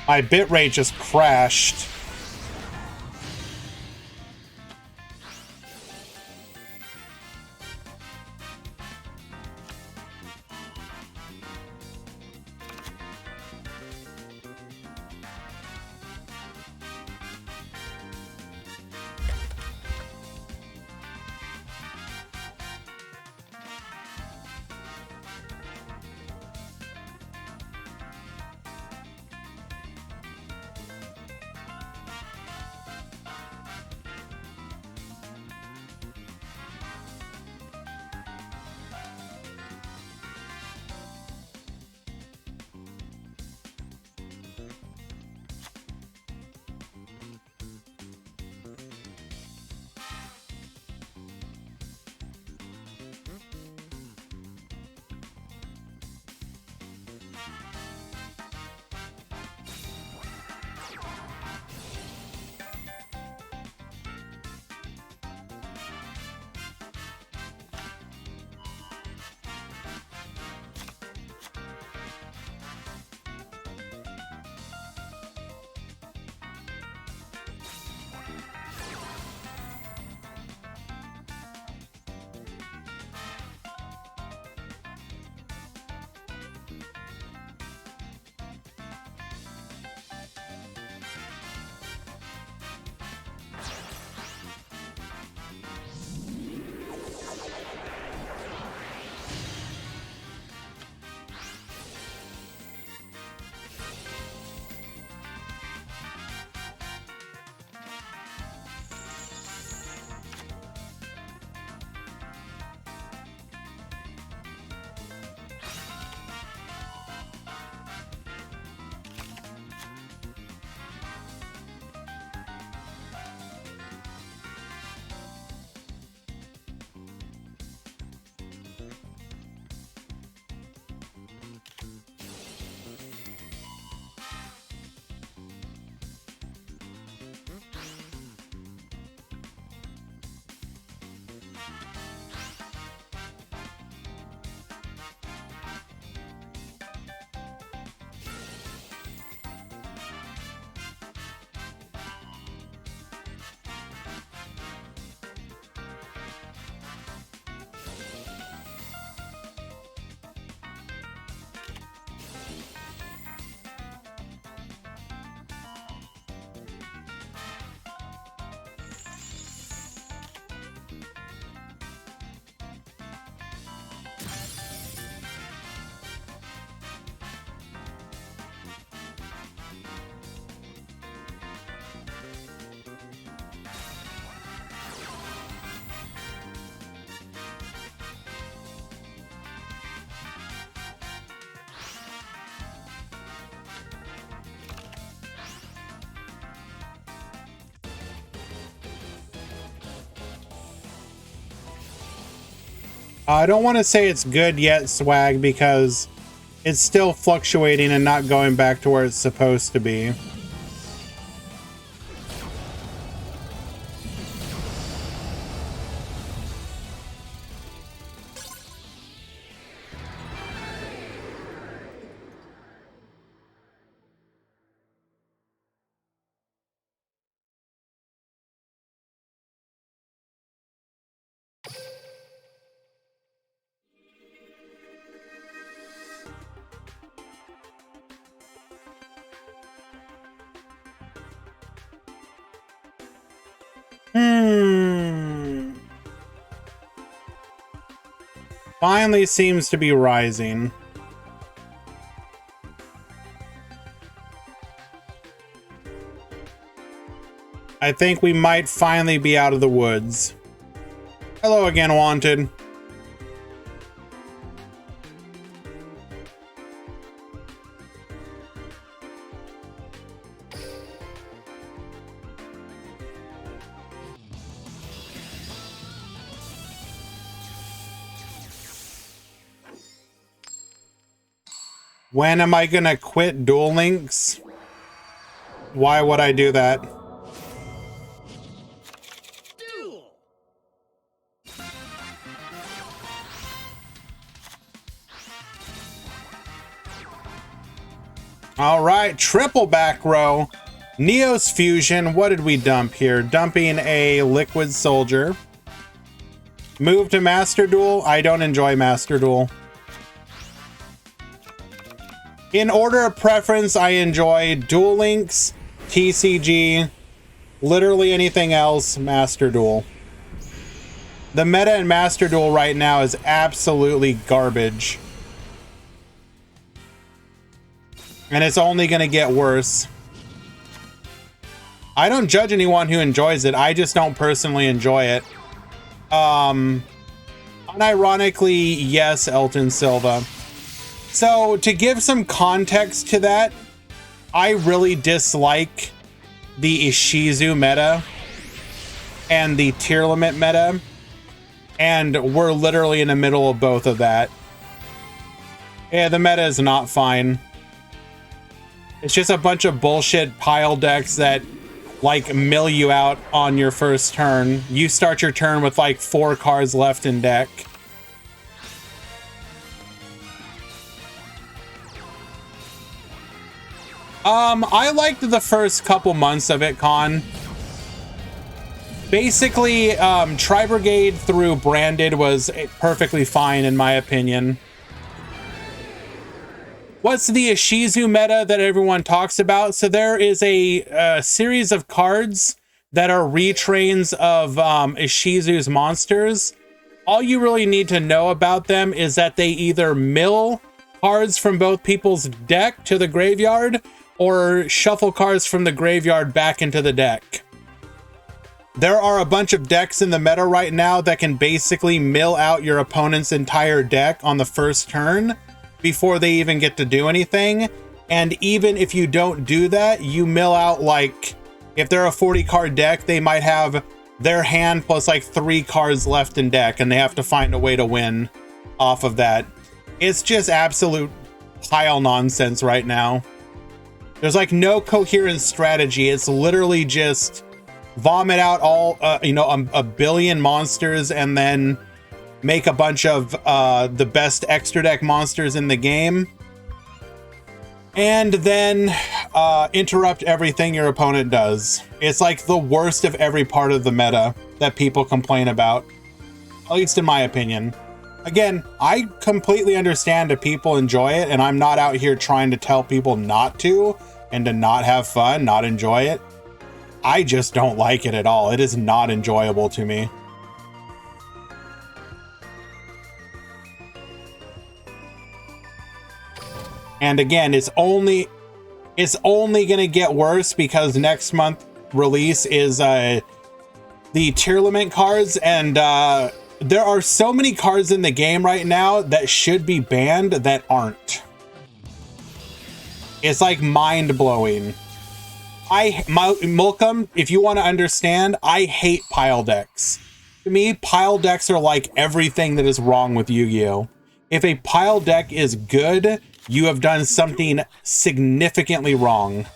my bitrate just crashed. I don't want to say it's good yet, Swag, because it's still fluctuating and not going back to where it's supposed to be. Finally seems to be rising. I think we might finally be out of the woods. Hello again, Wanted. When am I gonna quit Duel Links? Why would I do that? Duel. All right, triple back row. Neos Fusion, what did we dump here? Dumping a Liquid Soldier. Move to Master Duel. I don't enjoy Master Duel. In order of preference, I enjoy Duel Links, TCG, literally anything else, Master Duel. The meta in Master Duel right now is absolutely garbage. And it's only going to get worse. I don't judge anyone who enjoys it. I just don't personally enjoy it. Unironically, yes, Elton Silva. So to give some context to that, I really dislike the Ishizu meta and the tier limit meta. And we're literally in the middle of both of that. Yeah, the meta is not fine. It's just a bunch of bullshit pile decks that like mill you out on your first turn. You start your turn with like 4 cards left in deck. I liked the first couple months of it, Con. Basically, Tri-Brigade through Branded was perfectly fine in my opinion. What's the Ishizu meta that everyone talks about? So there is a series of cards that are retrains of Ishizu's monsters. All you really need to know about them is that they either mill cards from both people's deck to the graveyard or shuffle cards from the graveyard back into the deck. There are a bunch of decks in the meta right now that can basically mill out your opponent's entire deck on the first turn before they even get to do anything. And even if you don't do that, you mill out, like, if they're a 40 card deck, they might have their hand plus like 3 cards left in deck and they have to find a way to win off of that. It's just absolute pile nonsense right now. There's like no coherent strategy. It's literally just vomit out all, a billion monsters and then make a bunch of the best extra deck monsters in the game. And then interrupt everything your opponent does. It's like the worst of every part of the meta that people complain about. At least in my opinion. Again, I completely understand if people enjoy it, and I'm not out here trying to tell people not to and to not have fun, not enjoy it. I just don't like it at all. It is not enjoyable to me. And again, it's only gonna get worse because next month release is the tier limit cards, and there are so many cards in the game right now that should be banned that aren't. It's like mind-blowing. Mulcom, if you want to understand, I hate pile decks. To me, pile decks are like everything that is wrong with Yu-Gi-Oh! If a pile deck is good, you have done something significantly wrong.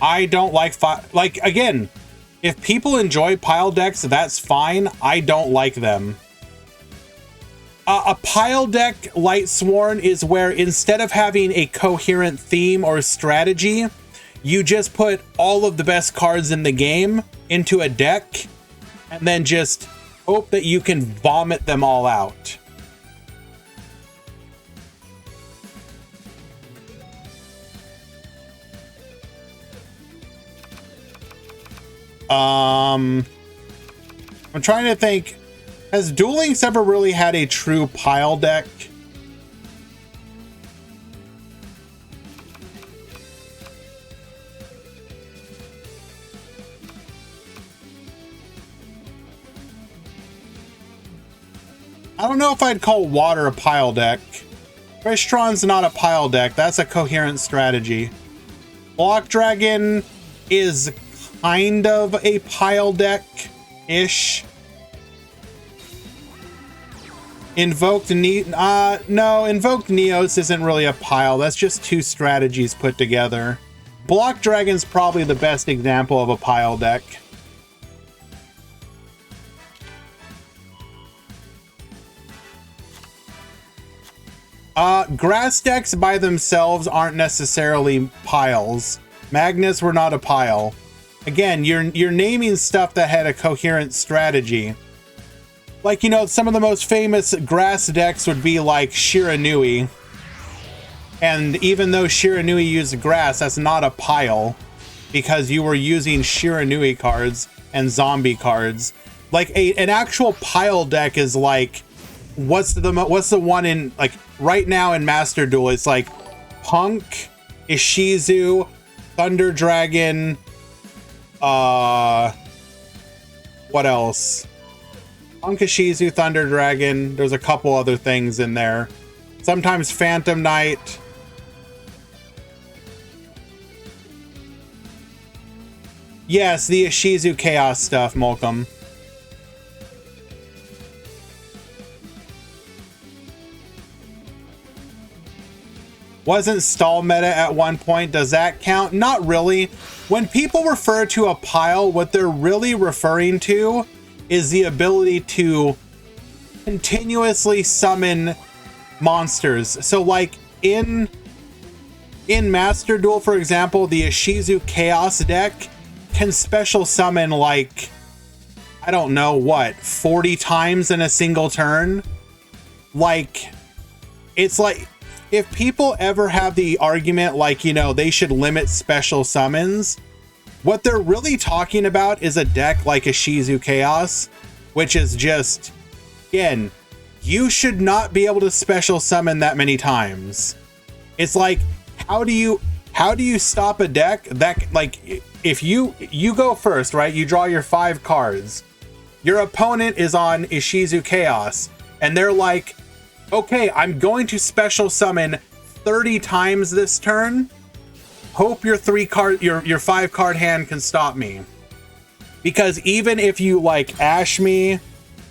I don't like again, if people enjoy pile decks, that's fine. I don't like them. A pile deck, Light Sworn, is where instead of having a coherent theme or strategy, you just put all of the best cards in the game into a deck and then just hope that you can vomit them all out. I'm trying to think, has Duel Links ever really had a true pile deck? I don't know if I'd call Water a pile deck. Crystron's not a pile deck, that's a coherent strategy. Block Dragon is kind of a pile deck-ish. No, Invoked Neos isn't really a pile. That's just two strategies put together. Block Dragon's probably the best example of a pile deck. Grass decks by themselves aren't necessarily piles. Magnets were not a pile. Again, you're naming stuff that had a coherent strategy. Like, you know, some of the most famous grass decks would be like Shiranui. And even though Shiranui used grass, that's not a pile, because you were using Shiranui cards and zombie cards. Like an actual pile deck is like, what's the one in, like, right now in Master Duel? It's like Punk, Ishizu, Thunder Dragon, what else? Punk, Ishizu, Thunder Dragon. There's a couple other things in there. Sometimes Phantom Knight. Yes, the Ishizu Chaos stuff, Molcom. Wasn't stall meta at one point? Does that count? Not really. When people refer to a pile, what they're really referring to is the ability to continuously summon monsters. So like in Master Duel, for example, the Ishizu Chaos deck can special summon like, I don't know what, 40 times in a single turn. Like, it's like, if people ever have the argument like, you know, they should limit special summons, what they're really talking about is a deck like Ishizu Chaos, which is just, again, you should not be able to special summon that many times. It's like, how do you stop a deck that, like, if you go first, right? You draw your 5 cards. Your opponent is on Ishizu Chaos, and they're like, okay, I'm going to special summon 30 times this turn. Hope your 5 card hand can stop me. Because even if you like Ash me,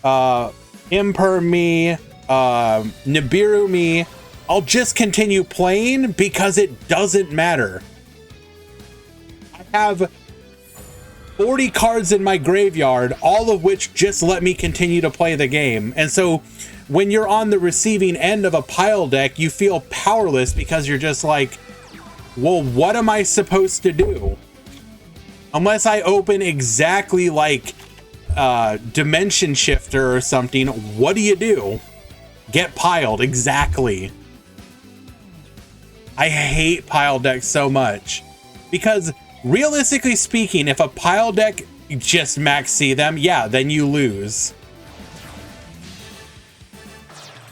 Imper me, Nibiru me, I'll just continue playing because it doesn't matter. I have 40 cards in my graveyard, all of which just let me continue to play the game. And so when you're on the receiving end of a pile deck, you feel powerless because you're just like, well, what am I supposed to do? Unless I open exactly like Dimension Shifter or something, what do? Get piled, exactly. I hate pile decks so much. Because realistically speaking, if a pile deck just max C them, yeah, then you lose.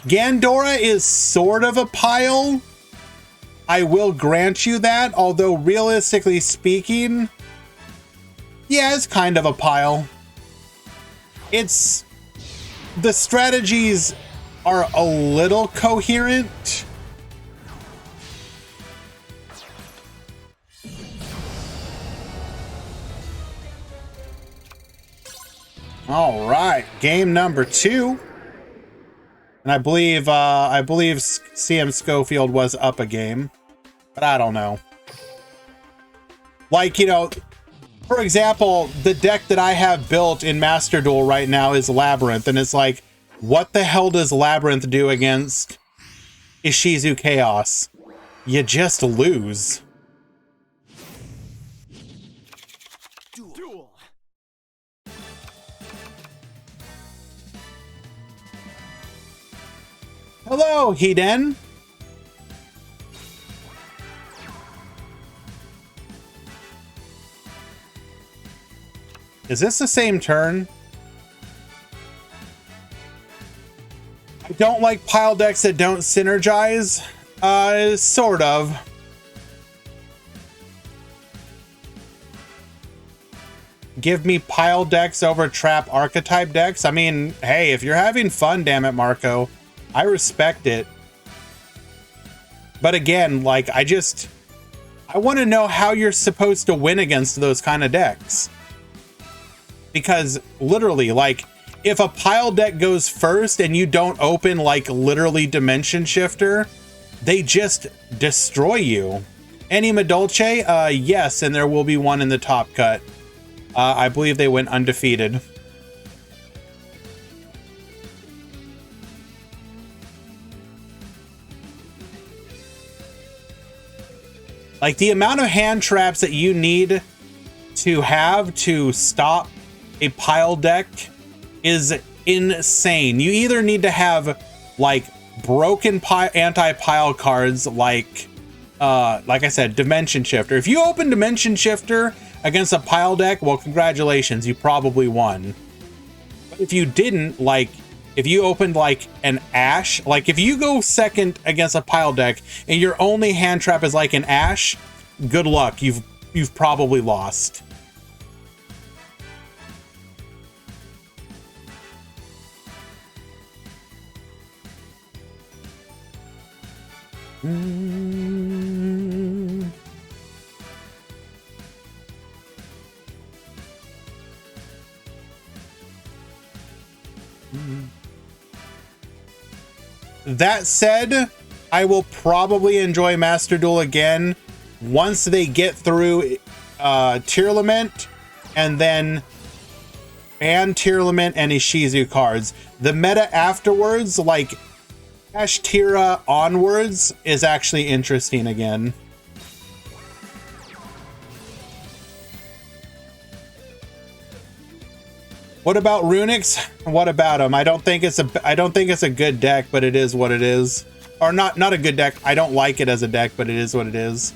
Gandora is sort of a pile. I will grant you that, although realistically speaking, yeah, it's kind of a pile. It's, the strategies are a little coherent. All right, game number 2. And I believe CM Schofield was up a game, but I don't know. Like, you know, for example, the deck that I have built in Master Duel right now is Labyrinth, and it's like, what the hell does Labyrinth do against Ishizu Chaos? You just lose. Duel. Hello, Hiden. Is this the same turn? I don't like pile decks that don't synergize. Sort of. Give me pile decks over trap archetype decks. I mean, hey, if you're having fun, damn it, Marco. I respect it. But again, like, I want to know how you're supposed to win against those kind of decks. Because literally, like, if a pile deck goes first and you don't open like literally Dimension Shifter, they just destroy you. Anima Dolce? Yes, and there will be one in the top cut. I believe they went undefeated. Like, the amount of hand traps that you need to have to stop a pile deck is insane. You either need to have like broken anti-pile cards like I said, Dimension Shifter. If you open Dimension Shifter against a pile deck, well, congratulations, you probably won. But if you didn't, like, if you opened like an Ash, like if you go second against a pile deck and your only hand trap is like an Ash, good luck. You've probably lost. That said, I will probably enjoy Master Duel again once they get through Tier Lament and then ban Tier Lament and Ishizu cards. The meta afterwards, like Kashtira onwards, is actually interesting again. What about Runix? What about him? I don't think it's a good deck, but it is what it is. Or not a good deck. I don't like it as a deck, but it is what it is.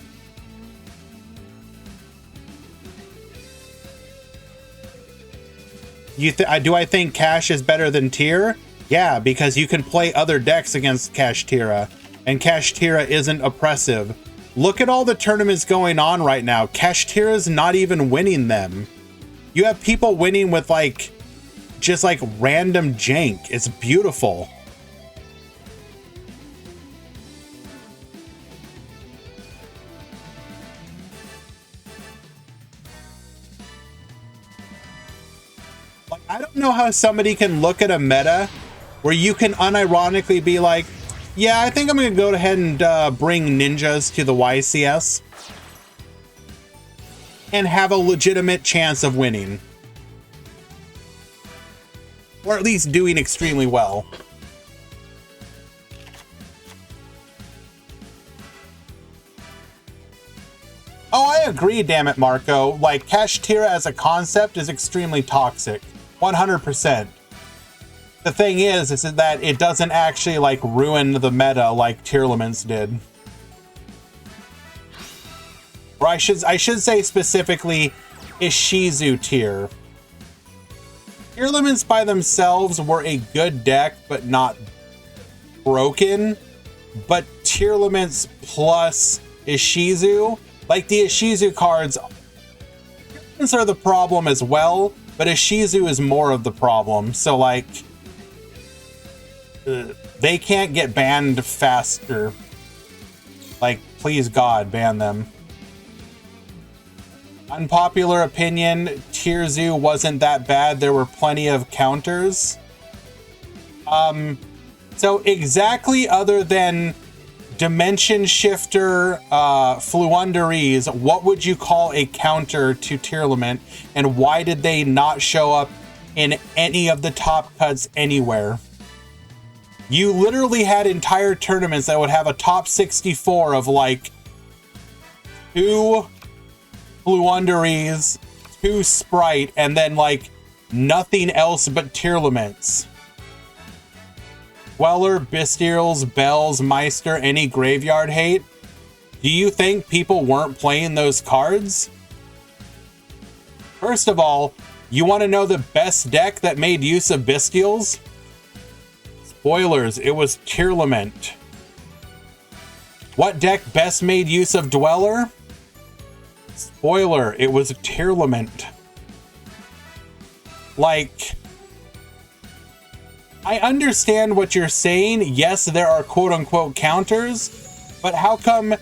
Do I think Cash is better than Tier? Yeah, because you can play other decks against Kashtira, and Kashtira isn't oppressive. Look at all the tournaments going on right now. Kashtira's not even winning them. You have people winning with like just like random jank. It's beautiful. Like, I don't know how somebody can look at a meta where you can unironically be like, yeah, I think I'm going to go ahead and bring ninjas to the YCS and have a legitimate chance of winning. Or at least doing extremely well. Oh, I agree, damn it, Marco. Like, Kashtira as a concept is extremely toxic. 100%. The thing is that it doesn't actually, like, ruin the meta like Tier Laments did. Or I should say specifically Ishizu tier. Tier Laments by themselves were a good deck, but not broken. But Tier Laments plus Ishizu, like the Ishizu cards, Tier Laments are the problem as well, but Ishizu is more of the problem. So like, they can't get banned faster. Like, please God, ban them. Unpopular opinion, Tier Zoo wasn't that bad. There were plenty of counters. So exactly other than Dimension Shifter, Fluunderies, what would you call a counter to Tier Lament? And why did they not show up in any of the top cuts anywhere? You literally had entire tournaments that would have a top 64 of like 2 Fluunderies, 2 Sprite, and then like nothing else but Tier Laments. Weller, Bestials, Bells, Meister, any graveyard hate? Do you think people weren't playing those cards? First of all, you want to know the best deck that made use of Bestials? Spoilers, it was Tier Lament. What deck best made use of Dweller? Spoiler, it was Tier Lament. Like, I understand what you're saying. Yes, there are quote-unquote counters, but how come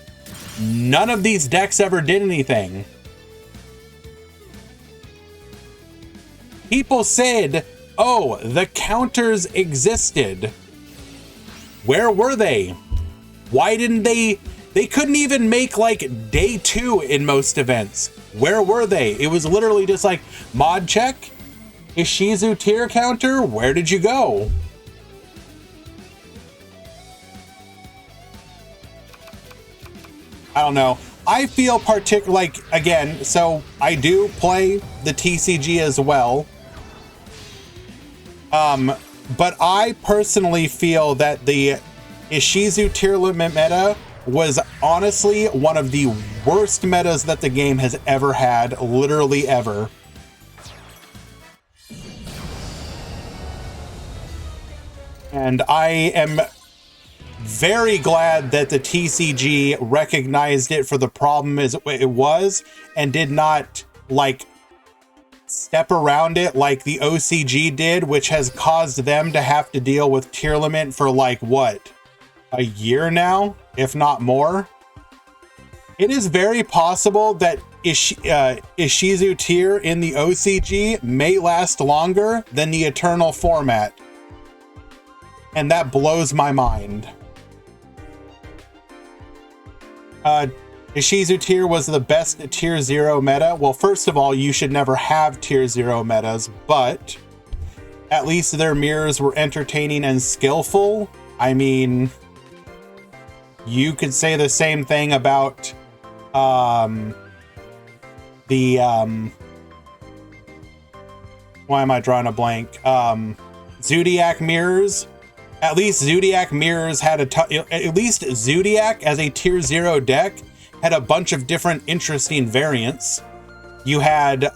none of these decks ever did anything? People said oh, the counters existed. Where were they? Why didn't they couldn't even make like day 2 in most events. Where were they? It was literally just like, mod check, Ishizu tier counter, where did you go? I don't know. I feel like, again, so I do play the TCG as well. But I personally feel that the Ishizu tier limit meta was honestly one of the worst metas that the game has ever had, literally ever. And I am very glad that the TCG recognized it for the problem as it was and did not like step around it like the OCG did, which has caused them to have to deal with tier limit for like what, a year now, if not more. It is very possible that Ishizu tier in the OCG may last longer than the Eternal format. And that blows my mind. Ishizu tier was the best tier 0 meta. Well, first of all, you should never have tier 0 metas, but at least their mirrors were entertaining and skillful. I mean, you could say the same thing about why am I drawing a blank? Zodiac mirrors. At least Zodiac mirrors had at least Zodiac as a tier 0 deck had a bunch of different interesting variants. You had the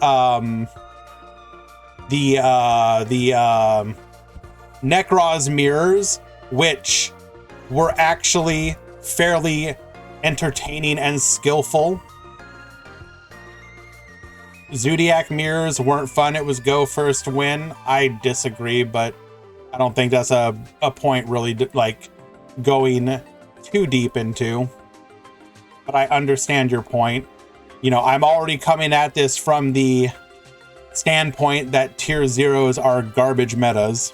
Nekroz mirrors, which were actually fairly entertaining and skillful. Zodiac mirrors weren't fun. It was go first win. I disagree, but I don't think that's a point really like going too deep into. But I understand your point. You know, I'm already coming at this from the standpoint that tier 0s are garbage metas.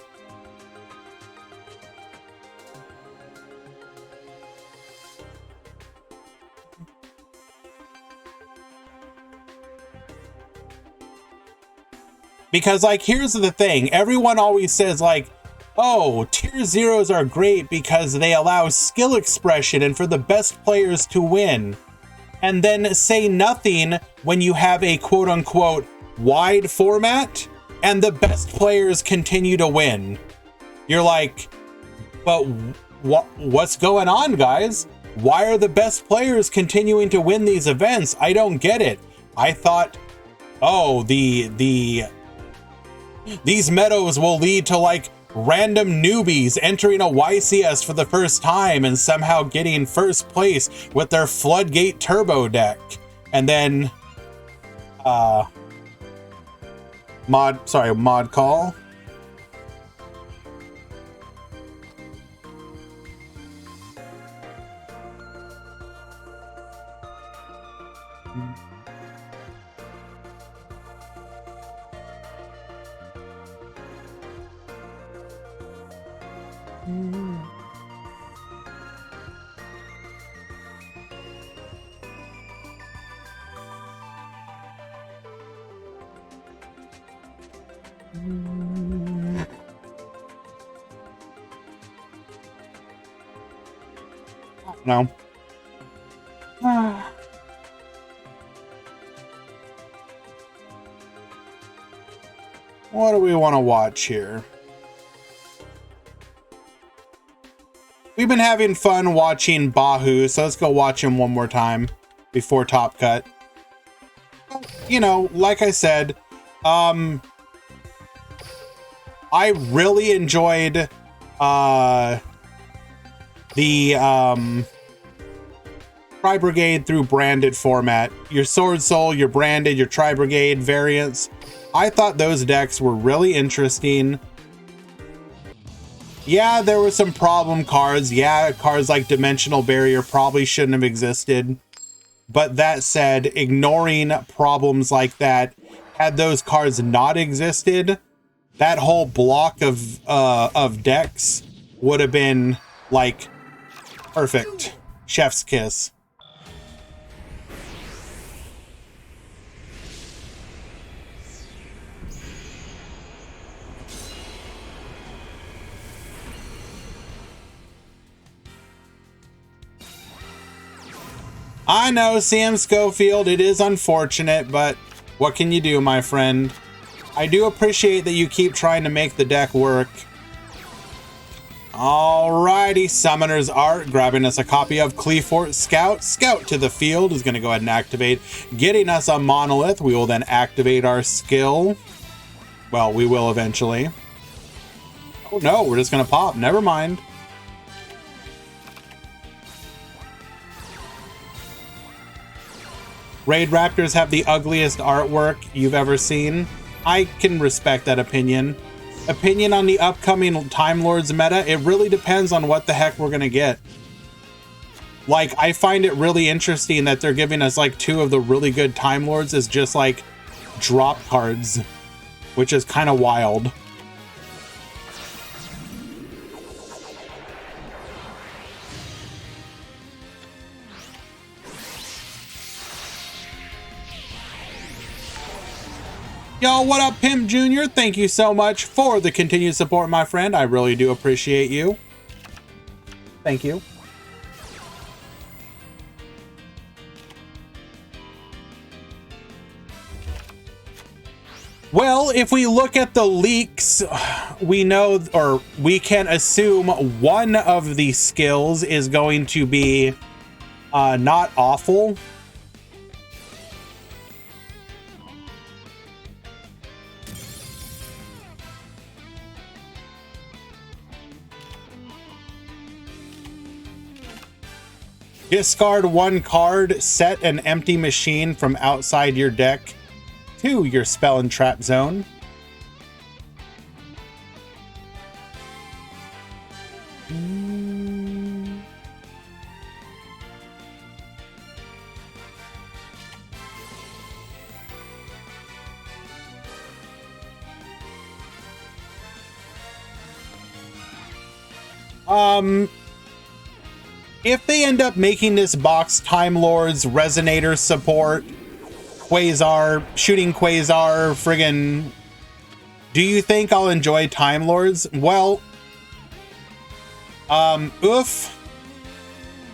Because, like, here's the thing. Everyone always says, like, oh, tier 0s are great because they allow skill expression and for the best players to win. And then say nothing when you have a quote-unquote wide format and the best players continue to win. You're like, but what's going on, guys? Why are the best players continuing to win these events? I don't get it. I thought, oh, these meadows will lead to, like, random newbies entering a YCS for the first time and somehow getting first place with their Floodgate Turbo deck. And then, mod call. No. What do we want to watch here? We've been having fun watching Bahu, so let's go watch him one more time before Top Cut. You know, like I said, I really enjoyed the Tri Brigade through branded format. Your Sword Soul, your branded, your Tri Brigade variants. I thought those decks were really interesting. Yeah, there were some problem cards. Yeah, cards like Dimensional Barrier probably shouldn't have existed. But that said, ignoring problems like that, had those cards not existed, that whole block of decks would have been like perfect. Chef's kiss. I know, Sam Schofield, it is unfortunate, but what can you do, my friend? I do appreciate that you keep trying to make the deck work. Alrighty, Summoner's Art, grabbing us a copy of Cleafort Scout. Scout to the field is going to go ahead and activate, getting us a Monolith. We will then activate our skill. Well, we will eventually. Oh no, we're just going to pop. Never mind. Raid Raptors have the ugliest artwork you've ever seen. I can respect that opinion. Opinion on the upcoming Time Lords meta, it really depends on what the heck we're gonna get. Like, I find it really interesting that they're giving us like 2 of the really good Time Lords as just like drop cards, which is kind of wild. Yo, what up, Pimp Jr.? Thank you so much for the continued support, my friend. I really do appreciate you. Thank you. Well, if we look at the leaks, we know, or we can assume one of the skills is going to be not awful. Discard 1 card, set an empty machine from outside your deck to your spell and trap zone. If they end up making this box Time Lords, Resonator support, Quasar, shooting Quasar, friggin', do you think I'll enjoy Time Lords? Well, oof.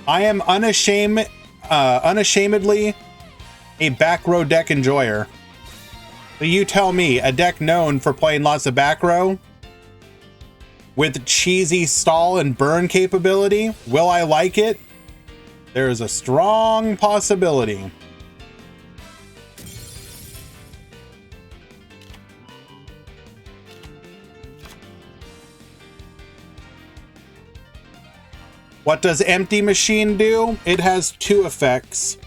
I am unashamedly a back row deck enjoyer. So you tell me, a deck known for playing lots of back row with cheesy stall and burn capability, will I like it? There is a strong possibility. What does Empty Machine do? It has 2 effects.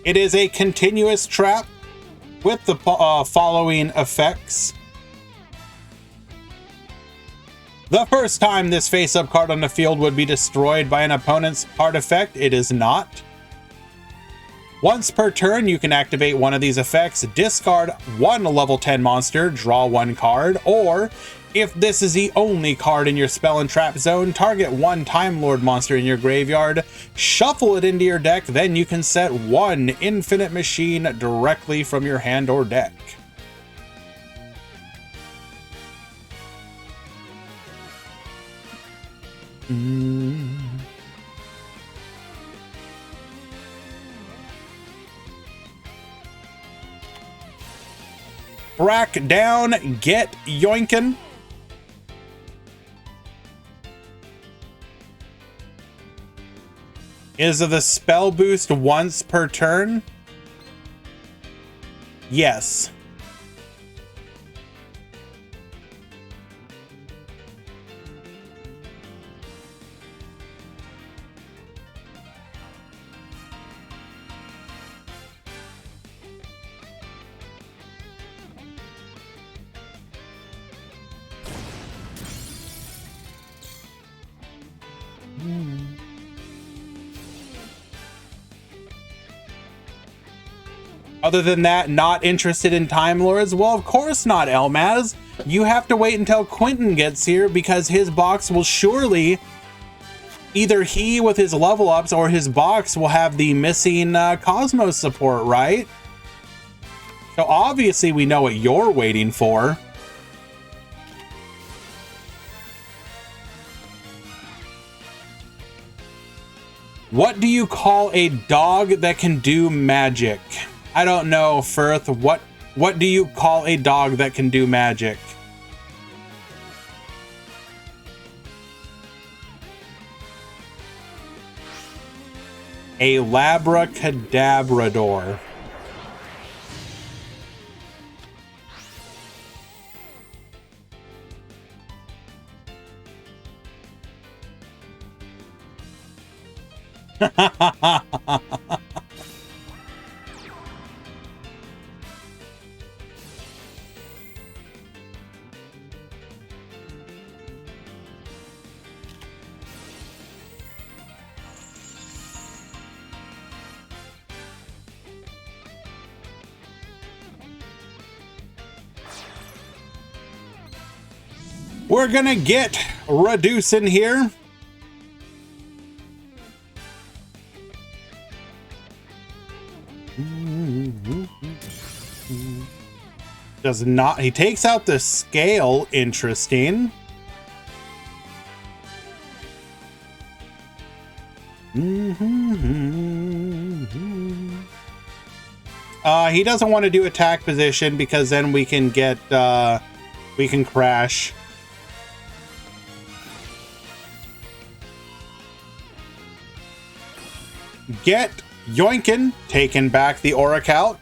It is a continuous trap with the following effects. The first time this face-up card on the field would be destroyed by an opponent's card effect, it is not. Once per turn, you can activate one of these effects, discard 1 level 10 monster, draw 1 card, or if this is the only card in your spell and trap zone, target 1 Time Lord monster in your graveyard, shuffle it into your deck, then you can set 1 infinite machine directly from your hand or deck. Brack down, get yoinkin'. Is the spell boost once per turn? Yes. Other than that, not interested in Time Lords? Well, of course not, Elmaz. You have to wait until Quentin gets here because his box will surely, either he with his level ups or his box will have the missing Cosmos support, right? So obviously we know what you're waiting for. What do you call a dog that can do magic? I don't know, Firth. What do you call a dog that can do magic? A Labracadabrador. We're gonna get reducing here. Does not, he takes out the scale, interesting. He doesn't want to do attack position because then we can get, we can crash. Get Yoinkin, taking back the Orichalc.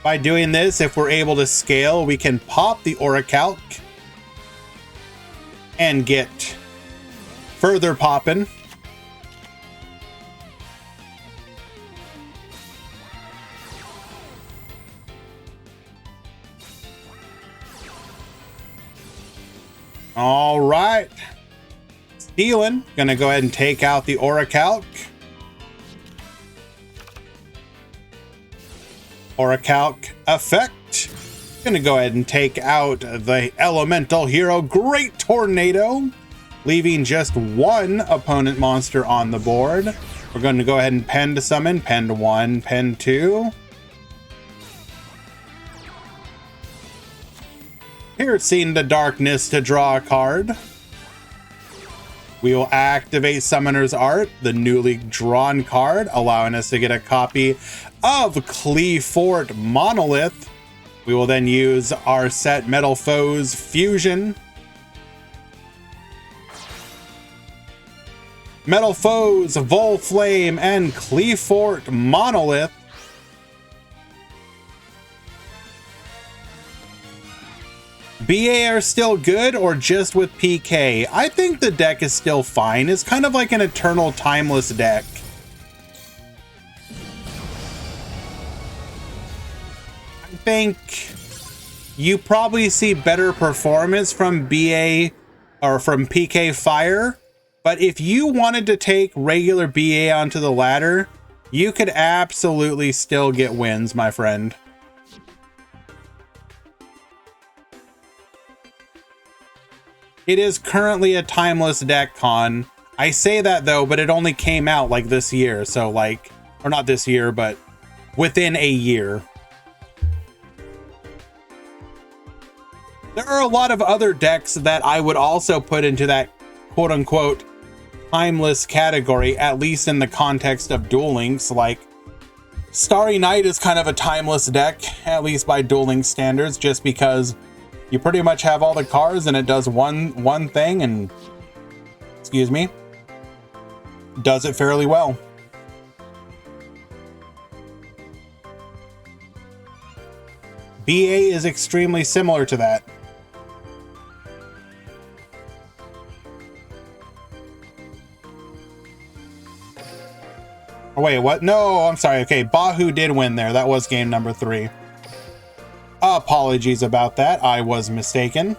By doing this, if we're able to scale, we can pop the Orichalc and get further popping. All right. Stealing, gonna go ahead and take out the Orichalc. Orichalc effect. Gonna go ahead and take out the elemental hero Great Tornado, leaving just one opponent monster on the board. We're going to go ahead and pen to summon. Pen to 1, pen 2. Piercing the darkness to draw a card. We will activate Summoner's Art, the newly drawn card, allowing us to get a copy of Cleafort Monolith. We will then use our set Metal Foes Fusion. Metal Foes, Volflame, and Cleafort Monolith. BA are still good or just with PK? I think the deck is still fine. It's kind of like an Eternal Timeless deck. I think you probably see better performance from BA or from PK Fire, but if you wanted to take regular BA onto the ladder, you could absolutely still get wins, my friend. It is currently a timeless deck, Con. I say that though, but it only came out like this year, so like, or not this year, but within a year. There are a lot of other decks that I would also put into that quote-unquote timeless category, at least in the context of Duel Links. Like Starry Night is kind of a timeless deck, at least by Duel Links standards, just because you pretty much have all the cards and it does one thing and, excuse me, does it fairly well. BA is extremely similar to that. Oh, wait, what? No, I'm sorry. Okay, Bahu did win there. That was game number 3. Apologies about that. I was mistaken.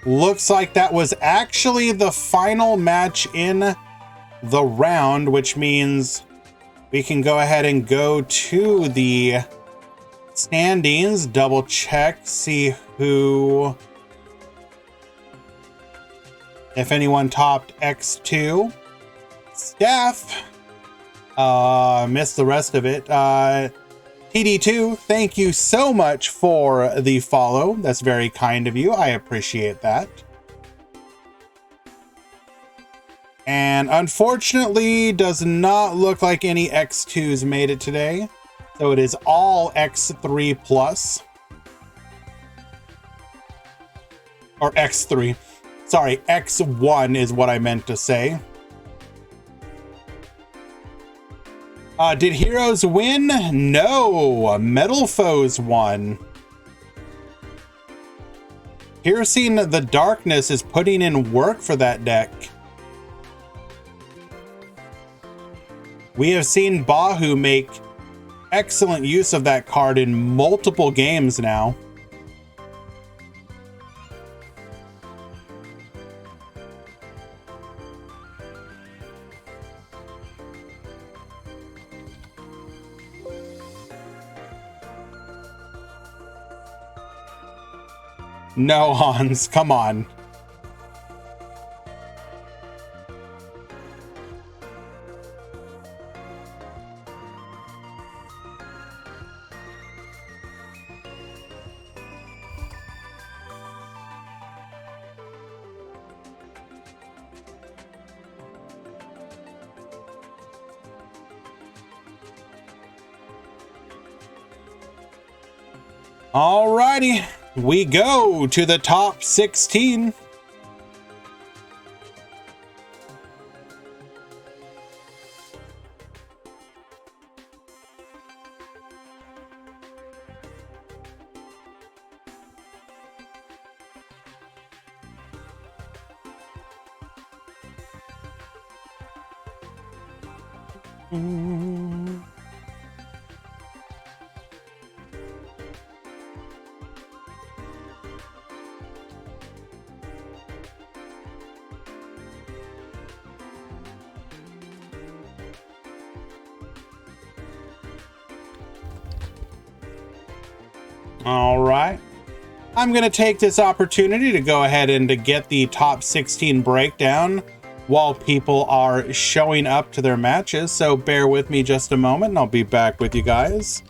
Looks like that was actually the final match in the round, which means we can go ahead and go to the standings, double check, see who, if anyone topped X2. Staff, missed the rest of it. TD2, thank you so much for the follow. That's very kind of you. I appreciate that. And unfortunately, does not look like any X2s made it today. So it is all X3 plus. Or X3. Sorry, X1 is what I meant to say. Did Heroes win? No, Metal Foes won. Piercing the Darkness is putting in work for that deck. We have seen Bahu make excellent use of that card in multiple games now. No, Hans, come on. Alrighty, we go to the top 16. All right. I'm going to take this opportunity to go ahead and to get the top 16 breakdown while people are showing up to their matches. So bear with me just a moment and I'll be back with you guys.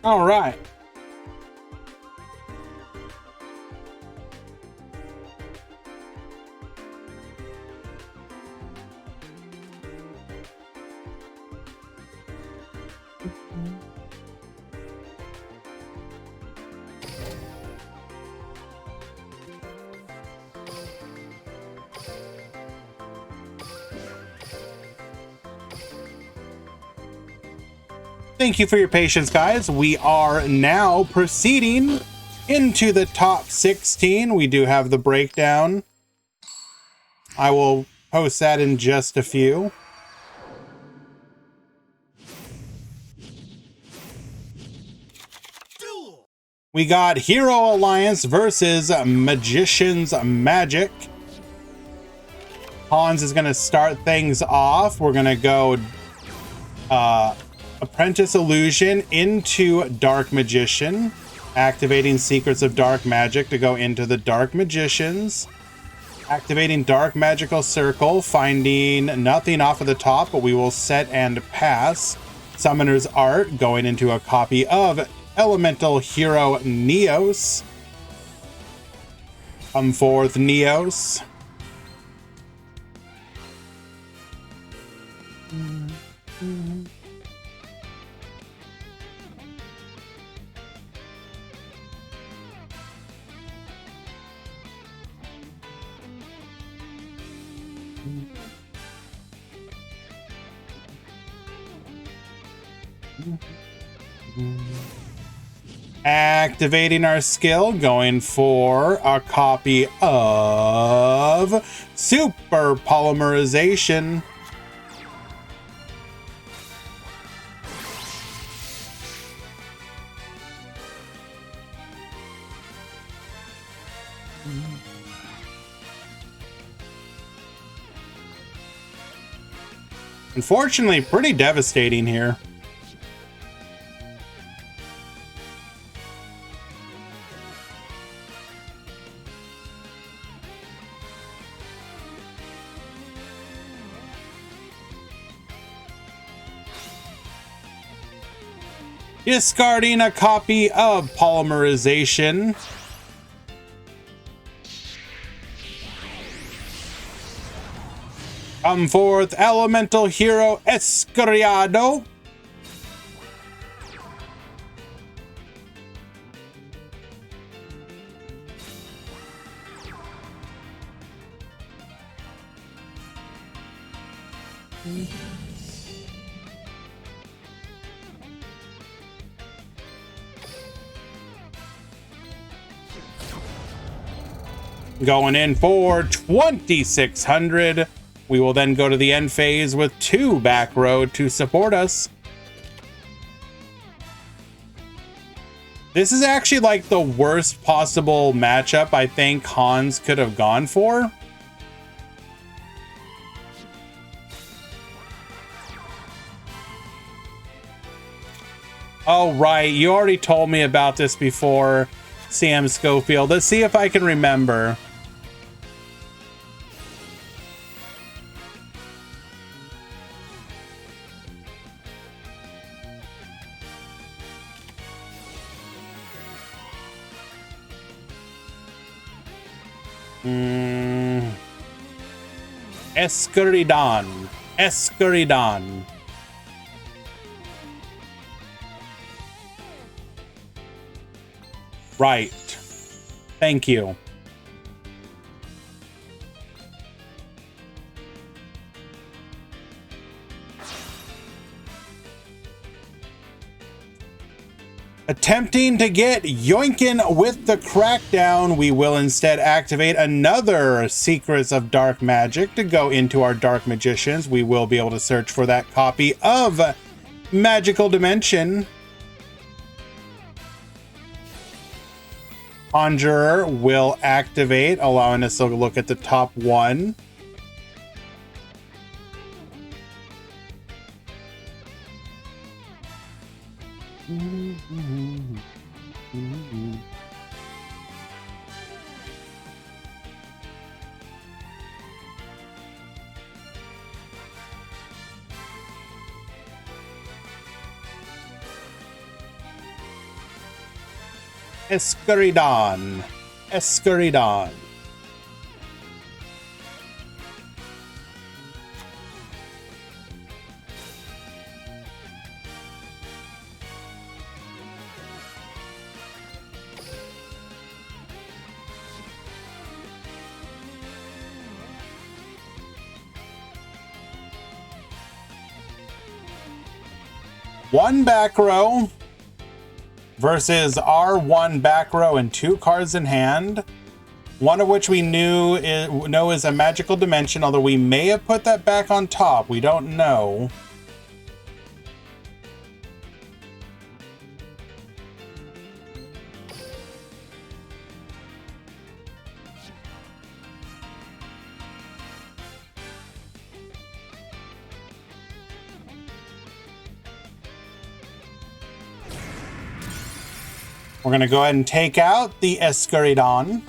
All right. Thank you for your patience, guys. We are now proceeding into the top 16. We do have the breakdown. I will post that in just a few. Duel. We got Hero Alliance versus Magician's Magic. Hans is going to start things off. We're going to go Apprentice Illusion into Dark Magician, activating Secrets of Dark Magic to go into the Dark Magicians, activating Dark Magical Circle, finding nothing off of the top, but we will set and pass. Summoner's Art, going into a copy of Elemental Hero Neos. Come forth, Neos. Activating our skill, going for a copy of Super Polymerization. Unfortunately, pretty devastating here. Discarding a copy of Polymerization. Come forth, Elemental Hero Escoriado. Going in for 2,600. We will then go to the end phase with 2 back row to support us. This is actually like the worst possible matchup I think Hans could have gone for. Oh, right. You already told me about this before, Sam Schofield. Let's see if I can remember. Escoridan. Escoridan. Right. Thank you. Attempting to get yoinkin with the crackdown, we will instead activate another Secrets of Dark Magic to go into our Dark Magicians. We will be able to search for that copy of Magical Dimension. Conjurer will activate, allowing us to look at the top 1. Escuridon. Escuridon. One back row versus our one back row and 2 cards in hand. One of which we know is a magical dimension, although we may have put that back on top. We don't know. We're going to go ahead and take out the Escuridon.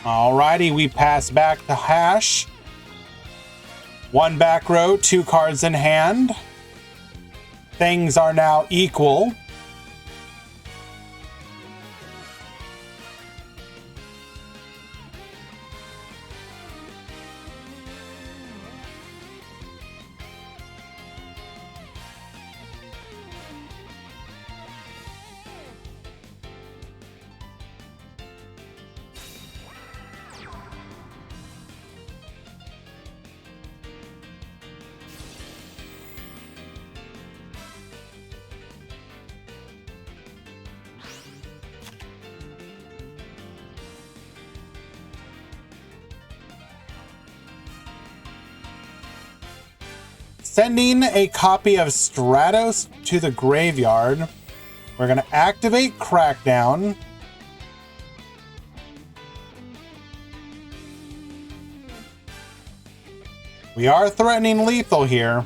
Alrighty, we pass back to hash. One back row, 2 cards in hand. Things are now equal. Sending a copy of Stratos to the graveyard. We're going to activate Crackdown. We are threatening lethal here.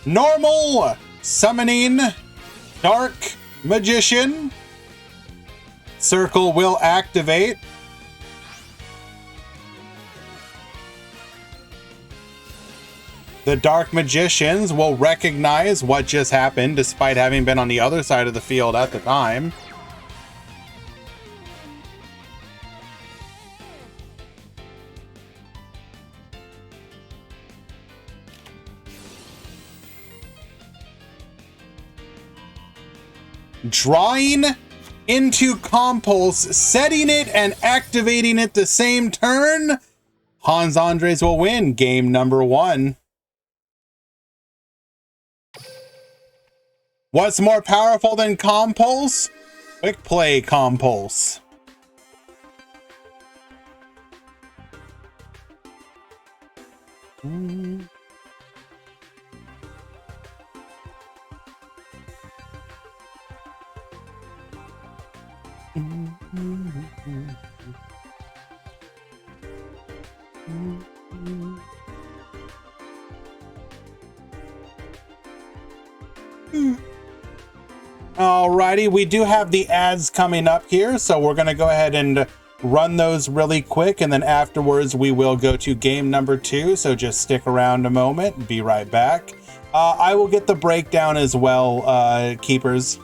Normal summoning Dark Magician. Circle will activate. The Dark Magicians will recognize what just happened despite having been on the other side of the field at the time. Drawing into Compulse, setting it and activating it the same turn. Hans Andres will win game number 1. What's more powerful than Compulse? Quick play Compulse. Alrighty, we do have the ads coming up here, so we're going to go ahead and run those really quick, and then afterwards we will go to game number 2, so just stick around a moment and be right back. I will get the breakdown as well, keepers.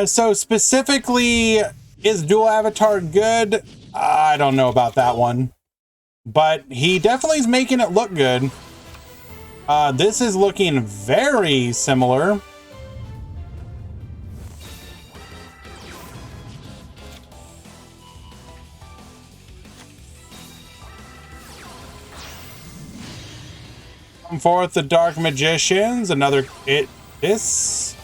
So specifically, is Dual Avatar good? I don't know about that one. But he definitely is making it look good. This is looking very similar. Come forth the Dark Magicians. Another this.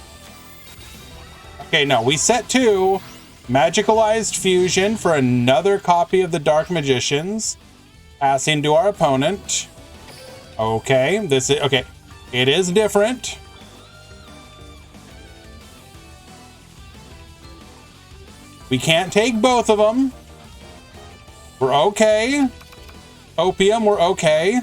Okay, no, we set 2 Magicalized Fusion for another copy of the Dark Magicians. Passing to our opponent. Okay, this is okay. It is different. We can't take both of them. We're okay. Opium, we're okay.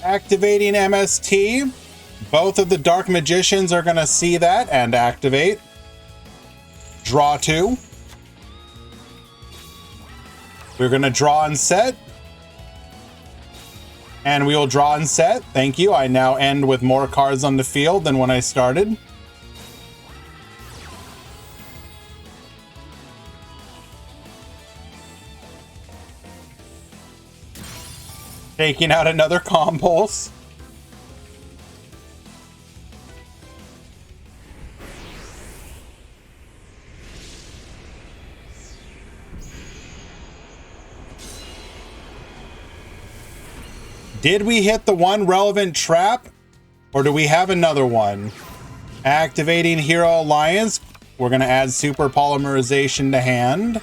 Activating MST. Both of the Dark Magicians are going to see that and activate. Draw 2. We're going to draw and set. And we will draw and set. Thank you. I now end with more cards on the field than when I started. Taking out another Compulse. Did we hit the one relevant trap? Or do we have another one? Activating Hero Alliance. We're going to add Super Polymerization to hand.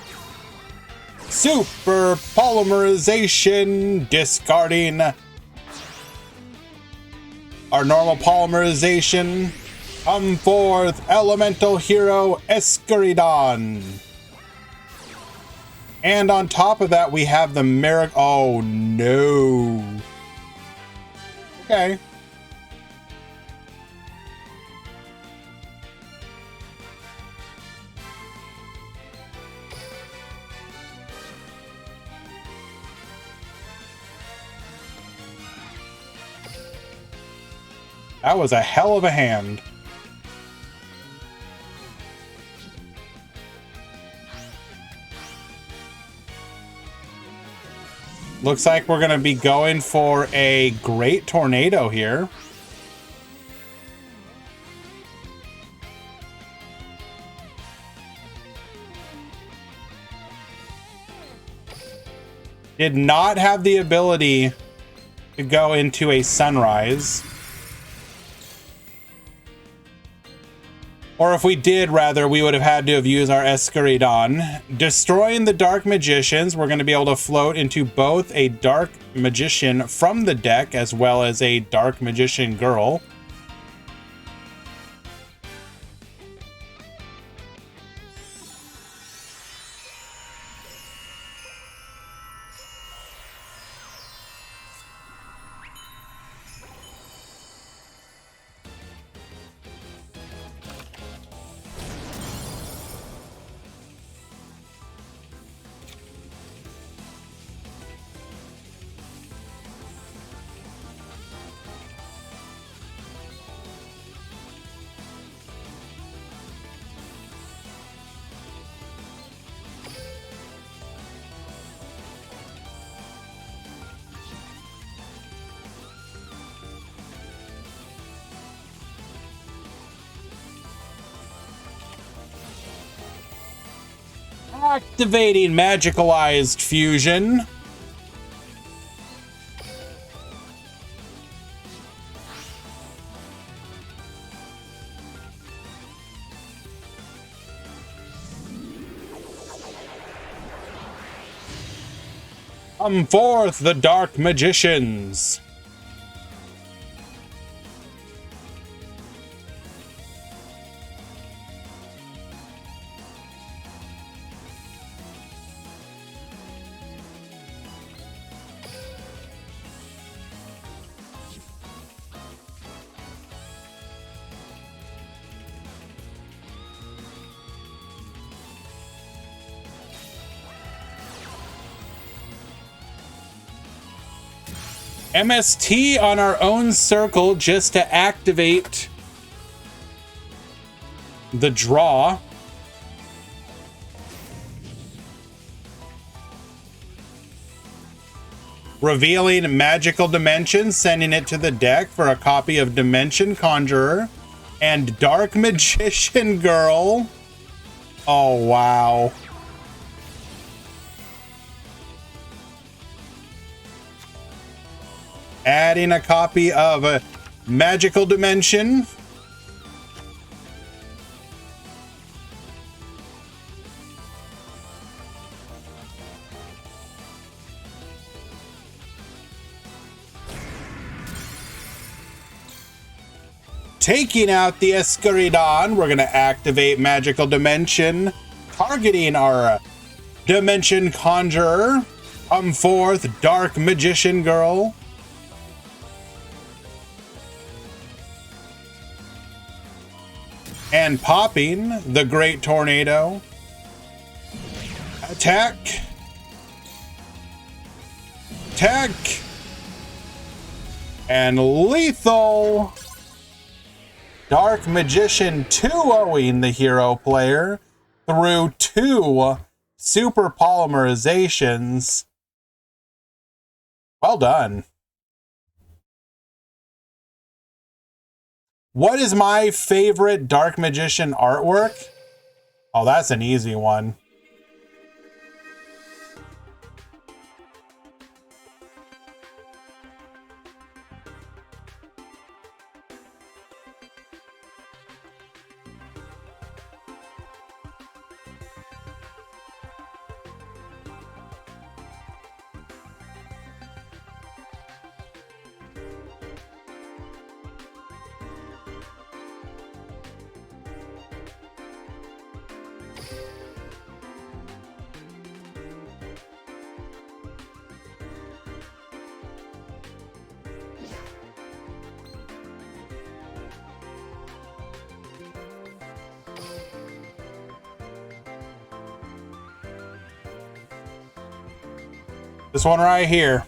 Super Polymerization, discarding our normal Polymerization. Come forth, Elemental Hero Escaridon. And on top of that, we have the Merrick. Oh no. Okay. That was a hell of a hand. Looks like we're going to be going for a Great Tornado here. Did not have the ability to go into a Sunrise. Or if we did, rather, we would have had to have used our Escaridon. Destroying the Dark Magicians, we're going to be able to float into both a Dark Magician from the deck as well as a Dark Magician Girl. Activating Magicalized Fusion. Come forth, the Dark Magicians. MST on our own circle just to activate the draw. Revealing Magical Dimension, sending it to the deck for a copy of Dimension Conjurer and Dark Magician Girl. Oh, wow. Adding a copy of Magical Dimension. Taking out the Escaridon, we're going to activate Magical Dimension, targeting our Dimension Conjurer. Come forth, Dark Magician Girl. And popping the Great Tornado. Attack. Attack. And lethal. Dark Magician 2-0ing the hero player through 2 super polymerizations. Well done. What is my favorite Dark Magician artwork? Oh, that's an easy one. This one right here.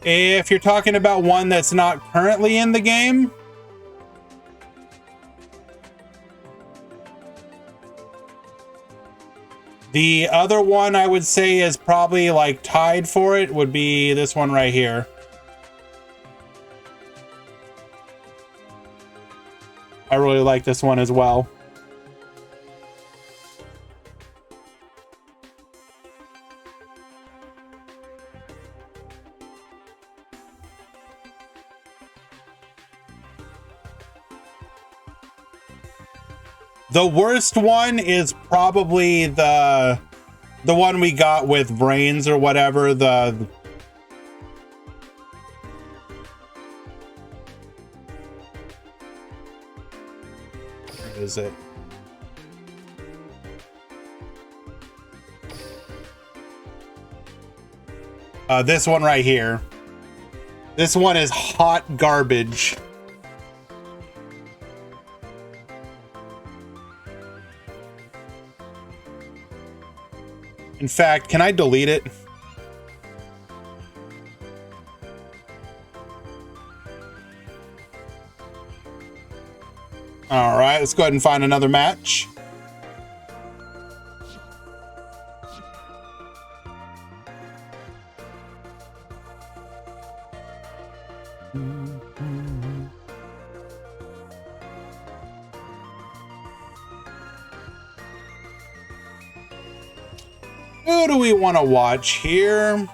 If you're talking about one that's not currently in the game, the other one I would say is probably like tied for it would be this one right here. I really like this one as well. The worst one is probably the one we got with brains or whatever. Where is it? This one right here. This one is hot garbage. In fact, can I delete it? All right, let's go ahead and find another match. Who do we want to watch here?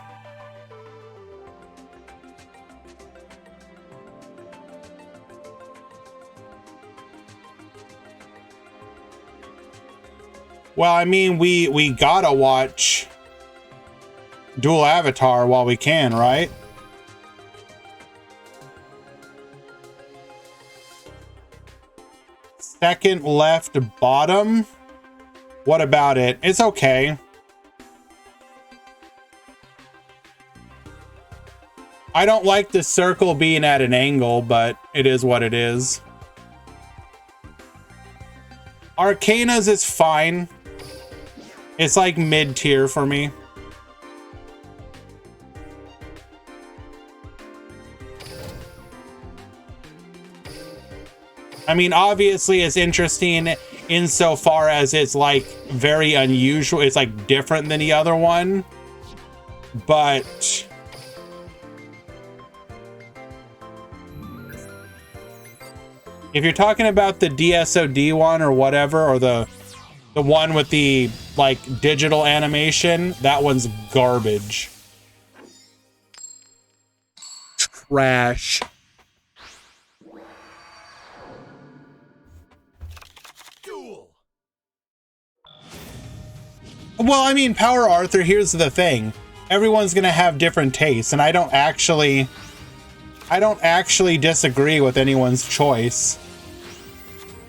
Well, I mean, we gotta watch Dual Avatar while we can, right? Second left bottom. What about it? It's okay. I don't like the circle being at an angle, but it is what it is. Arcana's is fine. It's like mid-tier for me. I mean, obviously it's interesting insofar as it's like very unusual. It's like different than the other one, but if you're talking about the DSOD one or whatever, or the one with the like digital animation, that one's garbage. Trash. Duel. Well, I mean, Power Arthur, here's the thing. Everyone's gonna have different tastes, and I don't actually disagree with anyone's choice.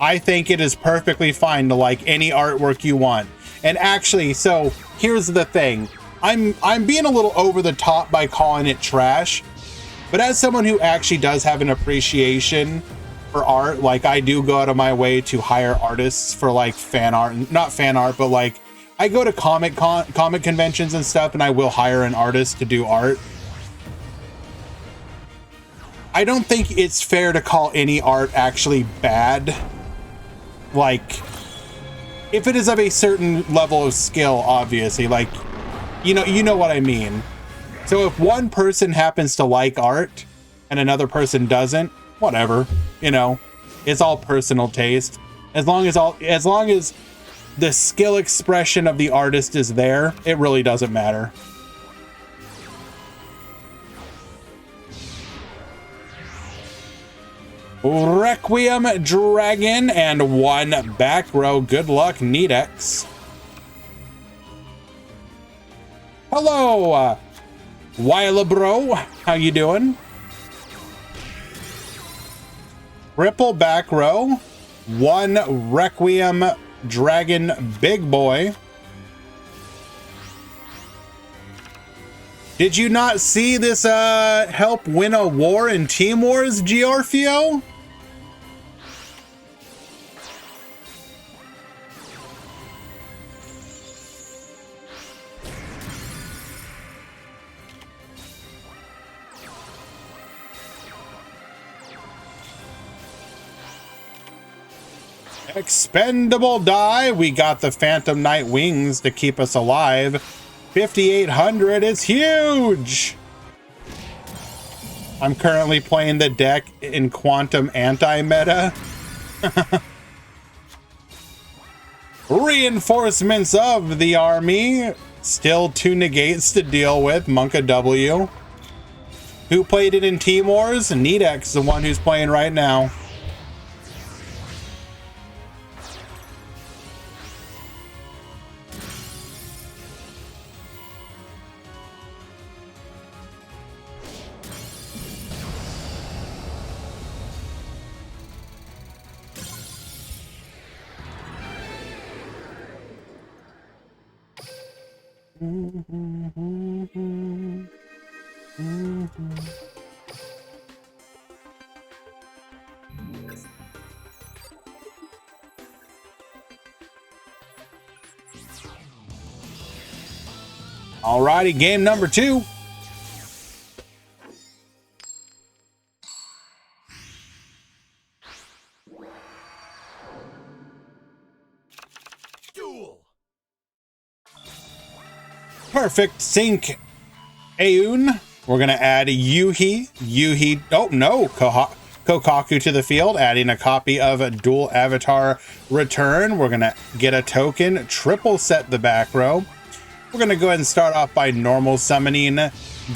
I think it is perfectly fine to like any artwork you want. And actually, so here's the thing. I'm being a little over the top by calling it trash, but as someone who actually does have an appreciation for art, like I do go out of my way to hire artists for like fan art, not fan art, but like I go to comic conventions and stuff, and I will hire an artist to do art. I don't think it's fair to call any art actually bad. Like, if it is of a certain level of skill, obviously, like, you know what I mean. So if one person happens to like art and another person doesn't, whatever, you know, it's all personal taste. As long as the skill expression of the artist is there, it really doesn't matter. Requiem Dragon and one back row. Good luck, Needex. Hello, Wyla Bro. How you doing? Triple back row. One Requiem Dragon Big Boy. Did you not see this help win a war in Team Wars, Giorfio? Expendable die. We got the Phantom Knight wings to keep us alive. 5,800 is huge. I'm currently playing the deck in Quantum Anti-Meta. Reinforcements of the army. Still 2 negates to deal with. Monka W. Who played it in Team Wars? Needex, the one who's playing right now. Alrighty, game number 2. Duel. Perfect sync. Aeun. We're going to add Yuhi. Oh, no. Kokaku to the field, adding a copy of a Dual Avatar Return. We're going to get a token. Triple set the back row. We're going to go ahead and start off by normal summoning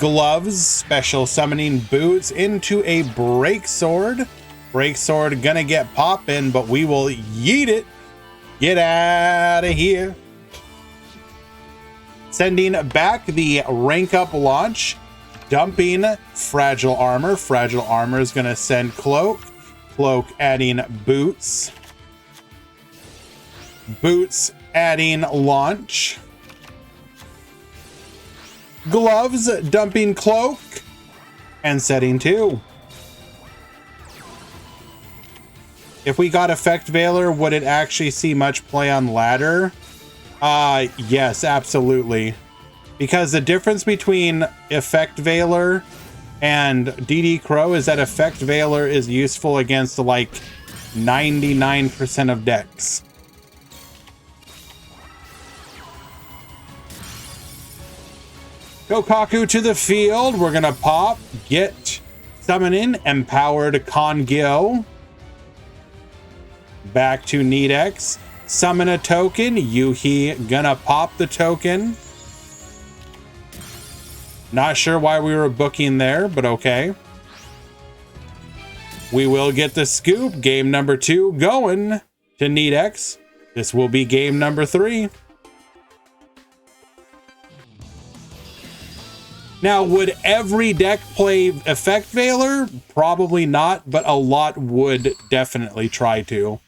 gloves, special summoning boots into a break sword. Break sword going to get popping, but we will yeet it. Get out of here. Sending back the rank up launch, dumping fragile armor. Fragile armor is going to send cloak. Cloak adding boots. Boots adding launch. Gloves dumping cloak. And setting 2. If we got Effect Veiler, would it actually see much play on ladder? Yes, absolutely. Because the difference between Effect Veiler and DD Crow is that Effect Veiler is useful against like 99% of decks. Kokaku to the field. We're gonna pop, get, summon in, empowered Kongyo. Back to Nedex. Summon a token. Yuhi gonna pop the token. Not sure why we were booking there, but okay. We will get the scoop. Game number 2 going to Nedex. This will be game number 3. Now, would every deck play Effect Veiler? Probably not, but a lot would definitely try to.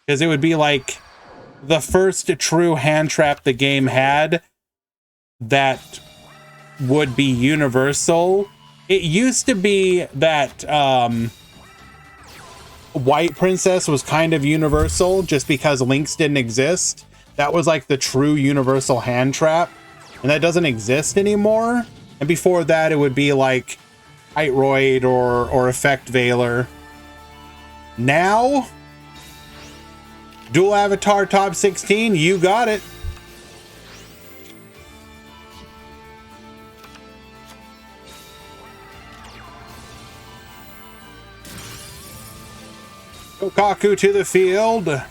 Because it would be like the first true hand trap the game had that would be universal. It used to be that White Princess was kind of universal just because Links didn't exist. That was like the true universal hand trap. And that doesn't exist anymore. And before that, it would be like Heightroid or Effect Veiler. Now, Dual Avatar top 16, you got it. Kokaku to the field.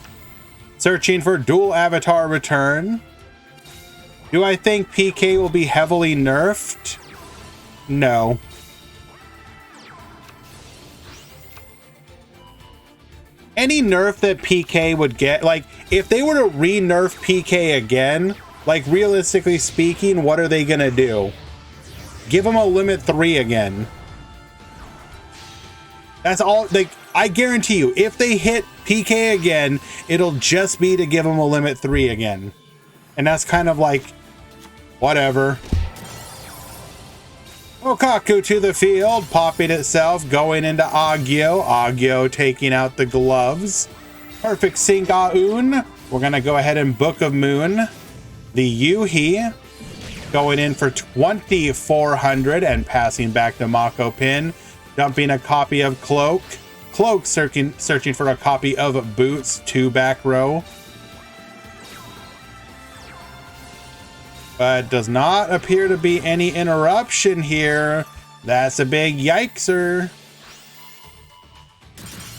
Searching for Dual Avatar return. Do I think PK will be heavily nerfed? No. Any nerf that PK would get, like, if they were to re-nerf PK again, like, realistically speaking, what are they gonna do? Give them a limit 3 again. That's all, like, I guarantee you, if they hit PK again, it'll just be to give them a limit 3 again. And that's kind of like, whatever. Kokaku to the field, popping itself, going into Agyo. Agyo taking out the gloves. Perfect sync Aun. We're gonna go ahead and Book of Moon. The Yuhi going in for 2,400 and passing back to Mako Pin. Dumping a copy of Cloak. Cloak searching for a copy of Boots, 2 back row. But does not appear to be any interruption here. That's a big yikeser.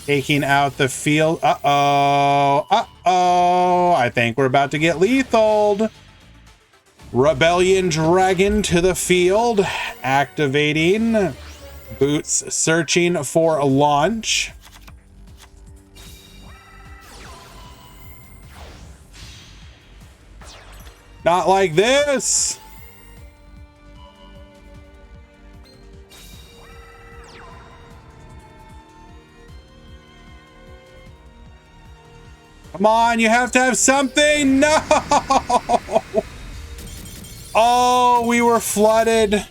Taking out the field. Uh-oh. Uh-oh. I think we're about to get lethaled. Rebellion Dragon to the field. Activating. Boots searching for a launch. Not like this. Come on, you have to have something. No. Oh, we were flooded.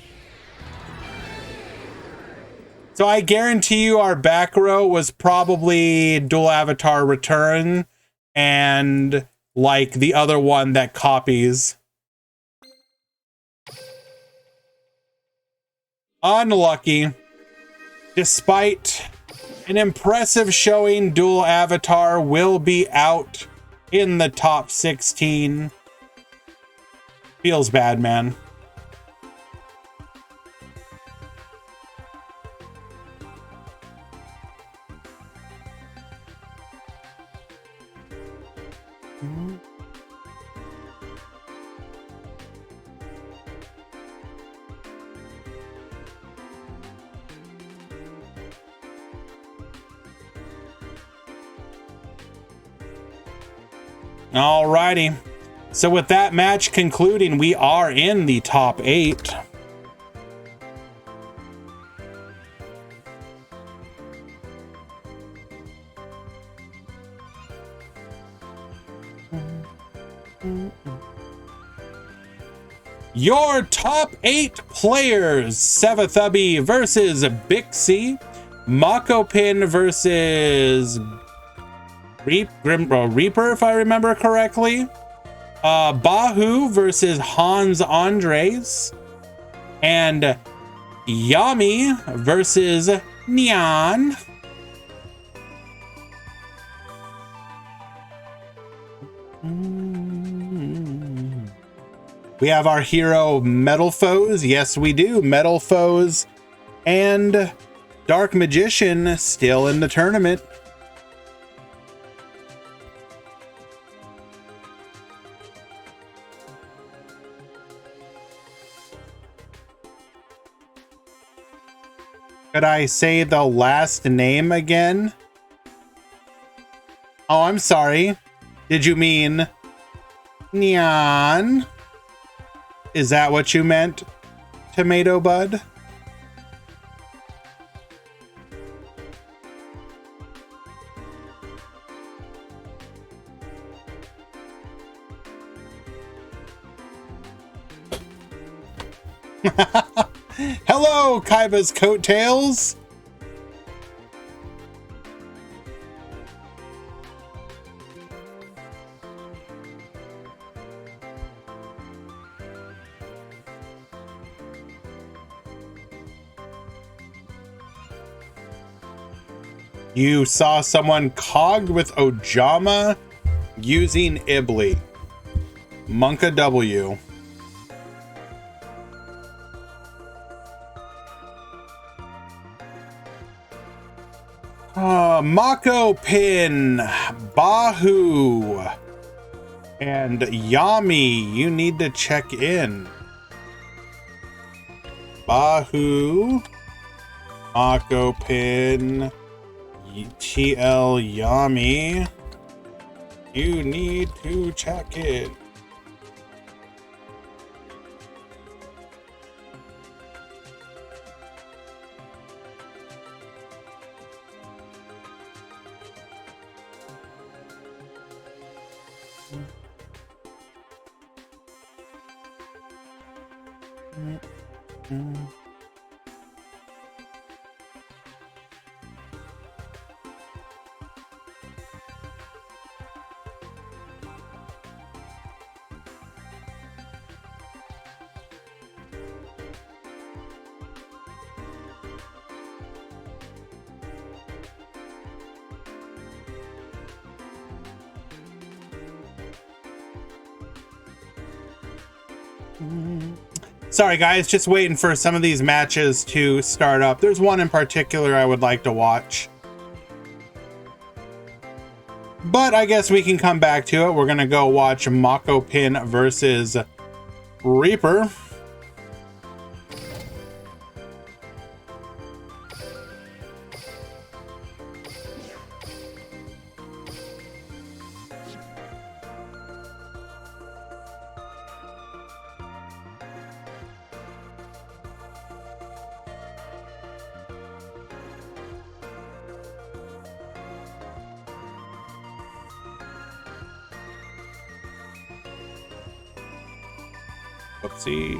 So I guarantee you our back row was probably Dual Avatar Return and like the other one that copies. Unlucky. Despite an impressive showing, Dual Avatar will be out in the top 16. Feels bad, man. Alrighty. So with that match concluding, we are in the top 8. Your top 8 players: Sevathubi versus Bixie, Makopin versus Reaper, if I remember correctly, Bahu versus Hans Andres, and Yami versus Nyan. We have our hero Metal Foes. Yes, we do. Metal Foes and Dark Magician still in the tournament. Could I say the last name again? Oh, I'm sorry. Did you mean Nyan? Is that what you meant, Tomato Bud? Hello, Kaiba's Coattails. You saw someone cogged with Ojama using Ibli. Monka W. Mako Pin, Bahu, and Yami, you need to check in. Bahu, Mako Pin, TL Yami, you need to check in. Sorry guys, just waiting for some of these matches to start up. There's one in particular I would like to watch, but I guess we can come back to it. We're gonna go watch Mako Pin versus Reaper. Let's see.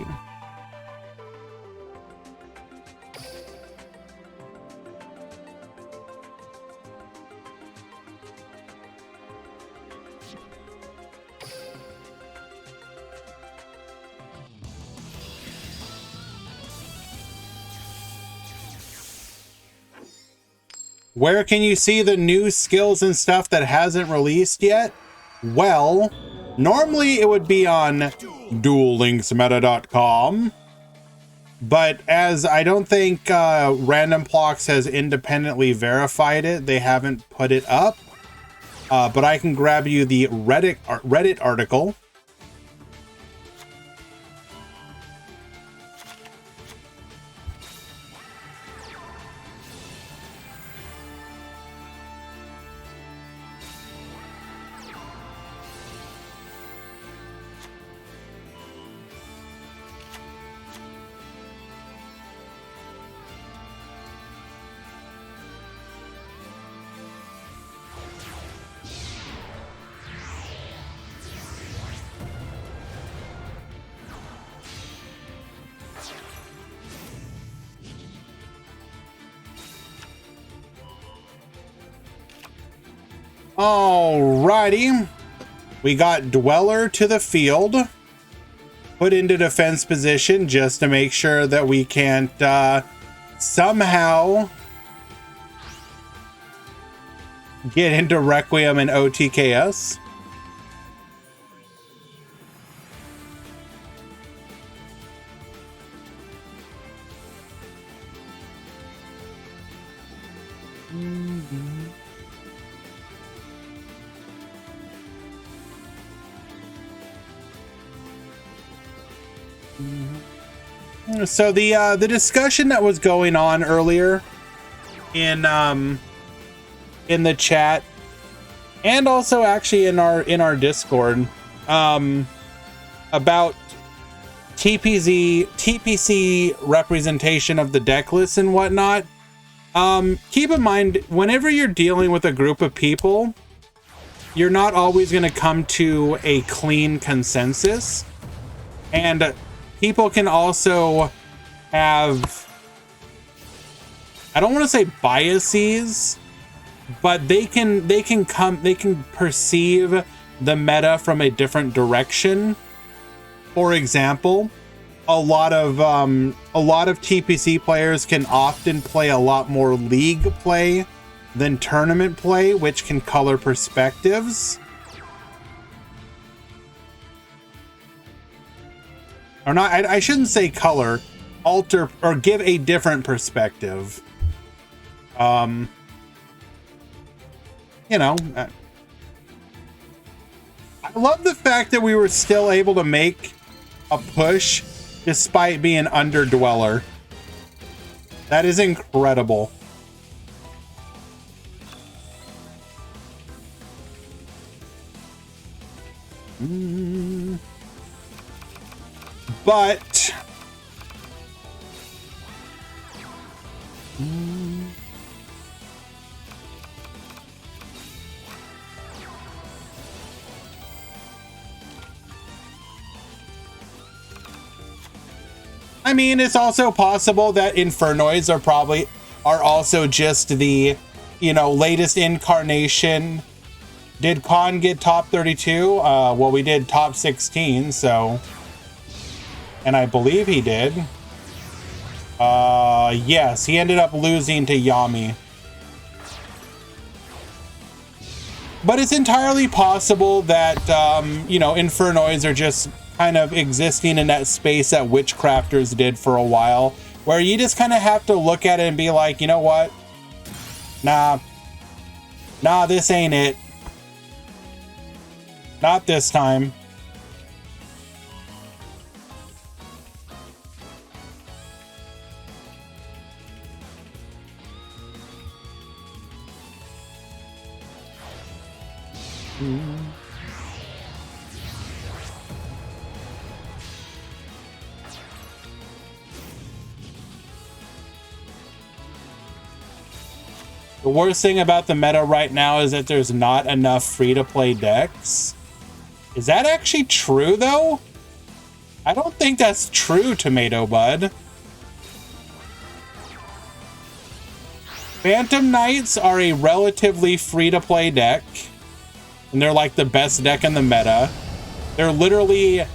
Where can you see the new skills and stuff that hasn't released yet? Well, normally it would be on duellinksmeta.com, but as I don't think Random Blocks has independently verified it, they haven't put it up. But I can grab you the Reddit article. Alrighty. We got Dweller to the field. Put into defense position just to make sure that we can't somehow get into Requiem and OTKS. So the discussion that was going on earlier in the chat, and also actually in our Discord, about TPC representation of the deck list and whatnot. Keep in mind, whenever you're dealing with a group of people, you're not always going to come to a clean consensus, and people can also have, I don't want to say biases, but they can perceive the meta from a different direction. For example, a lot of TPC players can often play a lot more league play than tournament play, which can color perspectives. Or not, I shouldn't say color, alter or give a different perspective. You know, I love the fact that we were still able to make a push despite being under Dweller. That is incredible. But I mean, it's also possible that Infernoids are also just the, you know, latest incarnation. Did Khan get top 32? Well, we did top 16, so, and I believe he did. Yes, he ended up losing to Yami. But it's entirely possible that, you know, Infernoids are just kind of existing in that space that Witchcrafters did for a while, where you just kind of have to look at it and be like, you know what? Nah, this ain't it. Not this time. The worst thing about the meta right now is that there's not enough free-to-play decks. Is that actually true, though? I don't think that's true, Tomato Bud. Phantom Knights are a relatively free-to-play deck, and they're like the best deck in the meta. They're literally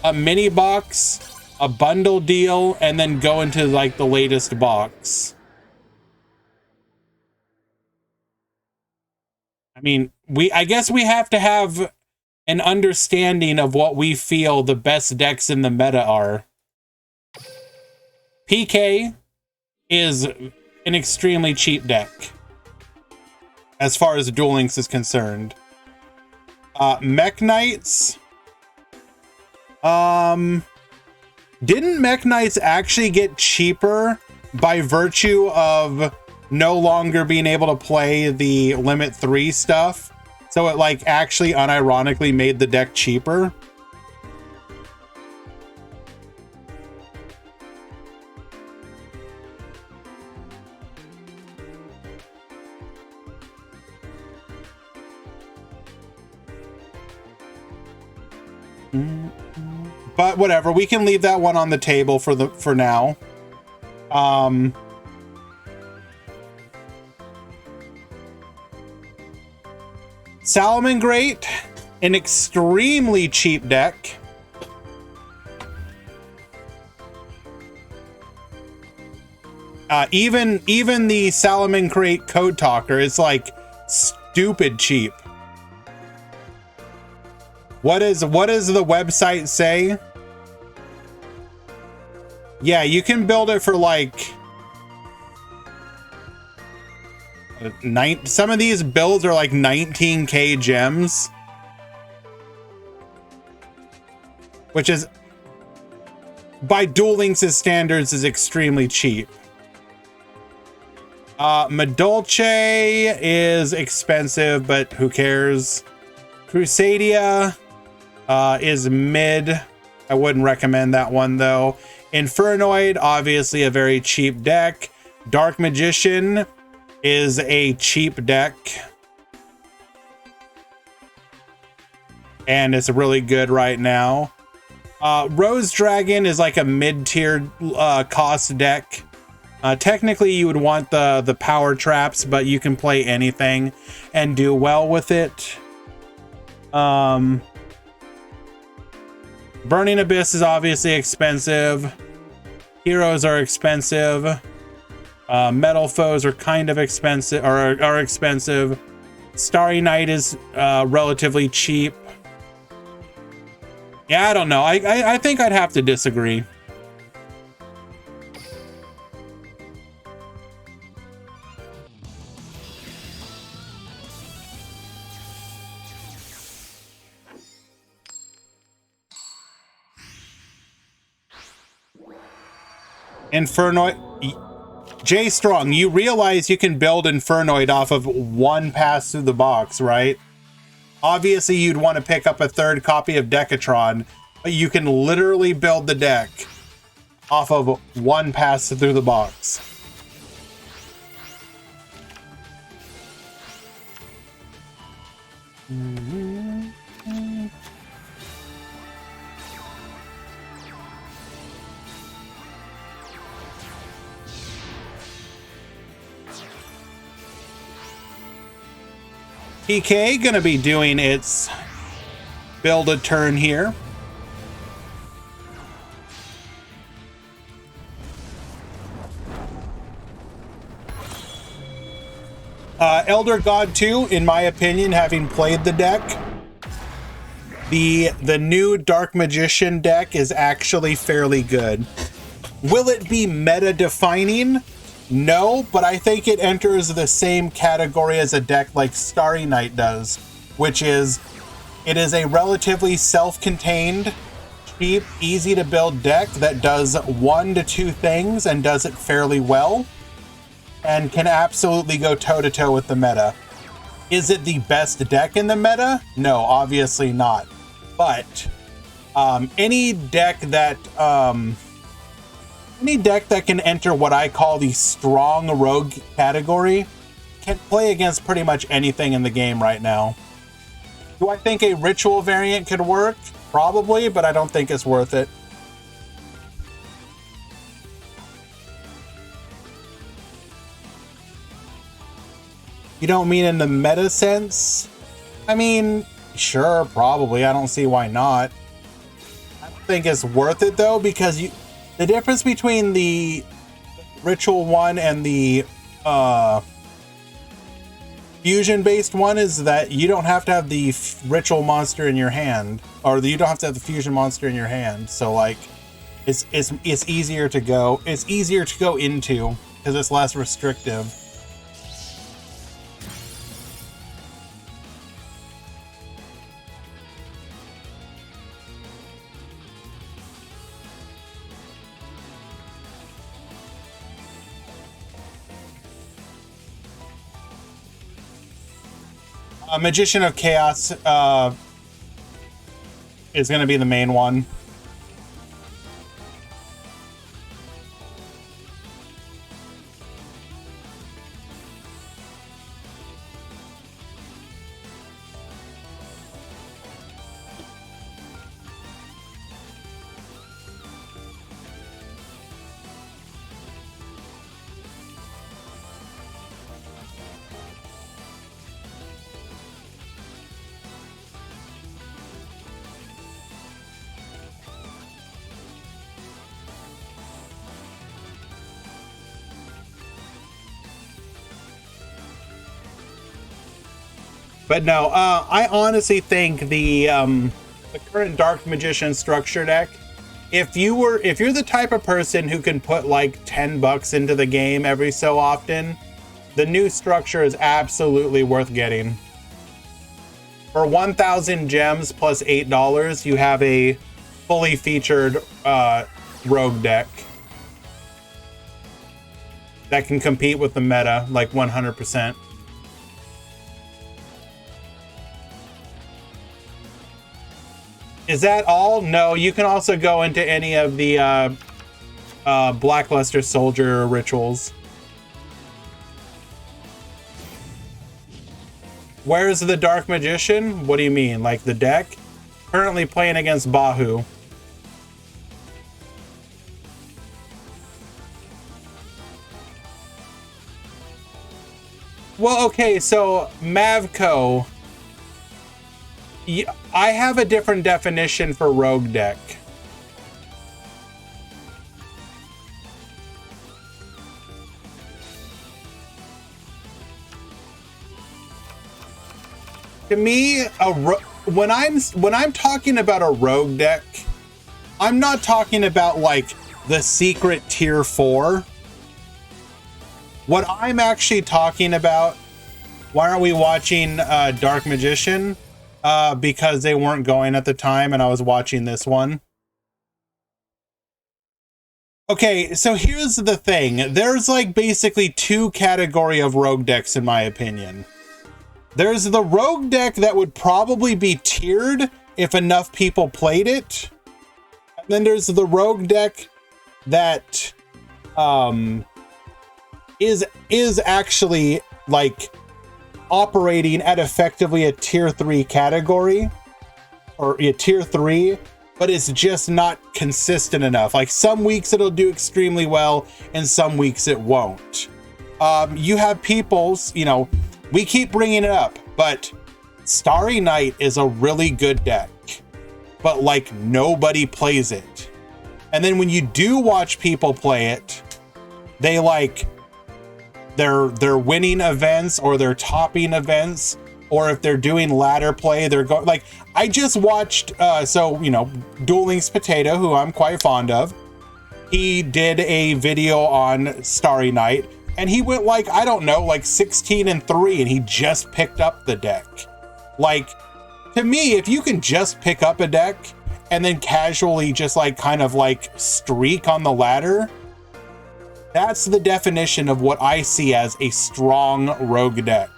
a mini box, a bundle deal, and then go into like the latest box. I mean, I guess we have to have an understanding of what we feel the best decks in the meta are. PK is an extremely cheap deck as far as Duel Links is concerned. Mech Knights. Didn't Mech Knights actually get cheaper by virtue of no longer being able to play the Limit 3 stuff? So it like actually unironically made the deck cheaper. But whatever, we can leave that one on the table for now. Salamangreat, an extremely cheap deck. Even the Salamangreat Code Talker is like stupid cheap. What does the website say? Yeah, you can build it for like some of these builds are like 19k gems, which is by Duel Links' standards is extremely cheap. Madolche is expensive, but who cares? Crusadia is mid. I wouldn't recommend that one though. Infernoid, obviously a very cheap deck. Dark Magician is a cheap deck. And it's really good right now. Rose Dragon is like a mid-tier cost deck. Technically, you would want the power traps, but you can play anything and do well with it. Burning Abyss is obviously expensive. Heroes are expensive. Metal Foes are kind of expensive, or are expensive. Starry Night is relatively cheap. Yeah, I don't know. I think I'd have to disagree. Infernoid. Jay Strong, you realize you can build Infernoid off of one pass through the box, right? Obviously, you'd want to pick up a third copy of Decatron, but you can literally build the deck off of one pass through the box. PK gonna be doing its build a turn here. Elder God 2, in my opinion, having played the deck, the new Dark Magician deck is actually fairly good. Will it be meta defining? No, but I think it enters the same category as a deck like Starry Night does, which is it is a relatively self-contained, cheap, easy to build deck that does 1 to 2 things and does it fairly well and can absolutely go toe-to-toe with the meta. Is it the best deck in the meta? No, obviously not. But any deck that can enter what I call the strong rogue category can play against pretty much anything in the game right now. Do I think a ritual variant could work? Probably, but I don't think it's worth it. You don't mean in the meta sense? I mean, sure, probably. I don't see why not. I don't think it's worth it though, because the difference between the ritual one and the fusion based one is that you don't have to have the ritual monster in your hand, or you don't have to have the fusion monster in your hand. So like, it's easier to go. It's easier to go into because it's less restrictive. Magician of Chaos is going to be the main one. But no, I honestly think the current Dark Magician structure deck, if you're the type of person who can put like $10 into the game every so often, the new structure is absolutely worth getting. For 1,000 gems plus $8, you have a fully featured rogue deck that can compete with the meta like 100%. Is that all? No, you can also go into any of the Blackluster Soldier rituals. Where's the Dark Magician? What do you mean? Like the deck? Currently playing against Bahu. Well, okay, so Mavco, I have a different definition for rogue deck. To me, when I'm talking about a rogue deck, I'm not talking about like the secret tier 4. What I'm actually talking about, why aren't we watching Dark Magician? Because they weren't going at the time and I was watching this one. Okay, so here's the thing. There's like basically 2 category of rogue decks in my opinion. There's the rogue deck that would probably be tiered if enough people played it. And then there's the rogue deck that is actually like operating at effectively a tier 3 category or a tier 3, but it's just not consistent enough. Like some weeks it'll do extremely well and some weeks it won't. You have people's, you know, we keep bringing it up, but Starry Night is a really good deck, but like nobody plays it. And then when you do watch people play it, they like they're winning events or they're topping events, or if they're doing ladder play, they're going like, I just watched so you know, Duel Links Potato, who I'm quite fond of, he did a video on Starry Night and he went like, I don't know, like 16-3, and he just picked up the deck. Like, to me, if you can just pick up a deck and then casually just like kind of like streak on the ladder, that's the definition of what I see as a strong rogue deck.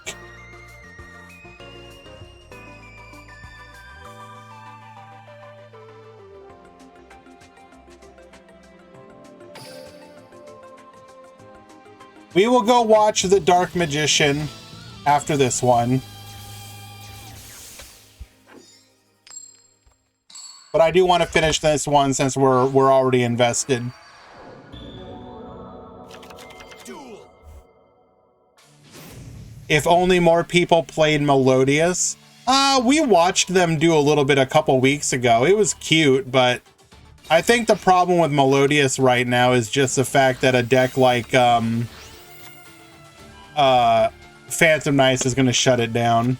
We will go watch the Dark Magician after this one. But I do want to finish this one since we're already invested. Duel. If only more people played Melodious. We watched them do a little bit a couple weeks ago. It was cute, but I think the problem with Melodious right now is just the fact that a deck like Phantom Knights is going to shut it down.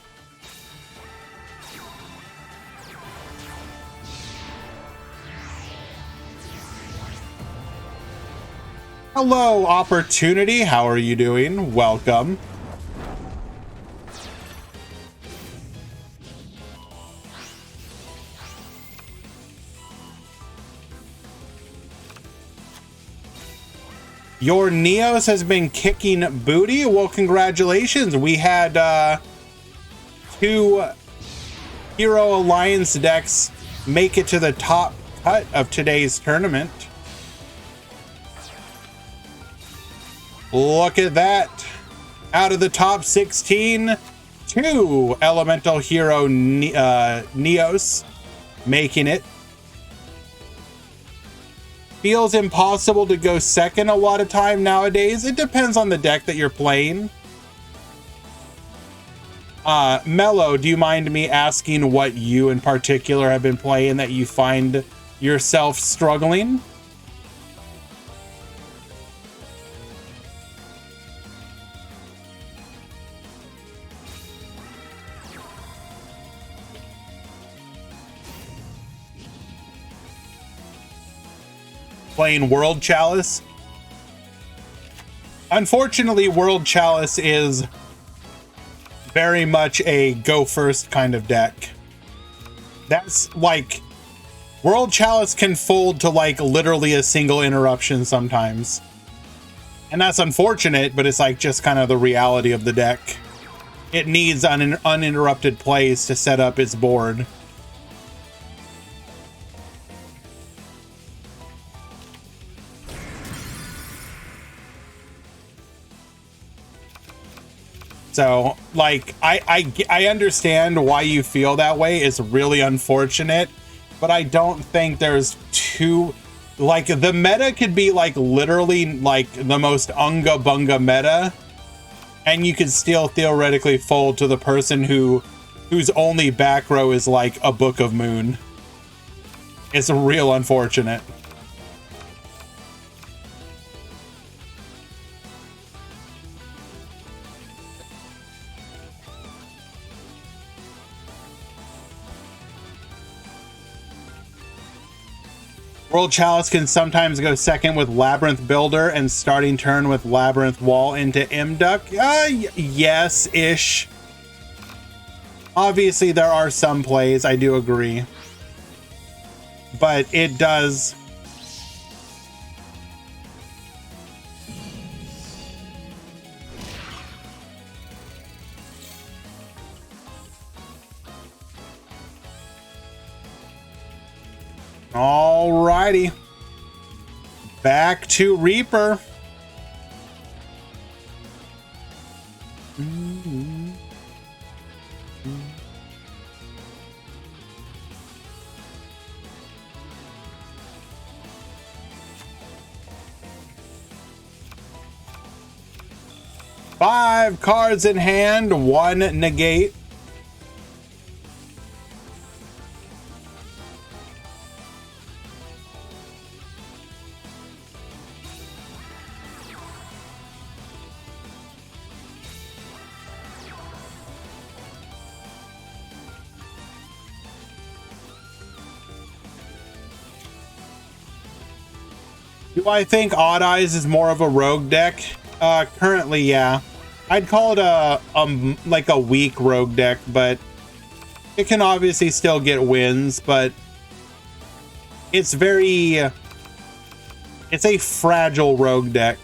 Hello, Opportunity. How are you doing? Welcome. Your Neos has been kicking booty. Well, congratulations. We had 2 Hero Alliance decks make it to the top cut of today's tournament. Look at that. Out of the top 16, 2 Elemental Hero Neos making it. Feels impossible to go second a lot of time nowadays. It depends on the deck that you're playing. Mello, do you mind me asking what you in particular have been playing that you find yourself struggling? playing World Chalice. Unfortunately, World Chalice is very much a go first kind of deck. That's like, World Chalice can fold to like literally a single interruption sometimes. And that's unfortunate, but it's like just kind of the reality of the deck. It needs uninterrupted plays to set up its board. So, like, I understand why you feel that way. It's really unfortunate, but I don't think there's too, like, the meta could be like literally like the most unga bunga meta, and you could still theoretically fold to the person whose only back row is like a Book of Moon. It's real unfortunate. World Chalice can sometimes go second with Labyrinth Builder and starting turn with Labyrinth Wall into Imduck. Yes-ish. Obviously, there are some plays, I do agree. But it does... Alrighty. Back to Reaper. Five cards in hand, one negate. Do I think Odd Eyes is more of a rogue deck? Currently, yeah. I'd call it like a weak rogue deck, but it can obviously still get wins, but it's a fragile rogue deck.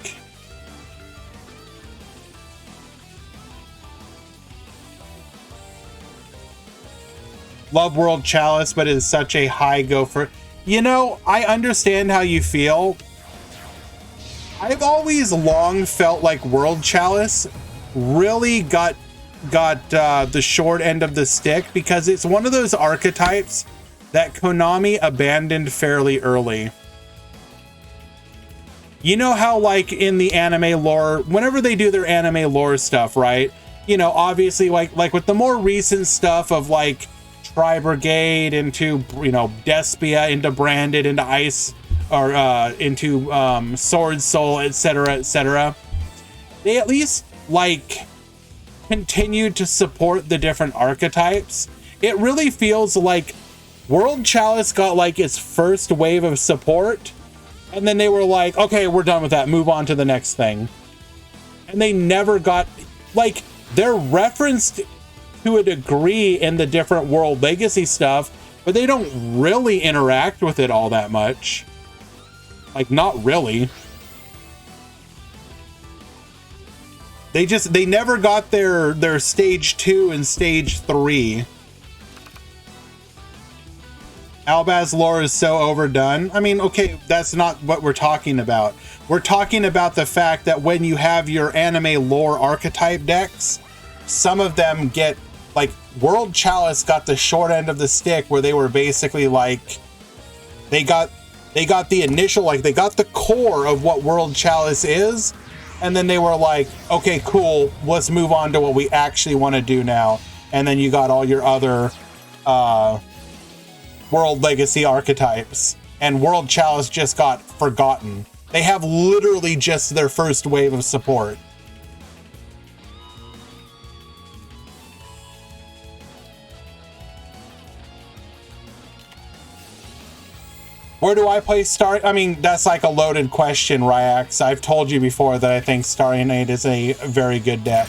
Love World Chalice, but it's such a high go for... You know, I understand how you feel. I've always long felt like World Chalice really got the short end of the stick because it's one of those archetypes that Konami abandoned fairly early. You know how, like, in the anime lore, whenever they do their anime lore stuff, right? You know, obviously, like with the more recent stuff of, like, Tri-Brigade into, you know, Despia, into Branded, into Ice, or into Sword Soul, etc., etc. They at least, like, continued to support the different archetypes. It really feels like World Chalice got, like, its first wave of support, and then they were like, okay, we're done with that, move on to the next thing. And they never got, like, they're referenced to a degree in the different World Legacy stuff, but they don't really interact with it all that much. Like, not really. They never got their stage 2 and stage 3. Albaz lore is so overdone. I mean, okay, that's not what we're talking about. We're talking about the fact that when you have your anime lore archetype decks, some of them get, like, World Chalice got the short end of the stick where they were basically like, they got the initial, like, they got the core of what World Chalice is, and then they were like, okay, cool, let's move on to what we actually want to do now. And then you got all your other World Legacy archetypes, and World Chalice just got forgotten. They have literally just their first wave of support. Where do I play Star? I mean, that's like a loaded question, Ryax. I've told you before that I think Starry Night is a very good deck.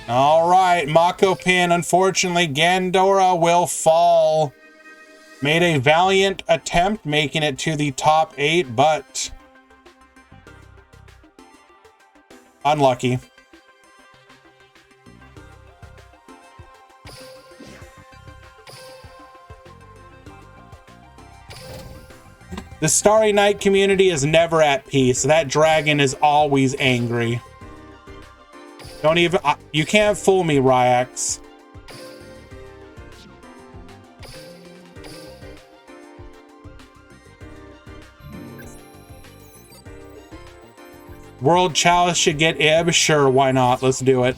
All right, Mako Pin. Unfortunately, Gandora will fall. Made a valiant attempt, making it to the top 8, but unlucky. The Starry Night community is never at peace. That dragon is always angry. Don't even... you can't fool me, Ryax. World Chalice should get Ib? Sure, why not? Let's do it.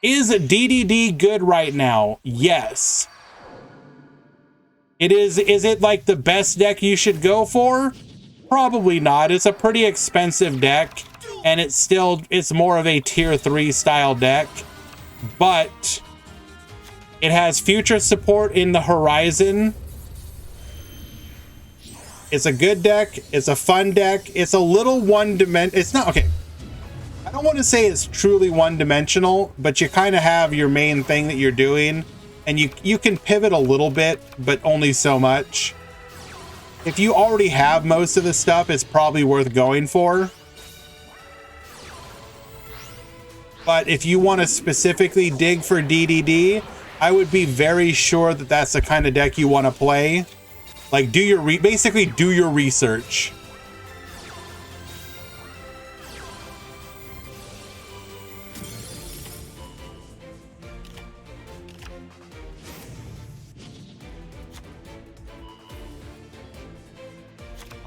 Is DDD good right now? Yes. It is. Is it like the best deck you should go for? Probably not. It's a pretty expensive deck, and it's more of a tier 3 style deck, but it has future support in the horizon. It's a good deck. It's a fun deck. It's a little one-dimensional. It's not, okay. I don't want to say it's truly one-dimensional, but you kind of have your main thing that you're doing, and you can pivot a little bit, but only so much. If you already have most of the stuff, it's probably worth going for. But if you want to specifically dig for DDD, I would be very sure that that's the kind of deck you want to play. Like, basically do your research.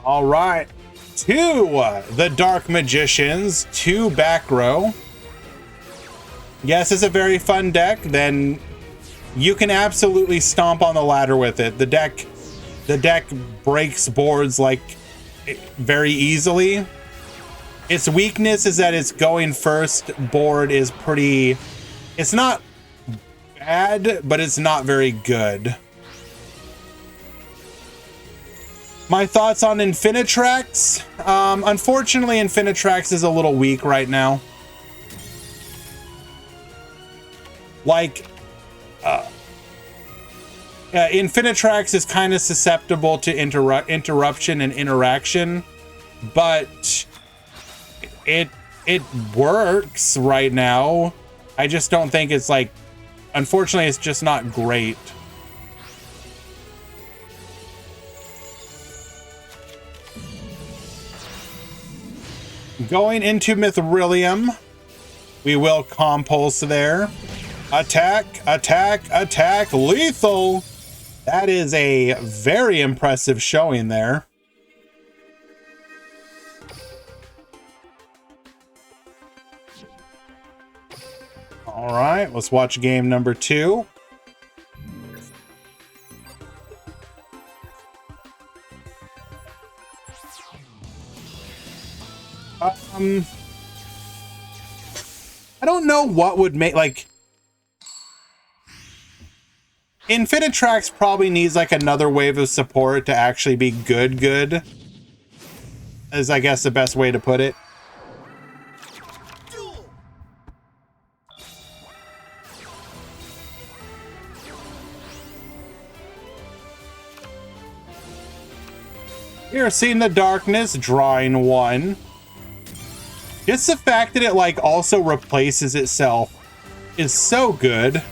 All right, the Dark Magicians, 2 back row. Yes, it's a very fun deck. Then you can absolutely stomp on the ladder with it. The deck breaks boards like very easily. Its weakness is that its going first board is pretty. It's not bad, but it's not very good. My thoughts on Infinitrax? Unfortunately, Infinitrax is a little weak right now. Like, Infinitrax is kind of susceptible to interruption and interaction, but it works right now. I just don't think it's like, unfortunately, it's just not great. Going into Mithrilium, we will compulse there. Attack, attack, attack, lethal. That is a very impressive showing there. All right, let's watch game number 2. I don't know what would make, like, Infinitrax probably needs like another wave of support to actually be good, is I guess the best way to put it. Here, seeing the darkness, drawing 1. Just the fact that it like also replaces itself is so good.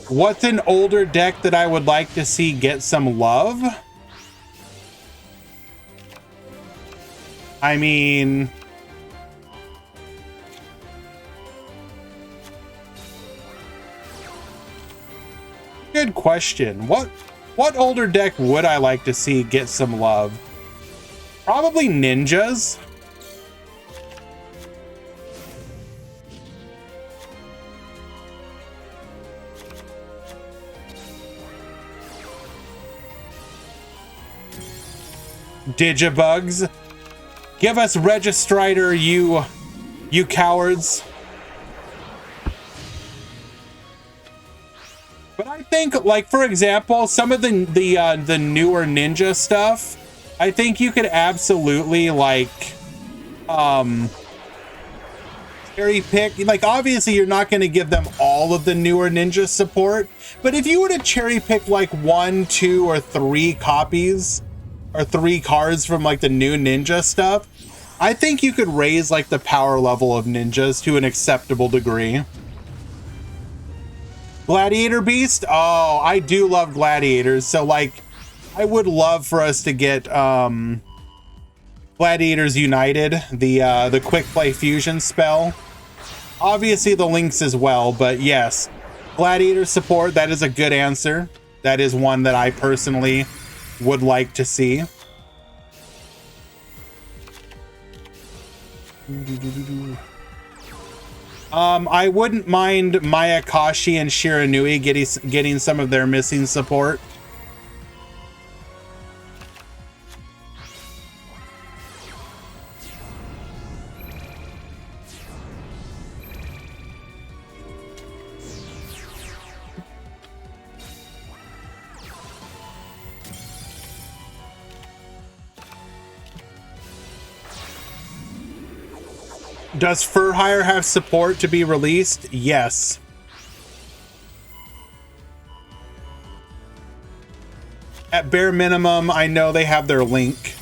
What's an older deck that I would like to see get some love? I mean, good question. What older deck would I like to see get some love? Probably ninjas. Digibugs. Give us Registrider, you cowards. But I think, like, for example, some of the newer ninja stuff, I think you could absolutely, like, cherry pick. Like, obviously you're not going to give them all of the newer ninja support, but if you were to cherry pick like 1, 2, or 3 copies or 3 cards from like the new ninja stuff, I think you could raise like the power level of ninjas to an acceptable degree. Gladiator Beast? Oh, I do love gladiators. So like, I would love for us to get Gladiators United, the quick play fusion spell. Obviously the links as well, but yes, gladiator support, that is a good answer. That is one that I personally would like to see. I wouldn't mind Mayakashi and Shiranui getting some of their missing support. Does Fur Hire have support to be released? Yes. At bare minimum, I know they have their link.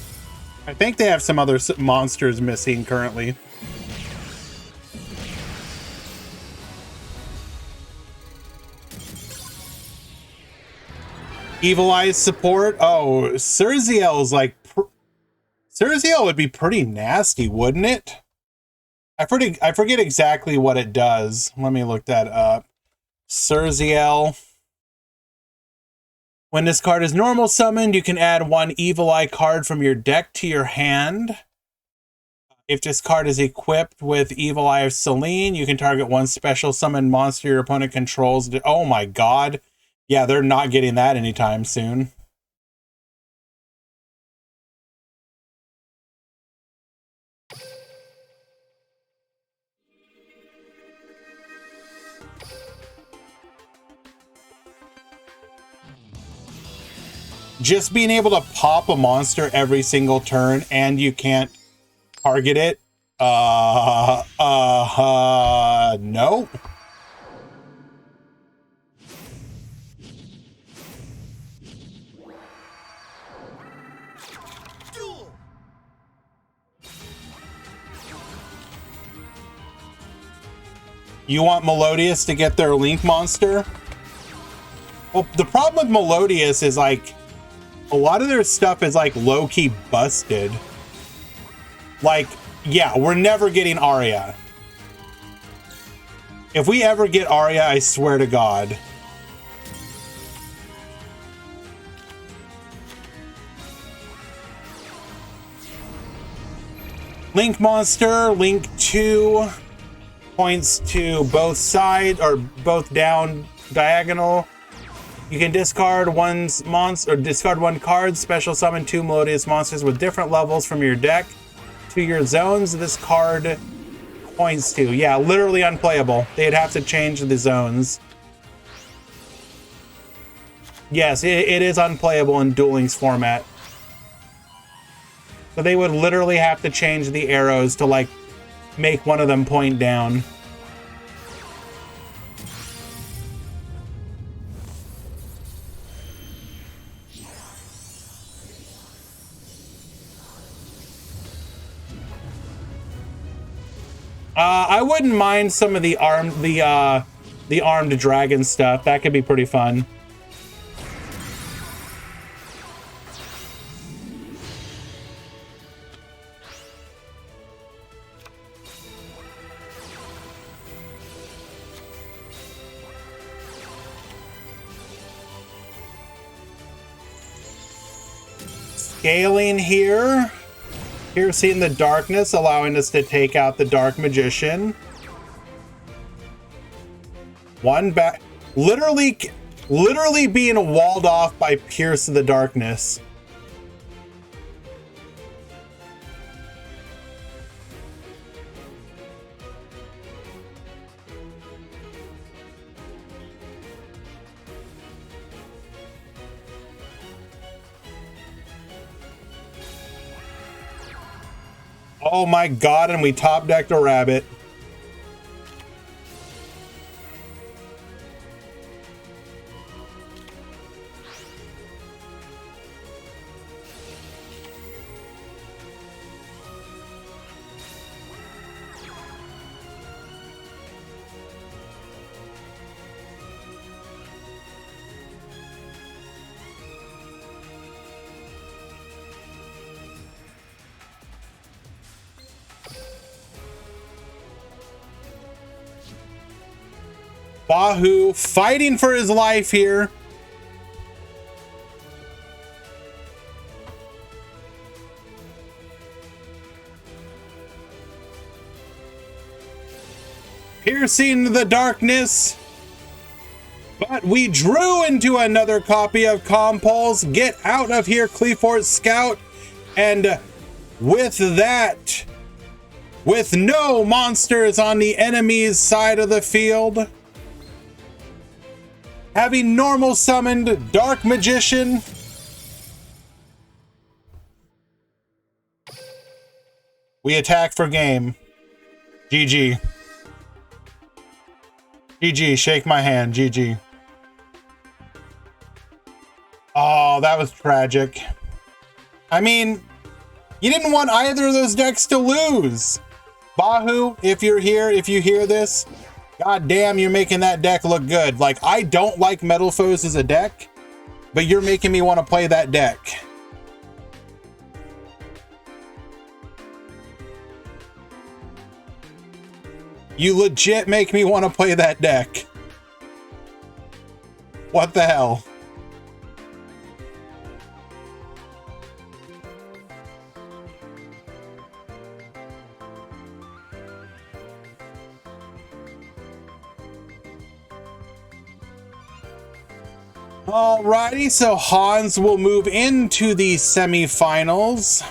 I think they have some other monsters missing currently. Evil Eyes support? Oh, Surziel's like... Surziel would be pretty nasty, wouldn't it? I forget exactly what it does. Let me look that up. Surziel. When this card is normal summoned, you can add 1 Evil Eye card from your deck to your hand. If this card is equipped with Evil Eye of Selene, you can target 1 special summoned monster your opponent controls. Oh my god. Yeah, they're not getting that anytime soon. Just being able to pop a monster every single turn and you can't target it? No. Duel. You want Melodious to get their Link monster? Well, the problem with Melodious is like, a lot of their stuff is like low-key busted. Like, yeah, we're never getting Arya. If we ever get Arya, I swear to God. Link monster, Link 2, points to both sides or both down diagonal. You can discard one monster or discard 1 card, special summon 2 Melodious monsters with different levels from your deck to your zones this card points to. Yeah, literally unplayable. They'd have to change the zones. Yes, it is unplayable in Duel Links format. So they would literally have to change the arrows to like make one of them point down. I wouldn't mind some of the armed dragon stuff. That could be pretty fun. Scaling here. Piercing the darkness, allowing us to take out the Dark Magician. 1 back, literally being walled off by Pierce the Darkness. Oh my god, and we top decked a rabbit. Wahoo fighting for his life here. Piercing the darkness. But we drew into another copy of Compulse. Get out of here, Cleafort Scout. And with that, with no monsters on the enemy's side of the field, having normal summoned Dark Magician, we attack for game. GG. GG, shake my hand, GG. Oh, that was tragic. I mean, you didn't want either of those decks to lose. Bahu, if you're here, if you hear this, god damn, you're making that deck look good. Like, I don't like Metal Foes as a deck, but you're making me want to play that deck. You legit make me want to play that deck. What the hell? Alrighty, so Hans will move into the semifinals.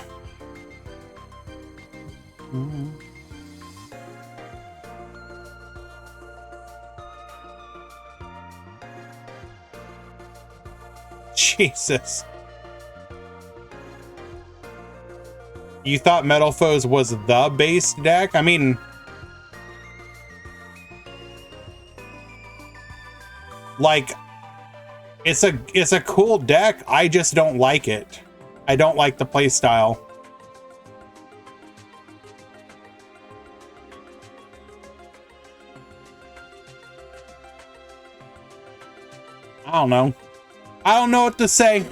Jesus. You thought Metal Foes was the base deck? I mean, like, it's a cool deck. I just don't like it. I don't like the play style. I don't know. I don't know what to say.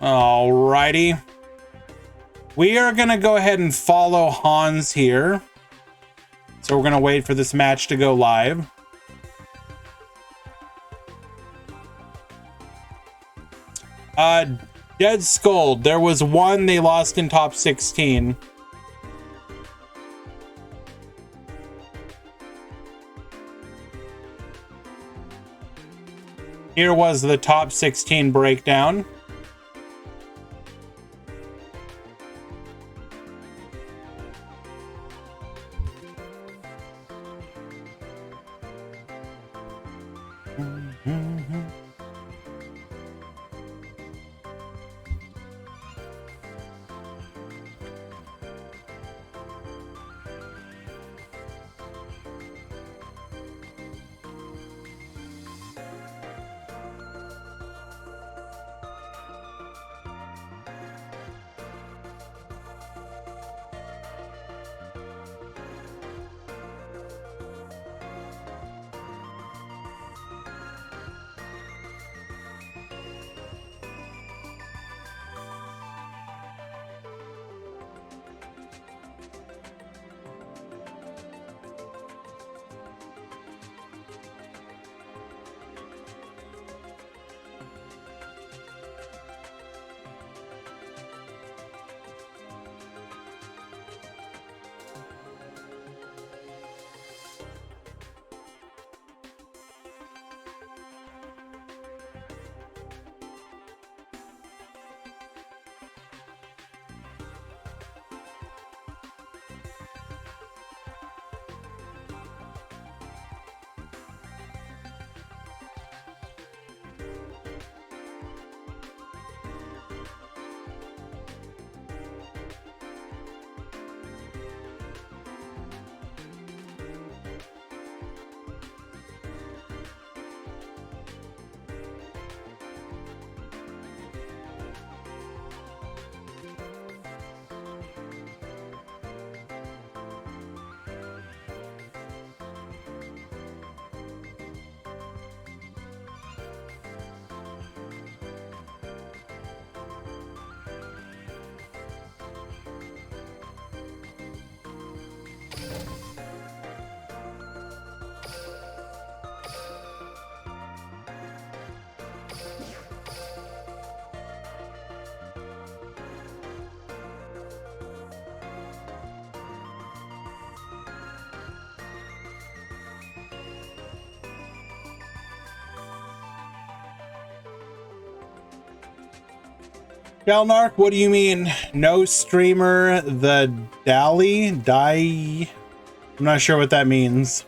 Alrighty. We are gonna go ahead and follow Hans here. So we're gonna wait for this match to go live. Dead Skull. There was one they lost in top 16. Here was the top 16 breakdown. Shelnark, what do you mean? No streamer, the die? I'm not sure what that means.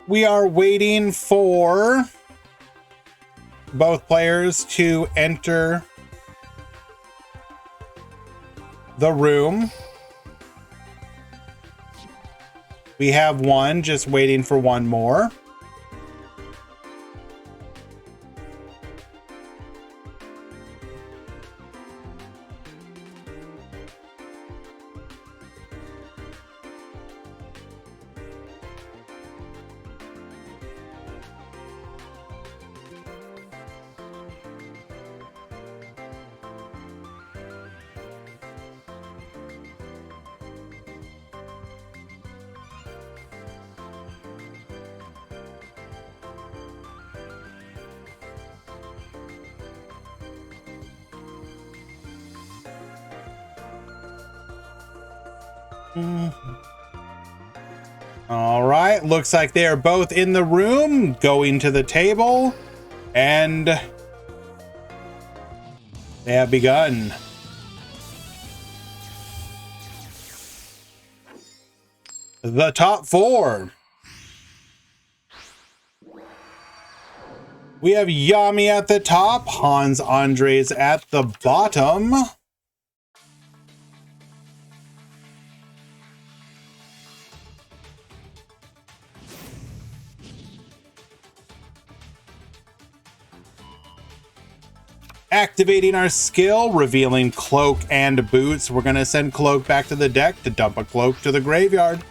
We are waiting for both players to enter the room. We have one, just waiting for one more. All right, looks like they are both in the room, going to the table, and they have begun. The top four. We have Yami at the top, Hans Andres at the bottom. Activating our skill, revealing Cloak and Boots. We're going to send Cloak back to the deck to dump a Cloak to the graveyard.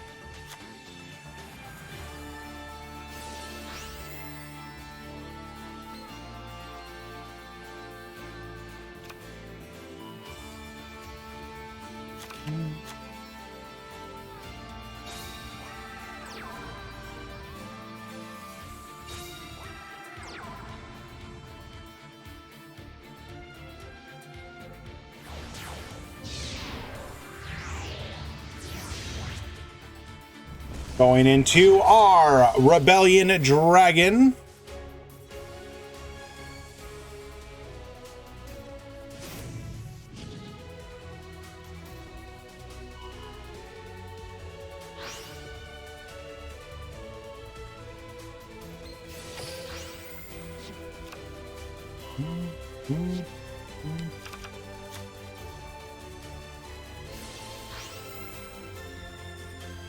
Going into our Rebellion Dragon.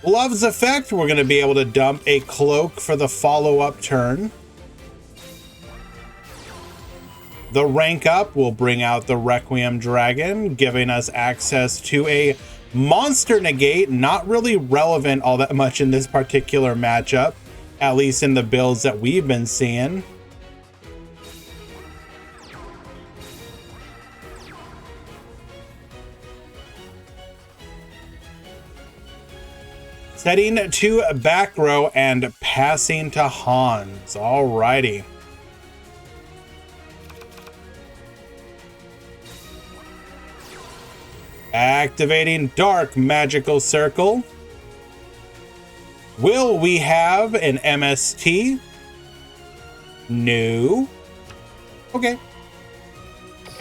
Love's Effect, we're going to be able to dump a Cloak for the follow-up turn. The rank up will bring out the Requiem Dragon, giving us access to a Monster Negate, not really relevant all that much in this particular matchup, at least in the builds that we've been seeing. Setting to back row and passing to Hans. Alrighty. Activating Dark Magical Circle. Will we have an MST? No. Okay.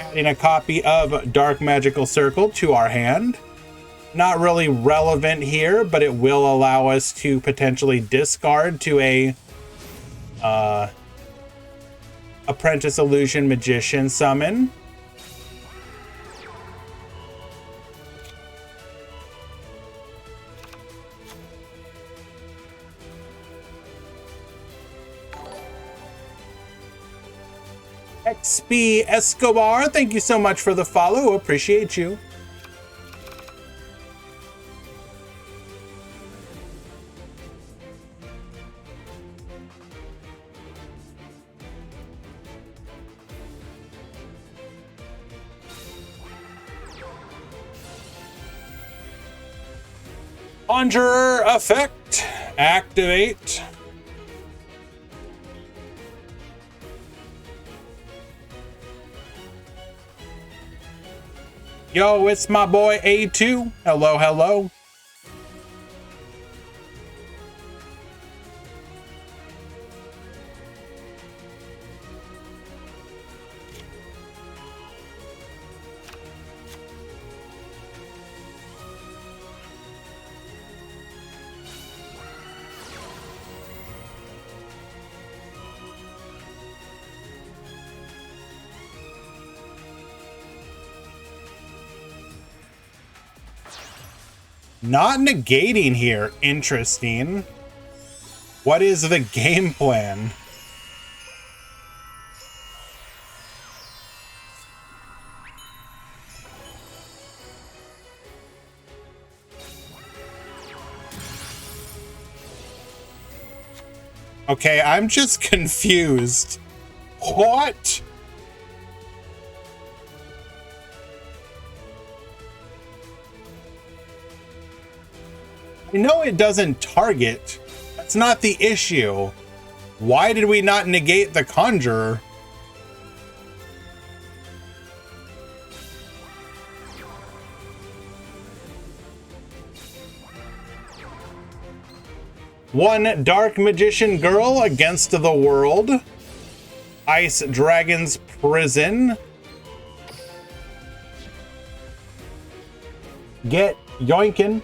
Adding a copy of Dark Magical Circle to our hand. Not really relevant here, but it will allow us to potentially discard to a Apprentice Illusion Magician summon. XP Escobar, thank you so much for the follow. Appreciate you. Conjurer Effect, activate. Yo, it's my boy A2. Hello, hello. Not negating here. Interesting. What is the game plan? Okay, I'm just confused. What? I know it doesn't target. That's not the issue. Why did we not negate the Conjurer? One Dark Magician Girl against the world. Ice Dragon's Prison. Get yoinkin'.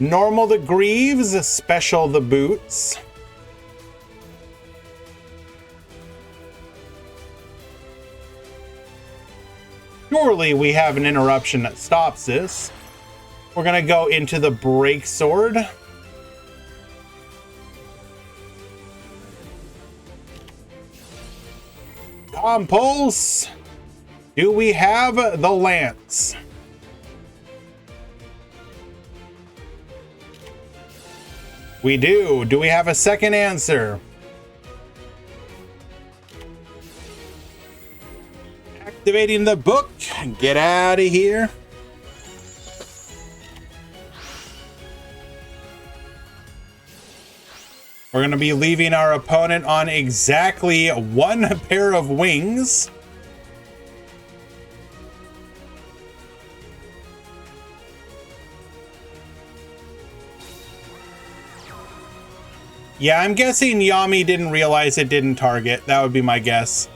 Normal the Greaves, special the Boots. Surely we have an interruption that stops this. We're gonna go into the Break Sword. Compulse. Do we have the Lance? We do. Do we have a second answer? Activating the book. Get out of here. We're going to be leaving our opponent on exactly one pair of wings. Yeah, I'm guessing Yami didn't realize it didn't target. That would be my guess.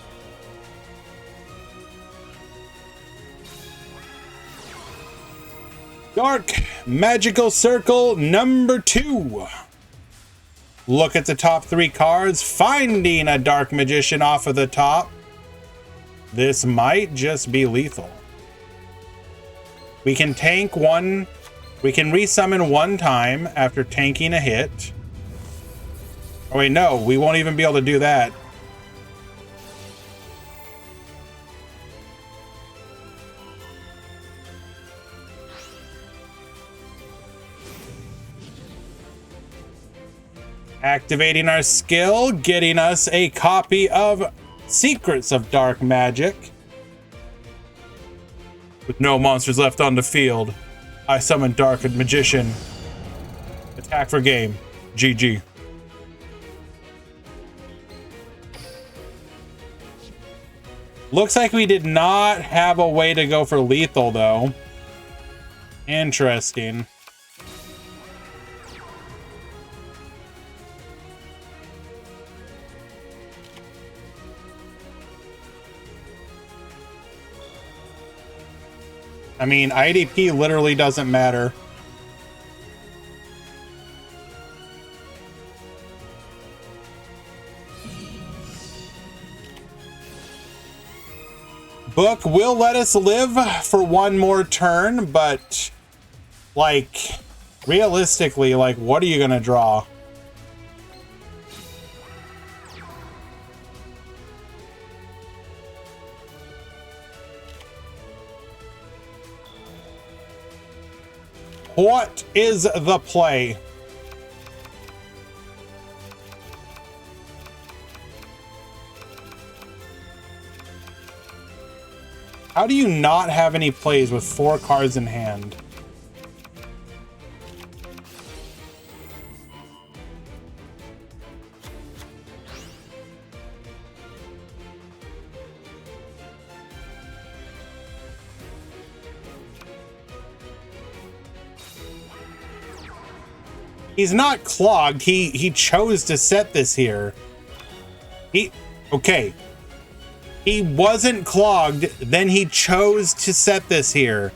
Dark Magical Circle number 2. Look at the top 3 cards, finding a Dark Magician off of the top. This might just be lethal. We can tank one. We can resummon one time after tanking a hit. Oh wait, no, we won't even be able to do that. Activating our skill, getting us a copy of Secrets of Dark Magic. With no monsters left on the field, I summon Dark Magician. Attack for game. GG. Looks like we did not have a way to go for lethal, though. Interesting. I mean, IDP literally doesn't matter. Book will let us live for one more turn, but like realistically, like what are you gonna draw? What is the play? How do you not have any plays with 4 cards in hand? He's not clogged. He chose to set this here. Okay. He wasn't clogged, then he chose to set this here.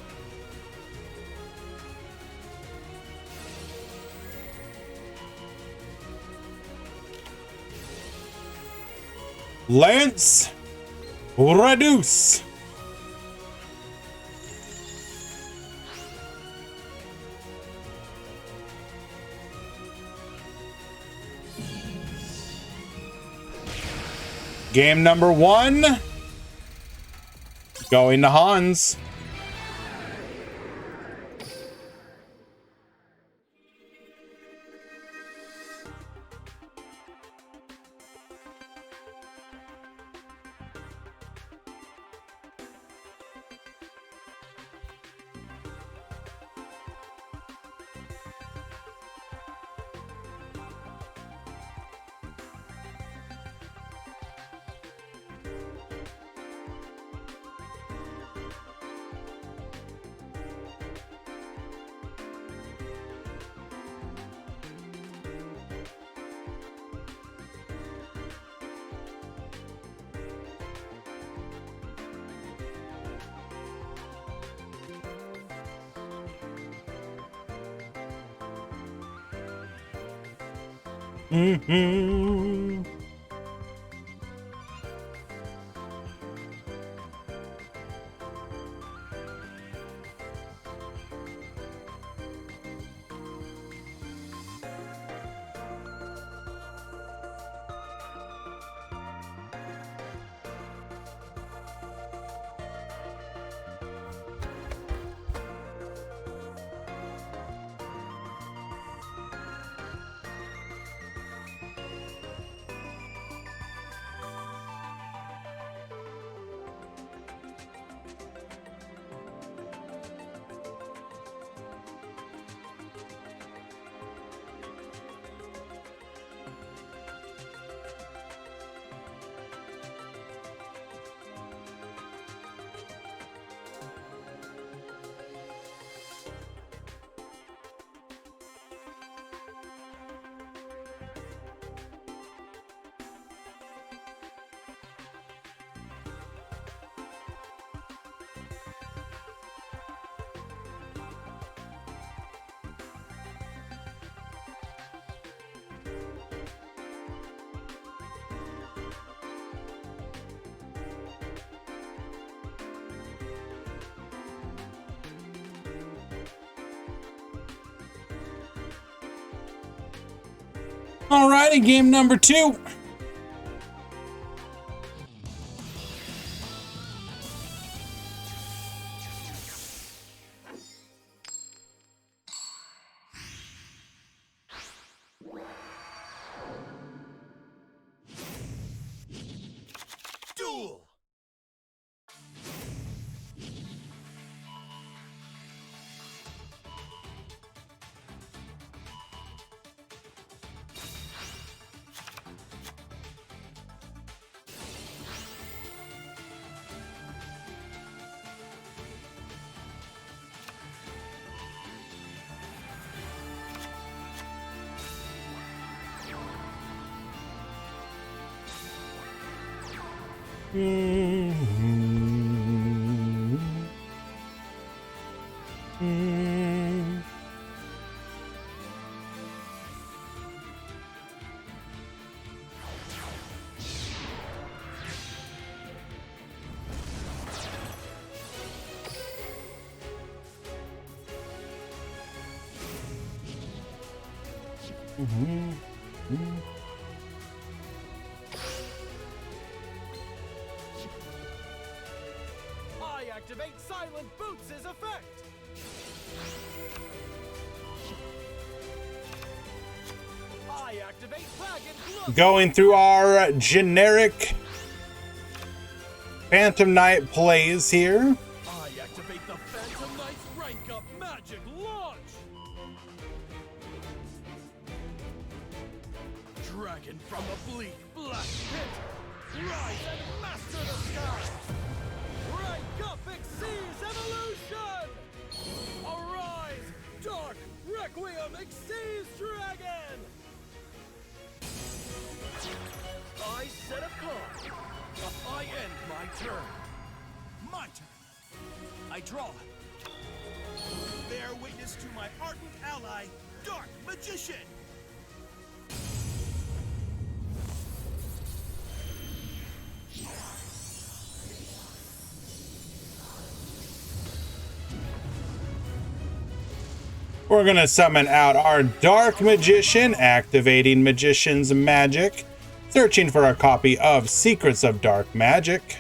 Lance, reduce. Game number 1. Going to Hans. Alrighty, game number 2. Duel. I activate Silent Boots' effect. I activate Dragon Glove. Going through our generic Phantom Knight plays here. I activate the Phantom Knight's rank up magic launch. Dragon from the bleak black pit, rise and master the sky. Rank up exceeds evolution. Arise, dark requiem exceeds dragon. I set a card. I end my turn. My turn. I draw. Bear witness to my ardent ally, Dark Magician. We're gonna summon out our Dark Magician, activating Magician's Magic, searching for a copy of Secrets of Dark Magic.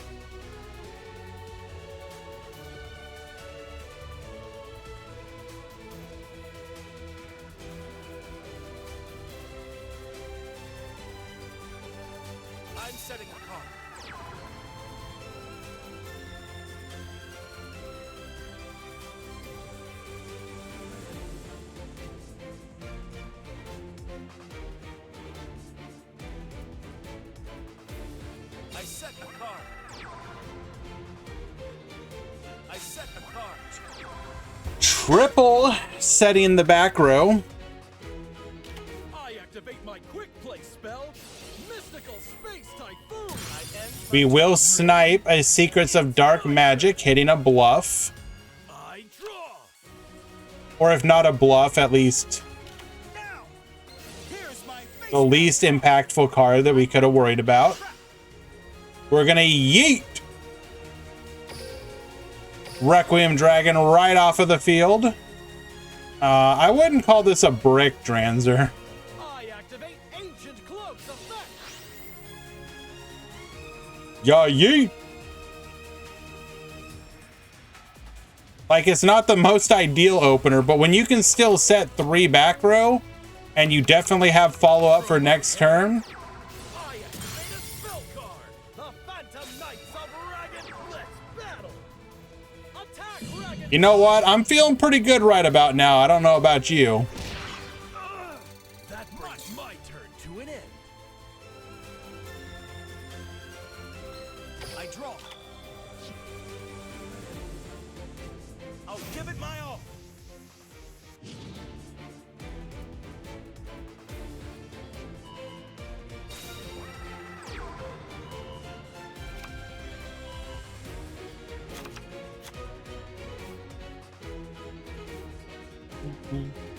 I'm setting a card. I set a card. I set a card. Triple setting the back row. I activate my quick play spell, Mystical Space Typhoon. I end We will snipe a Secrets of Dark Magic, hitting a bluff. I draw. Or if not a bluff, at least Now, here's my face. the least impactful card that we could have worried about. We're gonna yeet Requiem Dragon right off of the field. I wouldn't call this a brick, Dranzer. I activate Ancient Cloak's effect. Yeah, yeet. Like, it's not the most ideal opener, but when you can still set 3 back row, and you definitely have follow-up for next turn, I activate a spell card, the Phantom Knights of Dragon Blitz Battle. Attack Dragon. you know what? I'm feeling pretty good right about now. I don't know about you. That brings my turn to an end. I draw. I'll give it my all.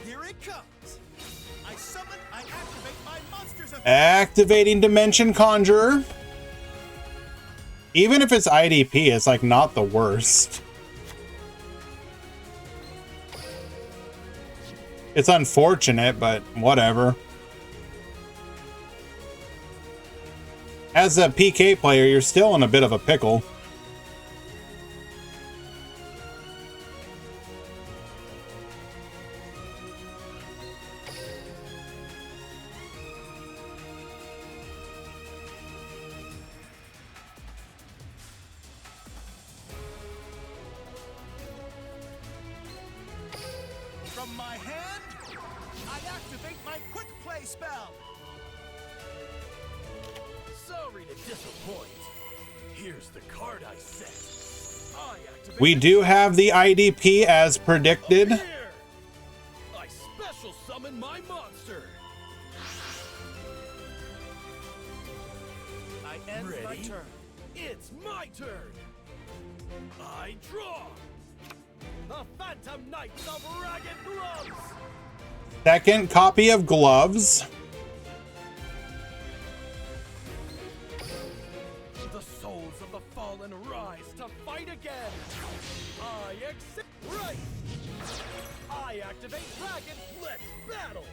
Here it comes. I summon, I activate my monster's effect. Activating Dimension Conjurer. Even if it's IDP, it's like not the worst. It's unfortunate, but whatever. As a PK player, you're still in a bit of a pickle. From my hand, I activate my quick play spell. Sorry to disappoint. Here's the card I set. I activate We do have the IDP as predicted. Here. I special summon my monster. I end my turn. It's my turn. I draw. The Phantom Knights of Ragged Gloves. Second copy of Gloves. The souls of the fallen rise to fight again. I accept. Right. I activate Dragon Blitz Battle.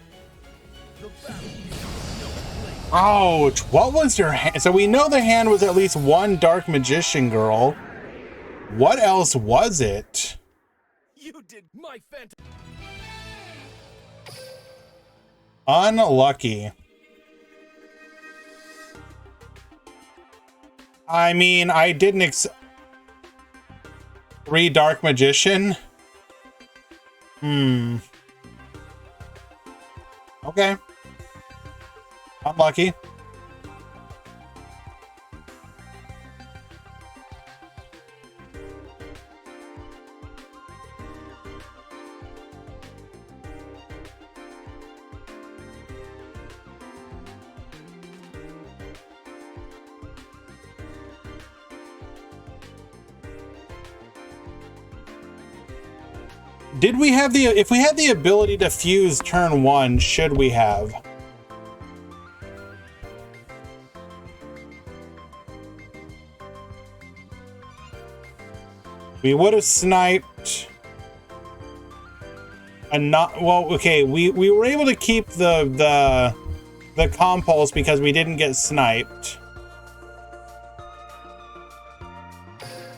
Ouch! What was your hand? So we know the hand was at least one Dark Magician girl. What else was it? You did my phantom. Unlucky. I mean, I didn't 3 Dark Magician? Okay. Unlucky. Did we have the, if we had the ability to fuse turn 1, should we have? We would have sniped a not, well, okay, we were able to keep the compulse because we didn't get sniped.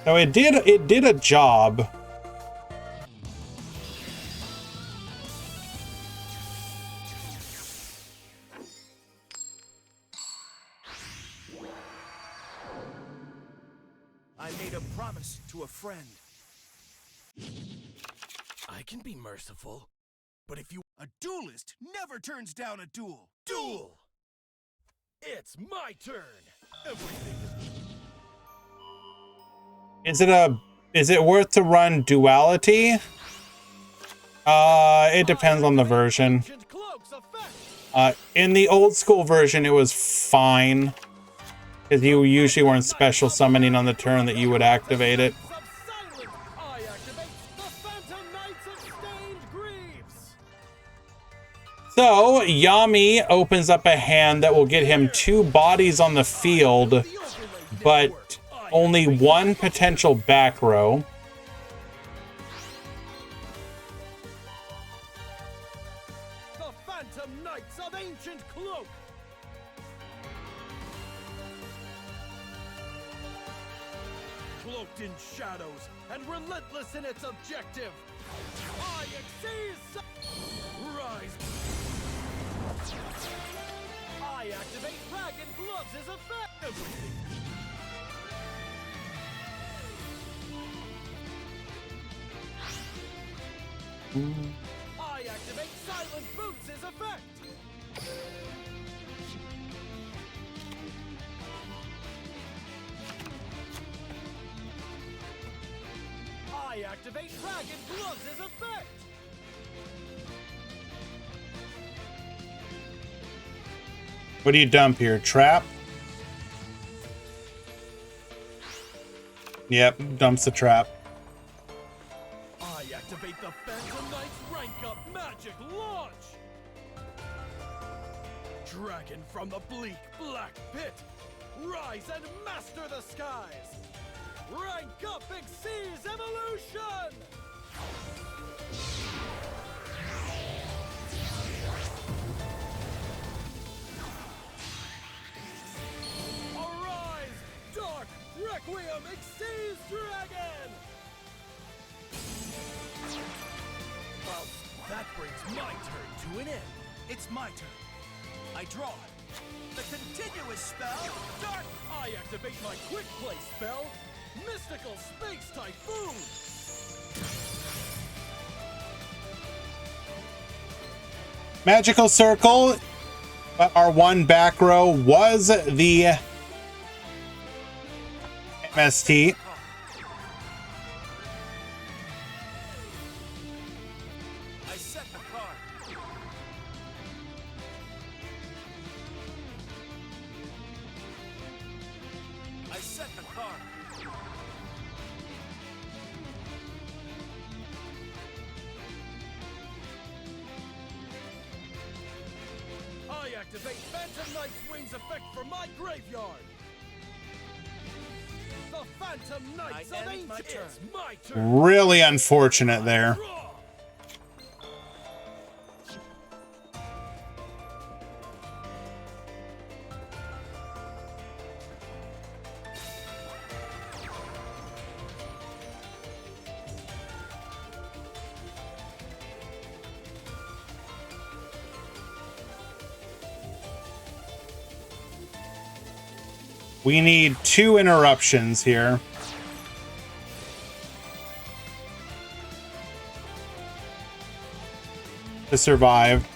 So it did a job. I made a promise to a friend. I can be merciful, but if you... A duelist never turns down a duel. Duel! It's my turn. Everything is... Is it worth to run duality? It depends on the version. In the old school version, it was fine. Because you usually weren't special summoning on the turn that you would activate it. So, Yami opens up a hand that will get him 2 bodies on the field, but only 1 potential back row. The Phantom Knights of Ancient Cloak! Cloaked in shadows and relentless in its objective. I exceed. Rise. I activate Dragon Gloves as effect. Everything. I activate Silent Boots as effect. I activate Dragon Gloves as effect! What do you dump here? Trap? Yep, dumps the trap. I activate the Phantom Knight's rank up magic launch! Dragon from the bleak black pit! Rise and master the skies! Rank up exceeds evolution! Arise, Dark Requiem exceeds Dragon! Well, that brings my turn to an end. It's my turn. I draw. The continuous spell, Dark! I activate my quick play spell, Mystical Space Typhoon! Magical Circle. Our 1 back row was the MST. I set the card. I set the card. I activate Phantom Knight's Wings effect for my graveyard. The Phantom Knights of Ancient. It's my turn. Really unfortunate there. Draw. We need 2 interruptions here. To survive.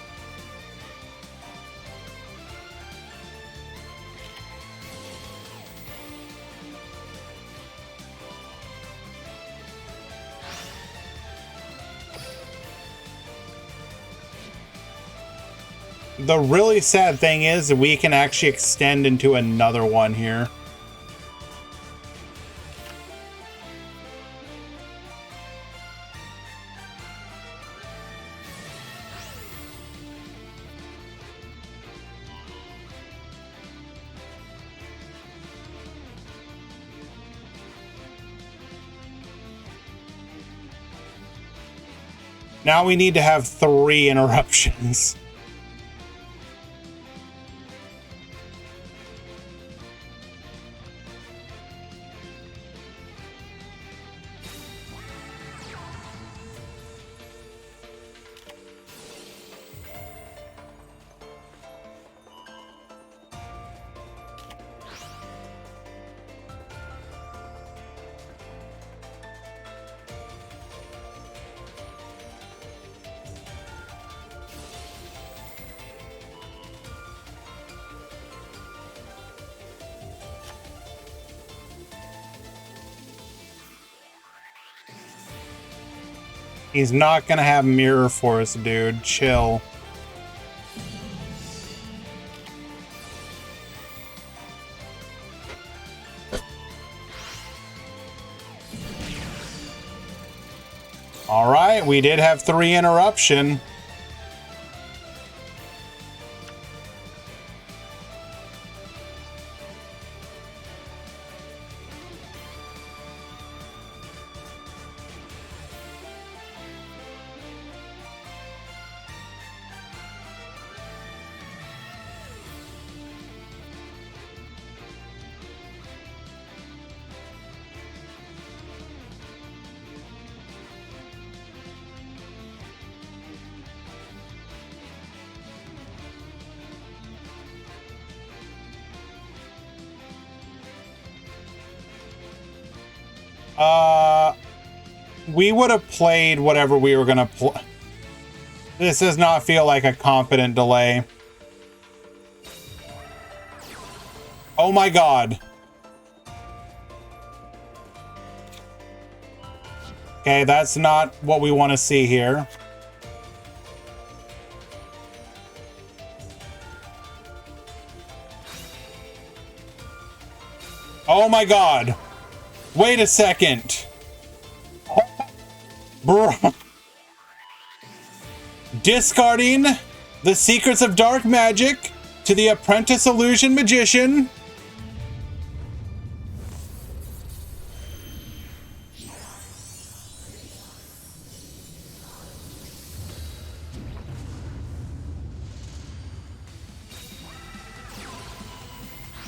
The really sad thing is that we can actually extend into another one here. Now we need to have 3 interruptions. He's not gonna have mirror for us, dude. Chill. All right, we did have 3 interruption. We would have played whatever we were gonna play. This does not feel like a competent delay. Oh my god. Okay, that's not what we want to see here. Oh my god. Wait a second. Bro. Discarding the secrets of dark magic to the apprentice illusion magician.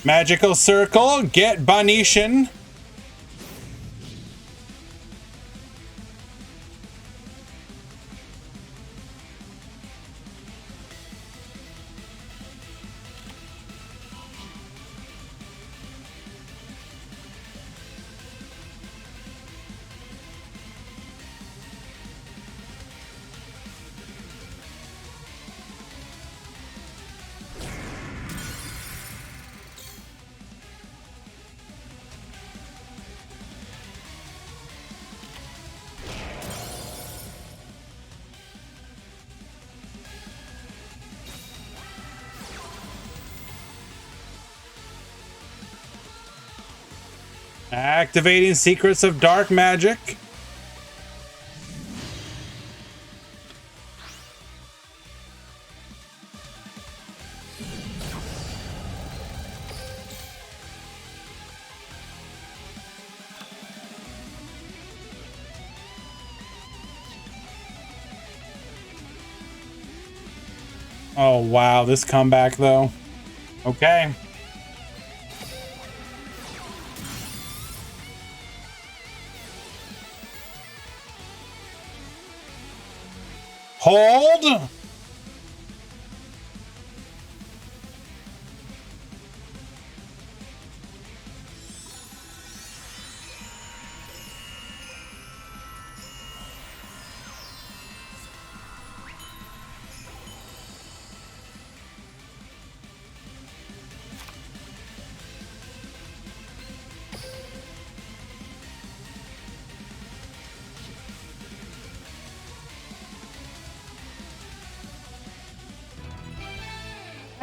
Magical circle, get Banishan. Activating secrets of dark magic. Oh wow, this comeback though. Okay. Hold.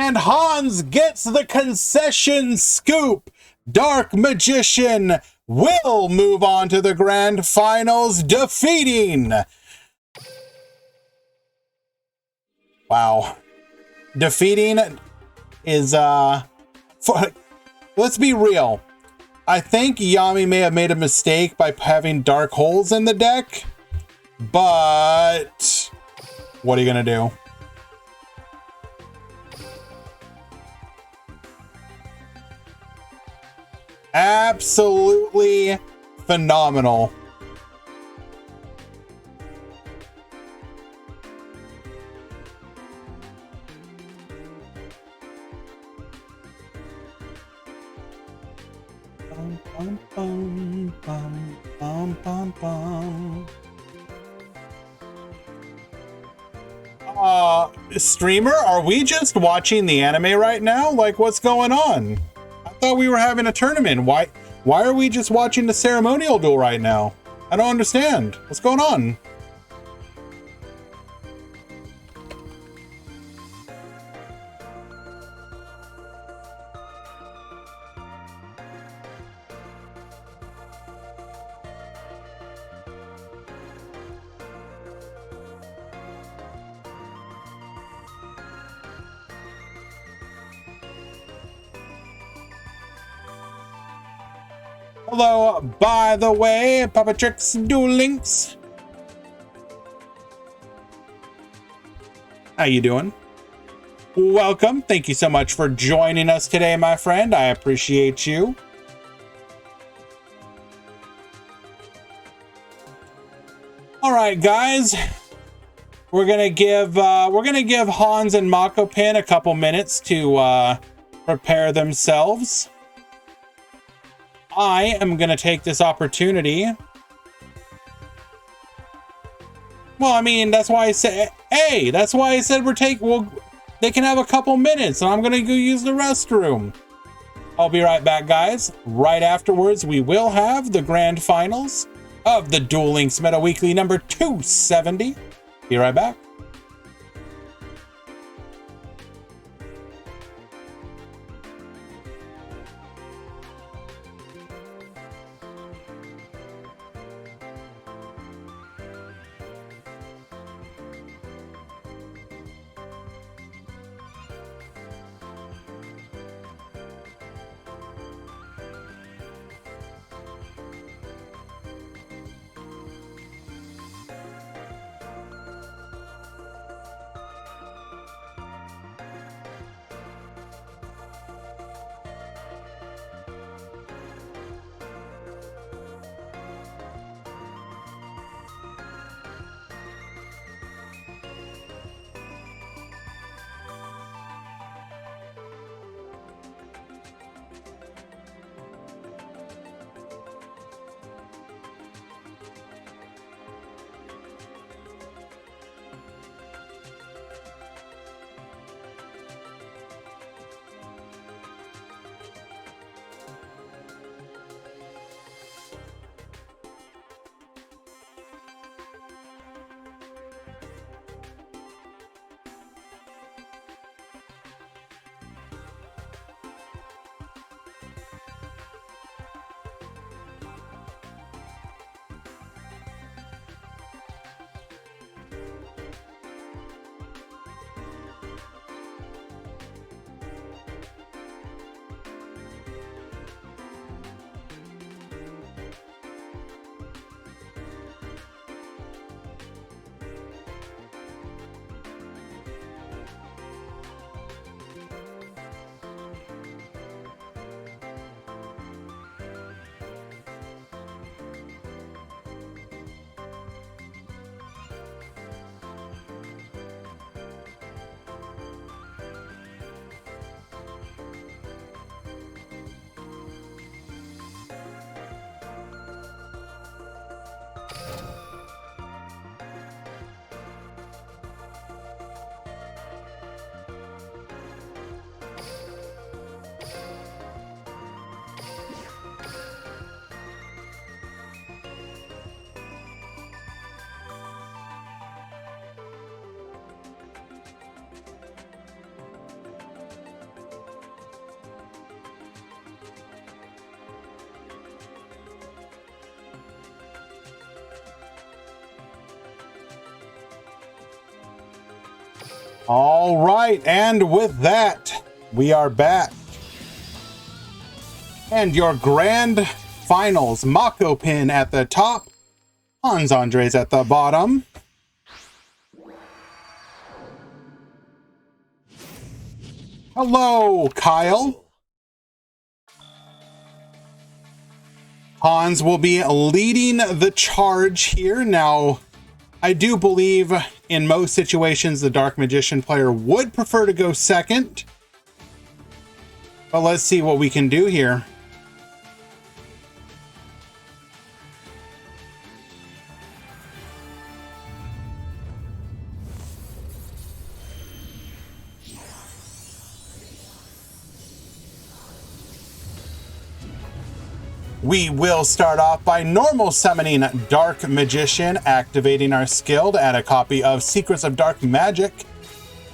And Hans gets the concession scoop. Dark Magician will move on to the grand finals, defeating... Wow. Defeating is, let's be real. I think Yami may have made a mistake by having dark holes in the deck, but what are you going to do? Absolutely phenomenal. Bum, bum, bum, bum, bum, bum. Streamer, are we just watching the anime right now? Like, what's going on? I thought we were having a tournament. Why are we just watching the ceremonial duel right now? I don't understand. What's going on? Hello, by the way, Papa Tricks, Duel Links. How you doing? Welcome. Thank you so much for joining us today, my friend. I appreciate you. All right, guys. We're gonna give Hans and Mako Pin a couple minutes to prepare themselves. I am going to take this opportunity. Well, I mean, that's why I said, hey, that's why I said they can have a couple minutes and I'm going to go use the restroom. I'll be right back, guys. Right afterwards, we will have the grand finals of the Duel Links Meta Weekly number 270. Be right back. All right, and with that, we are back. And your grand finals, Mako Pin at the top, Hans Andres at the bottom. Hello, Kyle. Hans will be leading the charge here. Now, I do believe in most situations the Dark Magician player would prefer to go second. But let's see what we can do here. We will start off by normal summoning Dark Magician, activating our skill to add a copy of Secrets of Dark Magic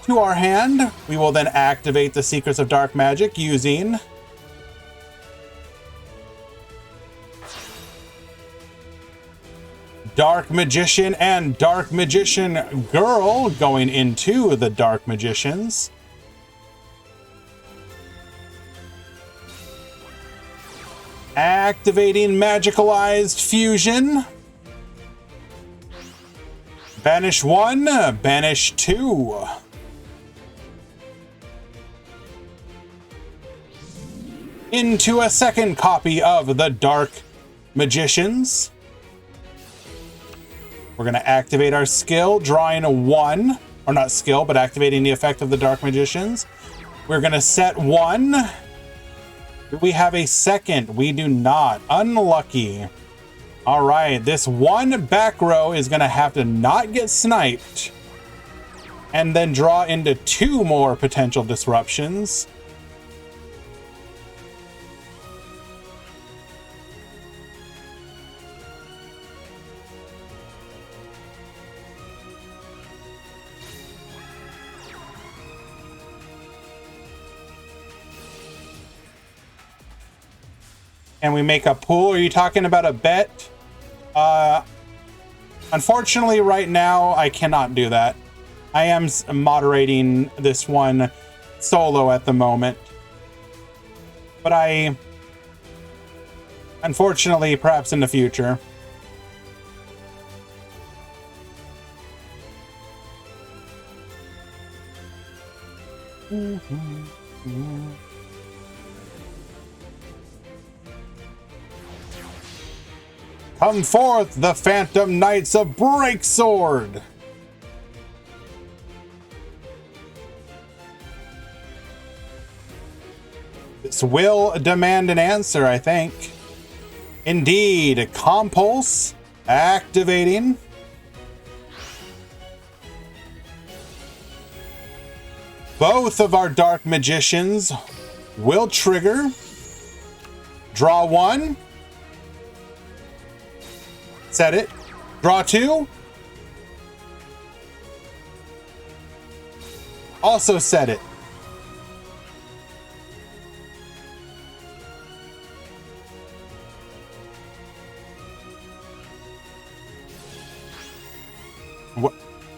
to our hand. We will then activate the Secrets of Dark Magic using Dark Magician and Dark Magician Girl going into the Dark Magicians. Activating Magicalized Fusion. Banish 1, banish 2. Into a second copy of the Dark Magicians. We're going to activate our skill, drawing a 1. Or not skill, but activating the effect of the Dark Magicians. We're going to set 1. Do we have a second? We do not. Unlucky. All right, this one back row is going to have to not get sniped and then draw into 2 more potential disruptions. And we make a pool. Are you talking about a bet? Unfortunately, right now, I cannot do that. I am moderating this one solo at the moment. But unfortunately, perhaps in the future. Come forth, the Phantom Knights of Breaksword! This will demand an answer, I think. Indeed, Compulse activating. Both of our Dark Magicians will trigger. Draw 1. Set it. Draw 2. Also set it.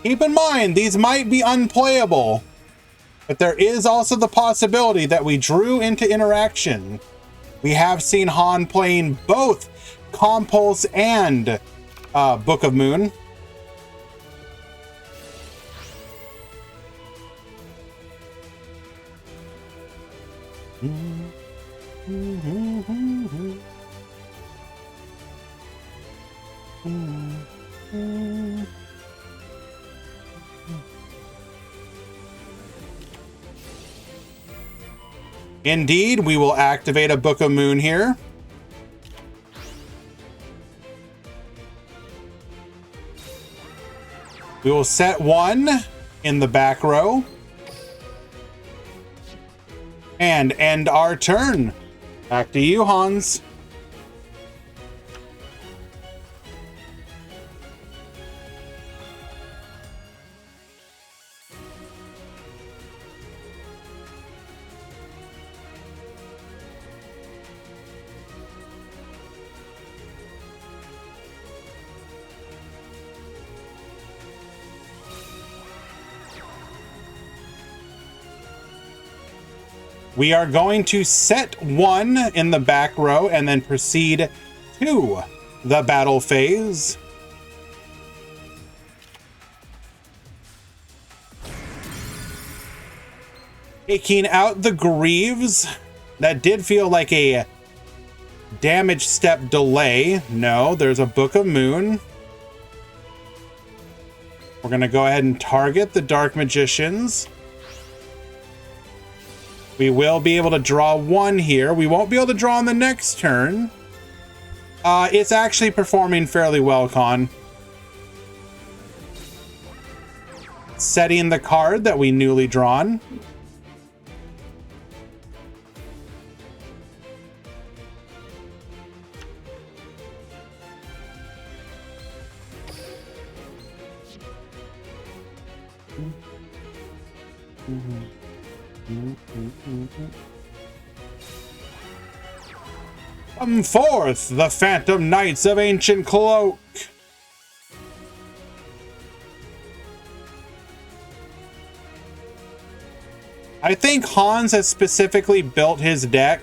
Keep in mind, these might be unplayable, but there is also the possibility that we drew into interaction. We have seen Han playing both Compulse and Book of Moon. Indeed, we will activate a Book of Moon here. We will set 1 in the back row. And end our turn. Back to you, Hans. We are going to set 1 in the back row and then proceed to the battle phase. Taking out the Greaves. That did feel like a damage step delay. No, there's a Book of Moon. We're going to go ahead and target the Dark Magicians. We will be able to draw 1 here. We won't be able to draw on the next turn. It's actually performing fairly well, Con. Setting the card that we newly drawn. Come forth, the Phantom Knights of Ancient Cloak. I think Hans has specifically built his deck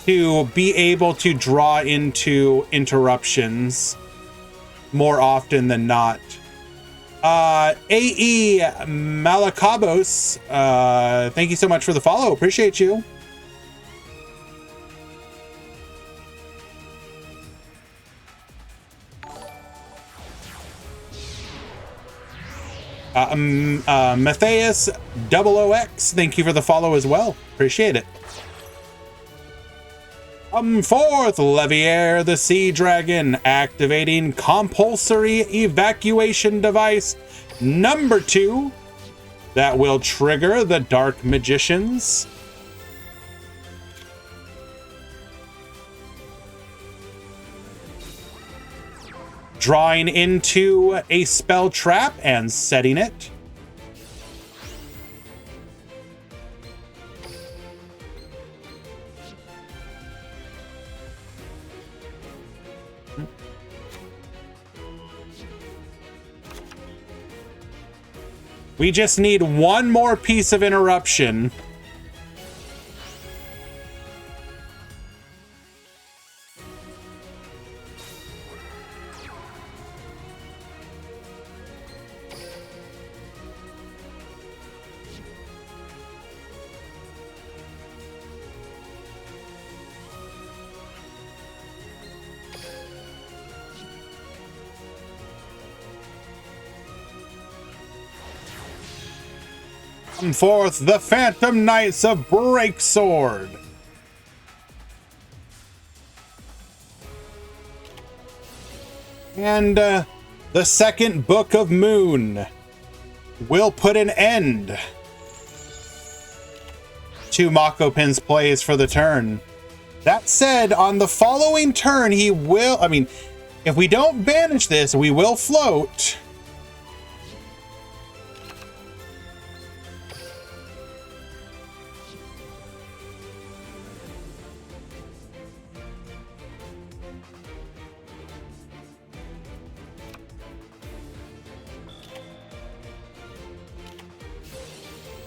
to be able to draw into interruptions more often than not. AE Malakabos, thank you so much for the follow. Appreciate you. Matthias 00X, thank you for the follow as well. Appreciate it. Come forth, Leviair the Sea Dragon, activating compulsory evacuation device number 2 that will trigger the Dark Magicians. Drawing into a spell trap and setting it. We just need 1 more piece of interruption. Come forth, the Phantom Knights of Breaksword. And the second Book of Moon will put an end to Makopin's plays for the turn. That said, on the following turn, he will, I mean, if we don't banish this, we will float.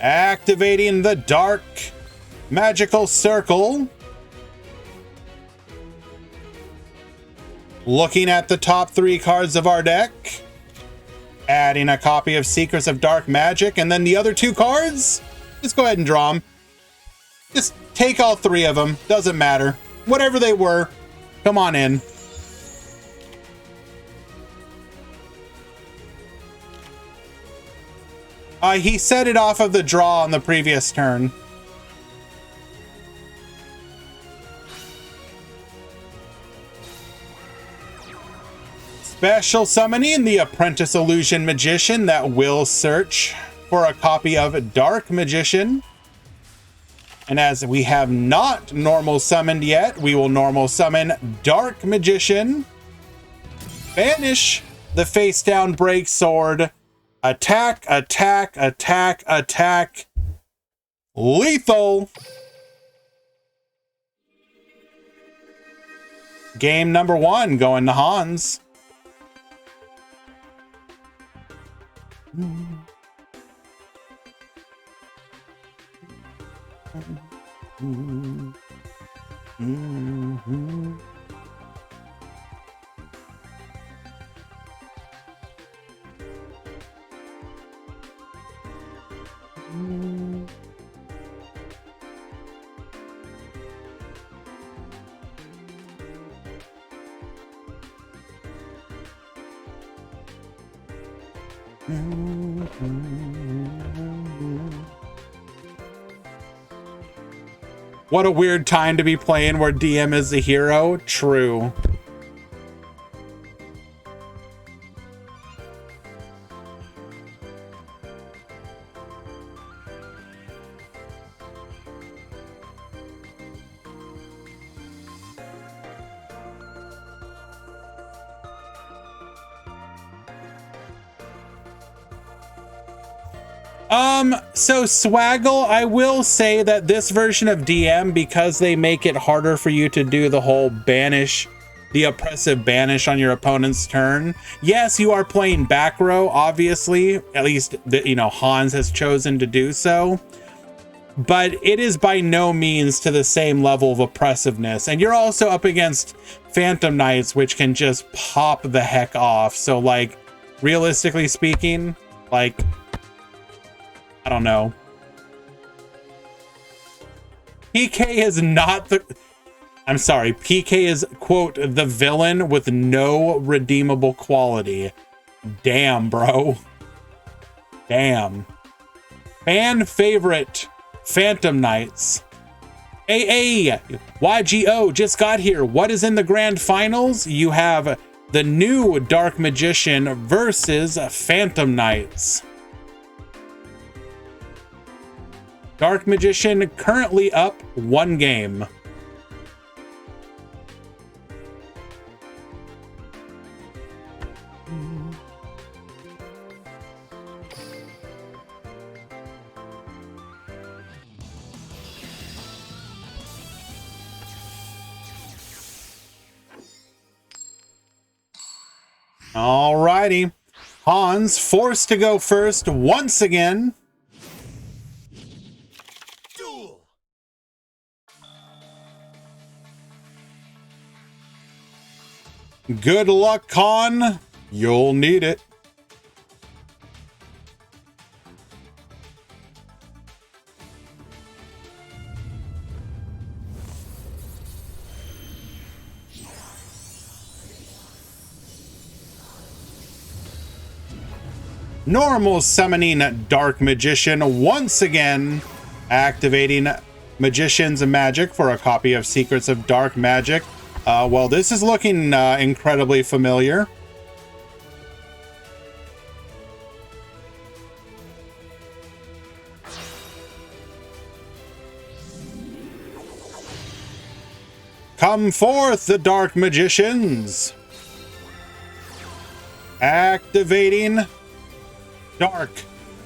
Activating the Dark Magical Circle. Looking at the top 3 cards of our deck. Adding a copy of Secrets of Dark Magic. And then the other 2 cards, just go ahead and draw them. Just take all 3 of them. Doesn't matter. Whatever they were, come on in. He set it off of the draw on the previous turn. Special summoning the Apprentice Illusion Magician that will search for a copy of Dark Magician. And as we have not normal summoned yet, we will normal summon Dark Magician. Banish the face down Breaksword. Attack, attack, attack, attack. Lethal. Game number 1 going to Hans. What a weird time to be playing where DM is the hero. True. So Swaggle, I will say that this version of DM, because they make it harder for you to do the whole banish, the oppressive banish on your opponent's turn. Yes, you are playing back row, obviously. At least, Hans has chosen to do so. But it is by no means to the same level of oppressiveness. And you're also up against Phantom Knights, which can just pop the heck off. So, like, realistically speaking, like, I don't know. PK is not the... I'm sorry. PK is, quote, the villain with no redeemable quality. Damn, bro. Damn. Fan favorite, Phantom Knights. AA, YGO just got here. What is in the grand finals? You have the new Dark Magician versus Phantom Knights. Dark Magician currently up 1 game. Alrighty. Hans forced to go first once again. Good luck, Con. You'll need it. Normal summoning Dark Magician once again, activating Magician's Magic for a copy of Secrets of Dark Magic. Well, this is looking incredibly familiar. Come forth, the Dark Magicians. Activating Dark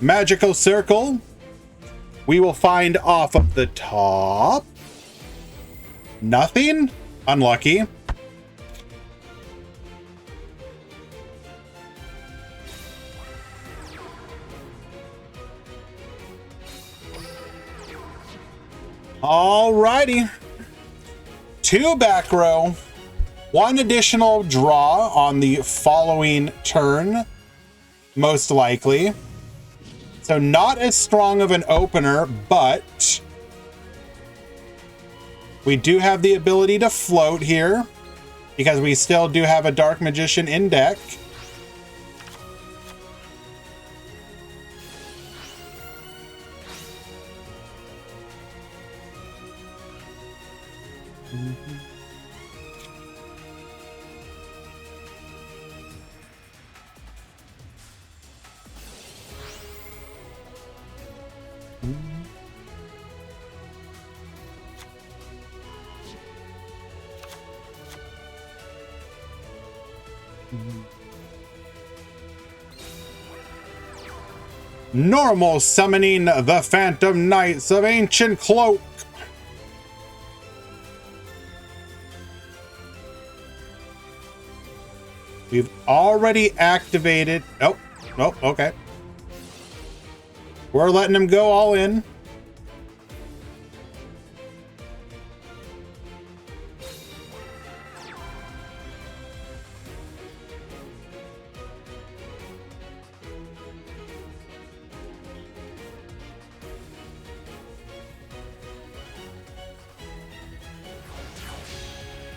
Magical Circle. We will find off of the top. Nothing? Unlucky. Alrighty. 2 back row. 1 additional draw on the following turn, most likely. So not as strong of an opener, but we do have the ability to float here because we still do have a Dark Magician in deck. Normal summoning the Phantom Knights of Ancient Cloak. We've already activated. Oh, okay. We're letting him go all in.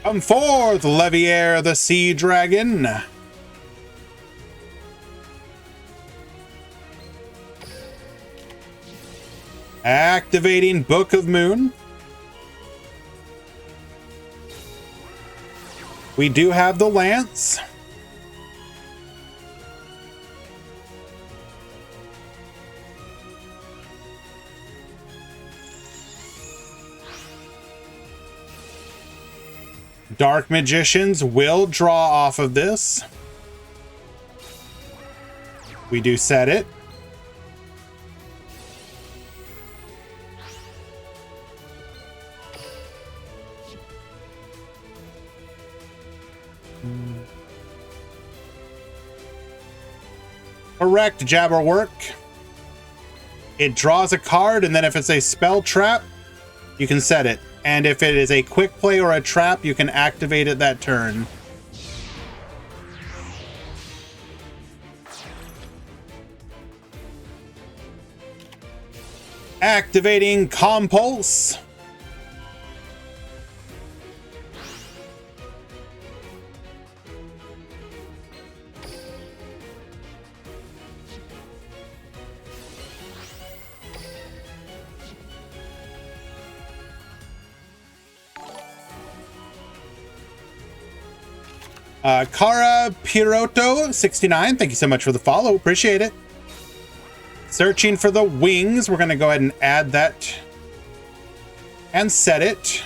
Come forth, Levier the Sea Dragon. Activating Book of Moon. We do have the Lance. Dark Magicians will draw off of this. We do set it. Correct, Jabberwork. It draws a card, and then if it's a spell trap, you can set it. And if it is a quick play or a trap, you can activate it that turn. Activating Compulse. Cara Piroto 69, thank you so much for the follow. Appreciate it. Searching for the wings. We're going to go ahead and add that and set it.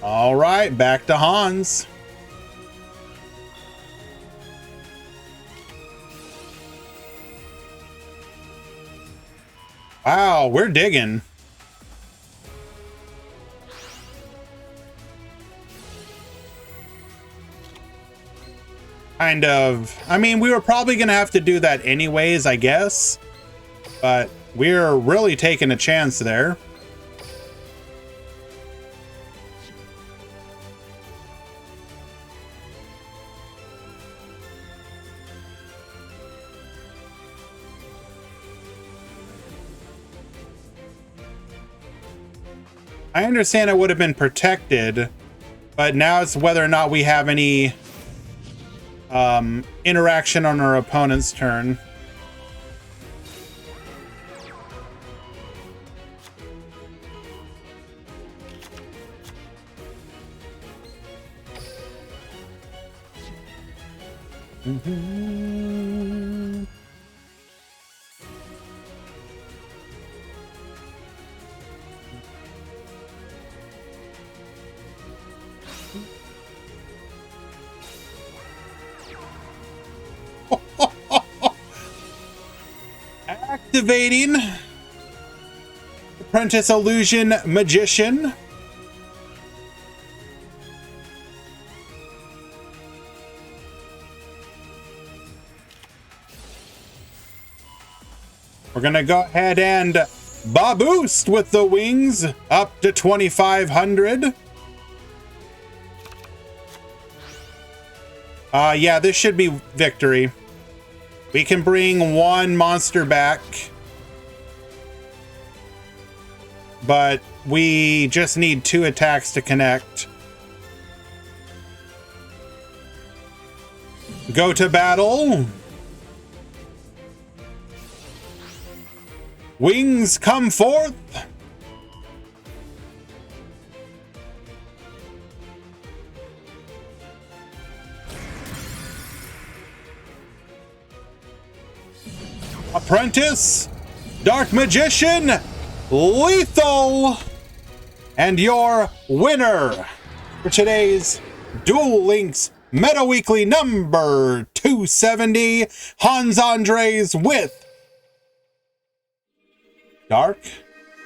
All right, back to Hans. Wow, we're digging. Kind of. I mean, we were probably going to have to do that anyways, I guess. But we're really taking a chance there. I understand it would have been protected, but now it's whether or not we have any interaction on our opponent's turn. Activating Apprentice Illusion Magician. We're gonna go ahead and boost with the wings up to 2,500. Yeah, this should be victory. We can bring one monster back, but we just need 2 attacks to connect. Go to battle. Wings come forth. Apprentice, Dark Magician, Lethal, and your winner for today's Duel Links Meta Weekly number 270, Hans Andres with Dark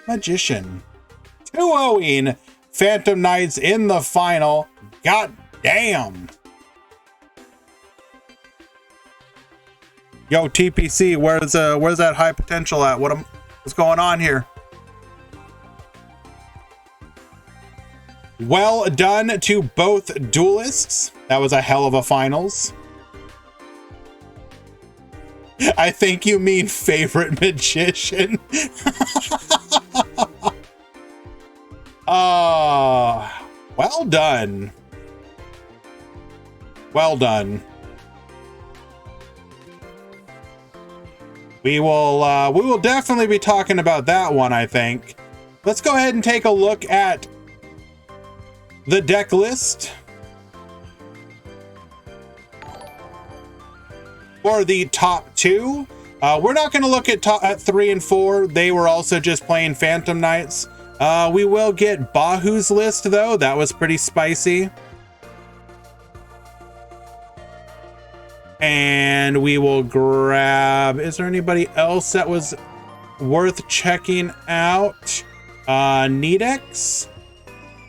Magician. 2-0ing Phantom Knights in the final. God damn. Yo, TPC, where's that high potential at? What's going on here? Well done to both duelists. That was a hell of a finals. I think you mean favorite magician. Well done. Well done. We will definitely be talking about that one, I think. Let's go ahead and take a look at the deck list for the top two. We're not going to look at 3 and 4. They were also just playing Phantom Knights. We will get Bahu's list, though. That was pretty spicy. And we will grab... Is there anybody else that was worth checking out? Nedex?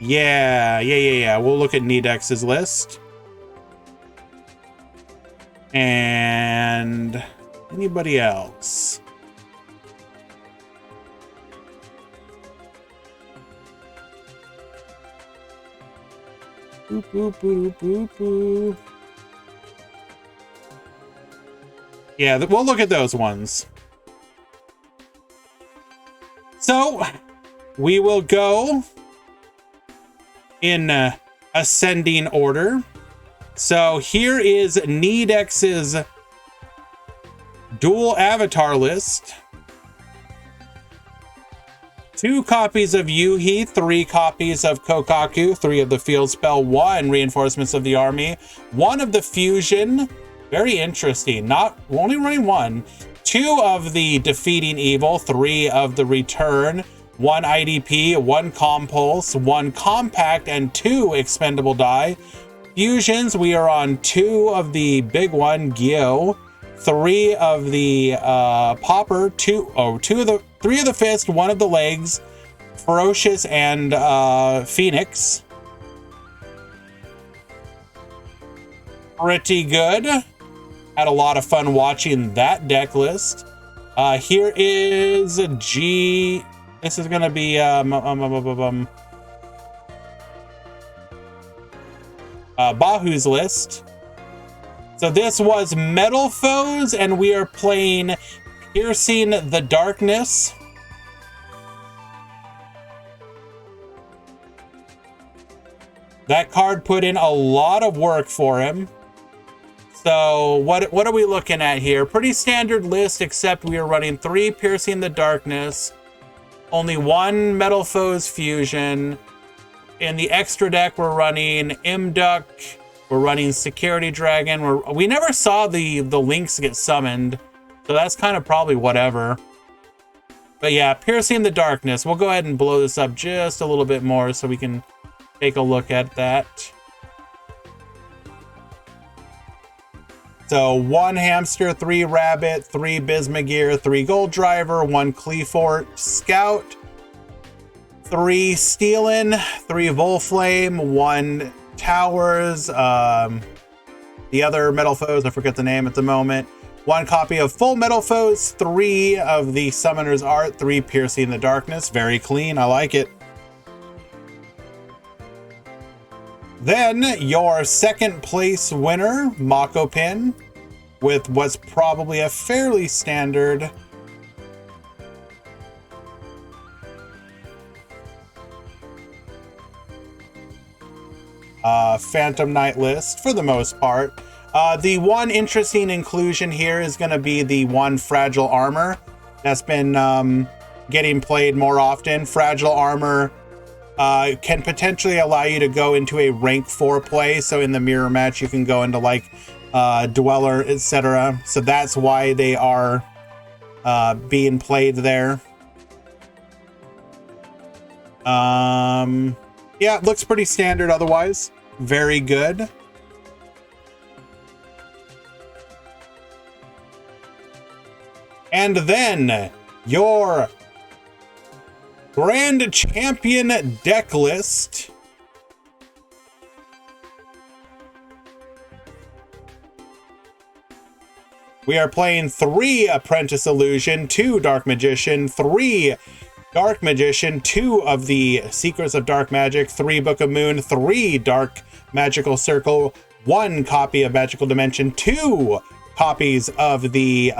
Yeah. We'll look at Nedex's list. And anybody else? Boop, boop, boop, boop, boop. Yeah, we'll look at those ones. So, we will go in ascending order. So here is Nedex's dual avatar list. 2 copies of Yuhi, 3 copies of Kokaku, 3 of the field spell, 1 reinforcements of the army, 1 of the fusion. Very interesting. Not only running 1. 2 of the defeating evil, 3 of the return, 1 IDP, 1 compulse, 1 compact, and 2 expendable die. Fusions, we are on 2 of the big one, Gyo, 3 of the popper, 3 of the fist, 1 of the legs, ferocious, and phoenix. Pretty good. Had a lot of fun watching that deck list. Here is a G. This is gonna be Bahu's list. So this was Metal Foes, and we are playing Piercing the Darkness. That card put in a lot of work for him. So what are we looking at here? Pretty standard list, except we are running 3 Piercing the Darkness, only 1 Metal Foes Fusion. In the extra deck, we're running Imduck, we're running Security Dragon. We never saw the links get summoned, so that's kind of probably whatever. But yeah, Piercing the Darkness. We'll go ahead and blow this up just a little bit more so we can take a look at that. So 1 Hamster, 3 Rabbit, 3 Bismugear, 3 Gold Driver, 1 Cleafort Scout, 3 Steelin, 3 Volflame, 1 Towers, the other Metal Foes, I forget the name at the moment, 1 copy of Full Metal Foes, 3 of the Summoner's Art, 3 Piercing the Darkness. Very clean, I like it. Then your second place winner, Mako Pin, with what's probably a fairly standard Phantom Knight list for the most part. The one interesting inclusion here is going to be the 1 Fragile Armor that's been getting played more often. Fragile Armor can potentially allow you to go into a rank 4 play. So in the mirror match, you can go into like Dweller, etc. So that's why they are being played there. Yeah, it looks pretty standard otherwise. Very good. And then your Grand Champion deck list. We are playing 3 Apprentice Illusion, 2 Dark Magician, 3 Dark Magician, 2 of the Secrets of Dark Magic, 3 Book of Moon, 3 Dark Magical Circle, 1 copy of Magical Dimension, 2 copies of the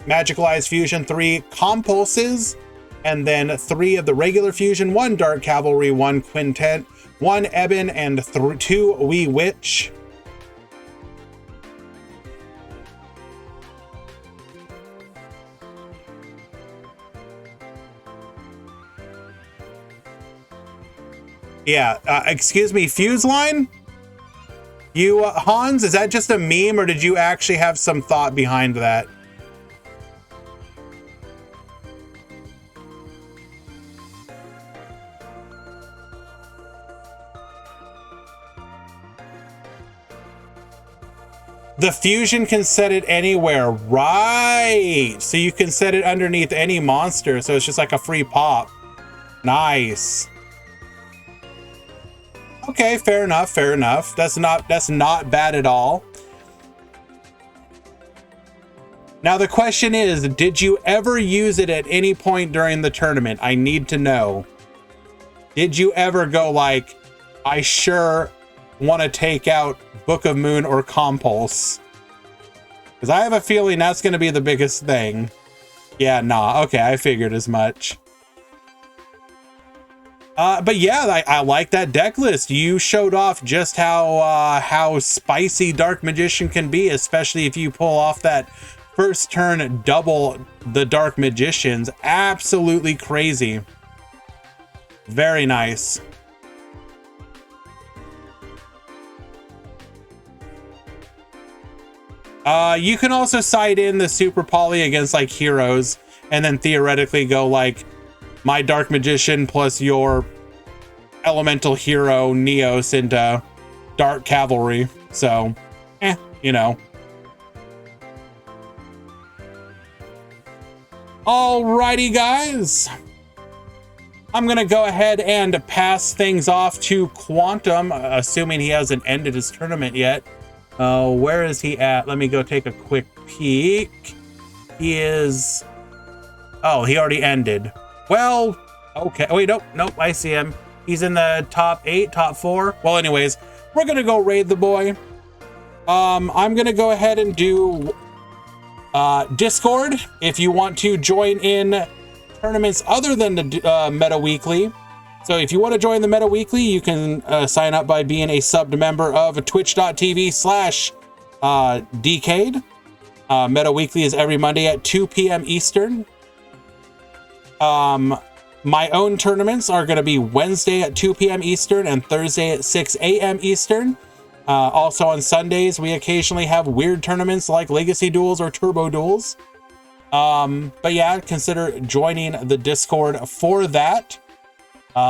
Magicalized Fusion, 3 Compulses, and then 3 of the regular Fusion, 1 Dark Cavalry, 1 Quintet, 1 Ebon, and 2 Wee Witch. Yeah, excuse me, Fuse Line? You, Hans, is that just a meme or did you actually have some thought behind that? The fusion can set it anywhere, right? So you can set it underneath any monster, so it's just like a free pop. Nice. Okay, fair enough, fair enough. That's not bad at all. Now the question is, did you ever use it at any point during the tournament? I need to know. Did you ever go like, I sure want to take out Book of Moon or Compulse? Because I have a feeling that's going to be the biggest thing. Yeah, nah, okay, I figured as much. But yeah, I like that deck list. You showed off just how spicy Dark Magician can be, especially if you pull off that first turn double the Dark Magicians. Absolutely crazy. Very nice. You can also side in the Super Poly against like heroes, and then theoretically go like my Dark Magician plus your elemental hero Neos into Dark Cavalry. So, you know. Alrighty, guys. I'm gonna go ahead and pass things off to Quantum, assuming he hasn't ended his tournament yet. Where is he at? Let me go take a quick peek. He is... Oh, he already ended. Well, okay. Wait, nope, I see him. He's in the top 8, top 4. Well, anyways, we're gonna go raid the boy. I'm gonna go ahead and do Discord. If you want to join in tournaments other than the Meta Weekly. So if you want to join the Meta Weekly, you can sign up by being a subbed member of twitch.tv/Decade. Meta Weekly is every Monday at 2 p.m. Eastern. My own tournaments are going to be Wednesday at 2 p.m. Eastern and Thursday at 6 a.m. Eastern. Also on Sundays, we occasionally have weird tournaments like Legacy Duels or Turbo Duels. But yeah, consider joining the Discord for that. You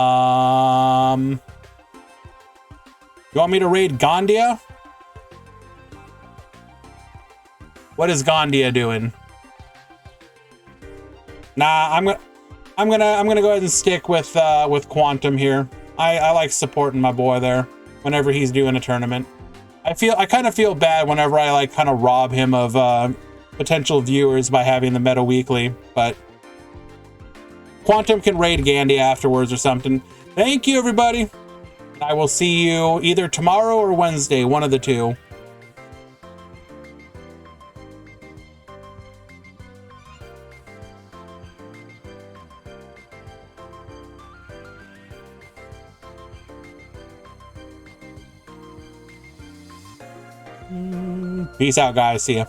want me to raid Gandia? What is Gandia doing? Nah, I'm gonna go ahead and stick with Quantum here. I like supporting my boy there whenever he's doing a tournament. I kind of feel bad whenever I like kind of rob him of potential viewers by having the Meta Weekly, but Quantum can raid Gandia afterwards or something. Thank you, everybody. I will see you either tomorrow or Wednesday, one of the two. Peace out, guys. See ya.